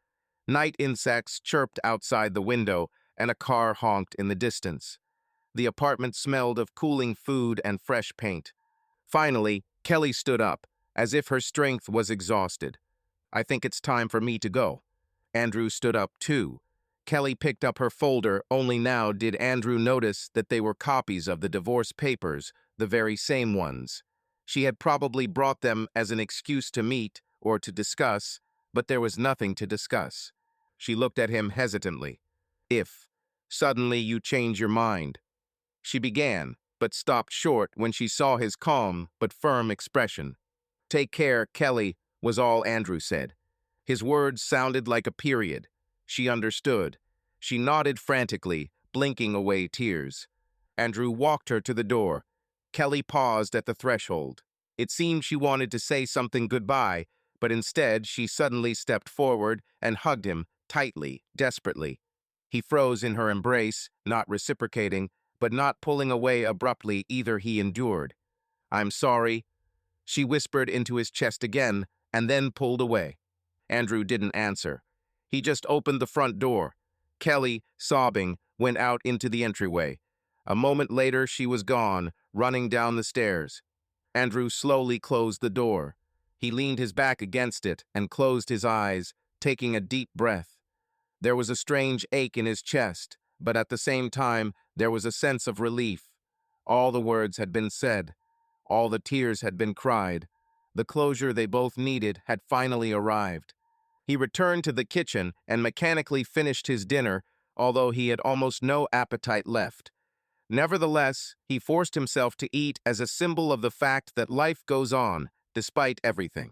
Night insects chirped outside the window, and a car honked in the distance. The apartment smelled of cooling food and fresh paint. Finally, Kelly stood up, as if her strength was exhausted. I think it's time for me to go. Andrew stood up too. Kelly picked up her folder, only now did Andrew notice that they were copies of the divorce papers, the very same ones. She had probably brought them as an excuse to meet or to discuss, but there was nothing to discuss. She looked at him hesitantly. If suddenly you change your mind. She began, but stopped short when she saw his calm but firm expression. Take care, Kelly, was all Andrew said. His words sounded like a period. She understood. She nodded frantically, blinking away tears. Andrew walked her to the door. Kelly paused at the threshold. It seemed she wanted to say something goodbye, but instead she suddenly stepped forward and hugged him tightly, desperately. He froze in her embrace, not reciprocating, but not pulling away abruptly either. He endured. I'm sorry, she whispered into his chest again, and then pulled away. Andrew didn't answer. He just opened the front door. Kelly, sobbing, went out into the entryway. A moment later, she was gone, running down the stairs. Andrew slowly closed the door. He leaned his back against it and closed his eyes, taking a deep breath. There was a strange ache in his chest, but at the same time, there was a sense of relief. All the words had been said. All the tears had been cried. The closure they both needed had finally arrived. He returned to the kitchen and mechanically finished his dinner, although he had almost no appetite left. Nevertheless, he forced himself to eat as a symbol of the fact that life goes on, despite everything.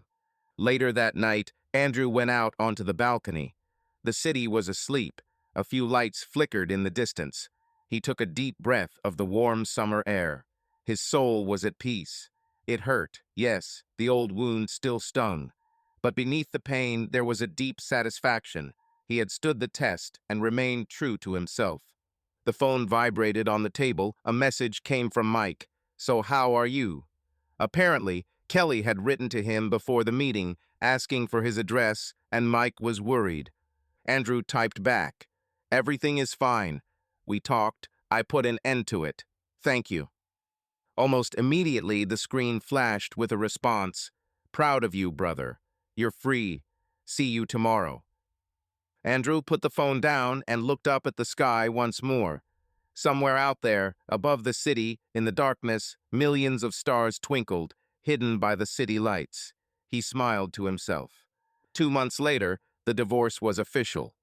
Later that night, Andrew went out onto the balcony. The city was asleep. A few lights flickered in the distance. He took a deep breath of the warm summer air. His soul was at peace. It hurt, yes, the old wound still stung. But beneath the pain, there was a deep satisfaction. He had stood the test and remained true to himself. The phone vibrated on the table. A message came from Mike. "So how are you?" Apparently, Kelly had written to him before the meeting, asking for his address, and Mike was worried. Andrew typed back, "Everything is fine. We talked. I put an end to it. Thank you." Almost immediately, the screen flashed with a response. "Proud of you, brother. You're free. See you tomorrow." Andrew put the phone down and looked up at the sky once more. Somewhere out there, above the city, in the darkness, millions of stars twinkled, hidden by the city lights. He smiled to himself. 2 months later, the divorce was official.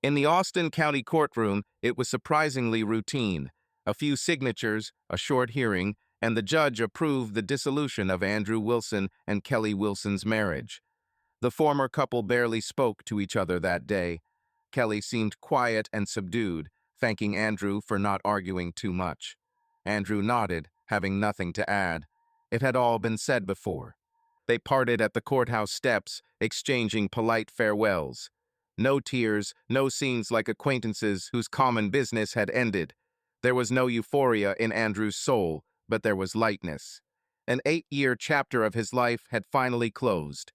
In the Austin County courtroom, it was surprisingly routine. A few signatures, a short hearing, and the judge approved the dissolution of Andrew Wilson and Kelly Wilson's marriage. The former couple barely spoke to each other that day. Kelly seemed quiet and subdued, thanking Andrew for not arguing too much. Andrew nodded, having nothing to add. It had all been said before. They parted at the courthouse steps, exchanging polite farewells. No tears, no scenes like acquaintances whose common business had ended. There was no euphoria in Andrew's soul, but there was lightness. An 8-year chapter of his life had finally closed.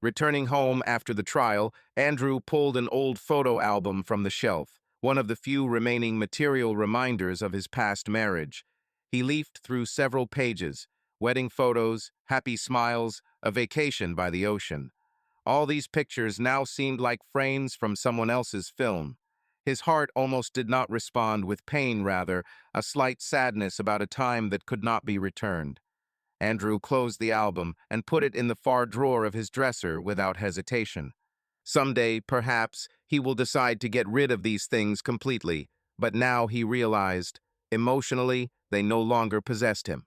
Returning home after the trial, Andrew pulled an old photo album from the shelf, one of the few remaining material reminders of his past marriage. He leafed through several pages, wedding photos, happy smiles, a vacation by the ocean. All these pictures now seemed like frames from someone else's film. His heart almost did not respond with pain, rather, a slight sadness about a time that could not be returned. Andrew closed the album and put it in the far drawer of his dresser without hesitation. Someday, perhaps, he will decide to get rid of these things completely, but now he realized, emotionally, they no longer possessed him.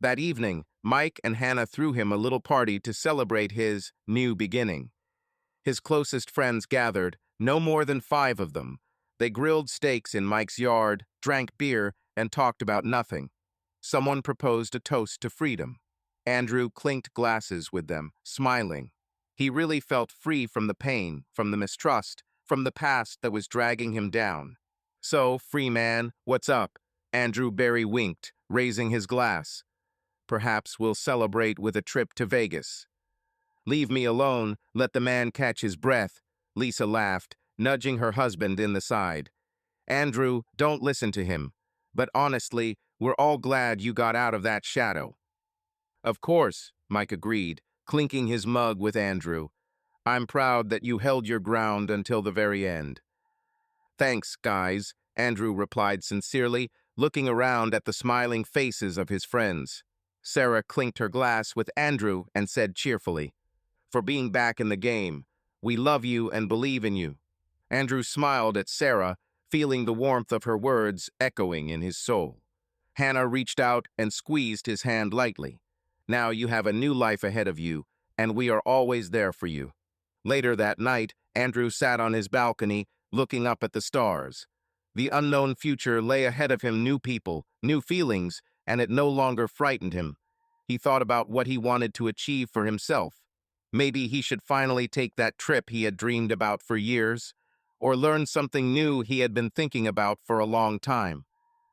That evening, Mike and Hannah threw him a little party to celebrate his new beginning. His closest friends gathered, no more than 5 of them. They grilled steaks in Mike's yard, drank beer, and talked about nothing. Someone proposed a toast to freedom. Andrew clinked glasses with them, smiling. He really felt free from the pain, from the mistrust, from the past that was dragging him down. "So, free man, what's up?" Andrew Barry winked, raising his glass. "Perhaps we'll celebrate with a trip to Vegas." "Leave me alone, let the man catch his breath," Lisa laughed, nudging her husband in the side. "Andrew, don't listen to him. But honestly, we're all glad you got out of that shadow." "Of course," Mike agreed, clinking his mug with Andrew. "I'm proud that you held your ground until the very end." "Thanks, guys," Andrew replied sincerely, looking around at the smiling faces of his friends. Sarah clinked her glass with Andrew and said cheerfully, "For being back in the game. We love you and believe in you." Andrew smiled at Sarah, feeling the warmth of her words echoing in his soul. Hannah reached out and squeezed his hand lightly. "Now you have a new life ahead of you, and we are always there for you." Later that night, Andrew sat on his balcony, looking up at the stars. The unknown future lay ahead of him, new people, new feelings, and it no longer frightened him. He thought about what he wanted to achieve for himself. Maybe he should finally take that trip he had dreamed about for years, or learn something new he had been thinking about for a long time.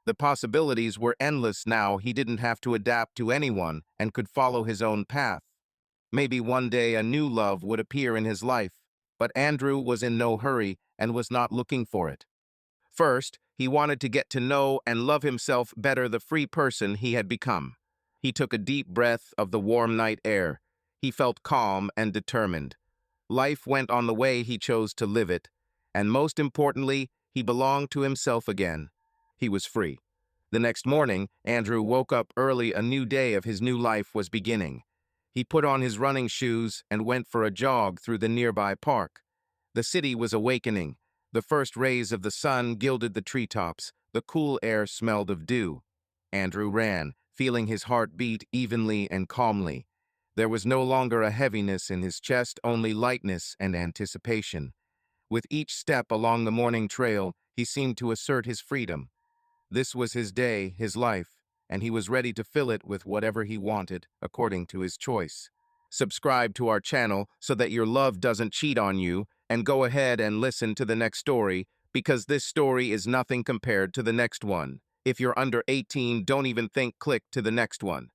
The possibilities were endless now. He didn't have to adapt to anyone and could follow his own path. Maybe one day a new love would appear in his life, but Andrew was in no hurry and was not looking for it. First, he wanted to get to know and love himself better, the free person he had become. He took a deep breath of the warm night air. He felt calm and determined. Life went on the way he chose to live it, and most importantly, he belonged to himself again. He was free. The next morning, Andrew woke up early. A new day of his new life was beginning. He put on his running shoes and went for a jog through the nearby park. The city was awakening. The first rays of the sun gilded the treetops. The cool air smelled of dew. Andrew ran, feeling his heart beat evenly and calmly. There was no longer a heaviness in his chest, only lightness and anticipation. With each step along the morning trail, he seemed to assert his freedom. This was his day, his life, and he was ready to fill it with whatever he wanted, according to his choice. Subscribe to our channel so that your love doesn't cheat on you, and go ahead and listen to the next story, because this story is nothing compared to the next one. If you're under 18, don't even think click to the next one.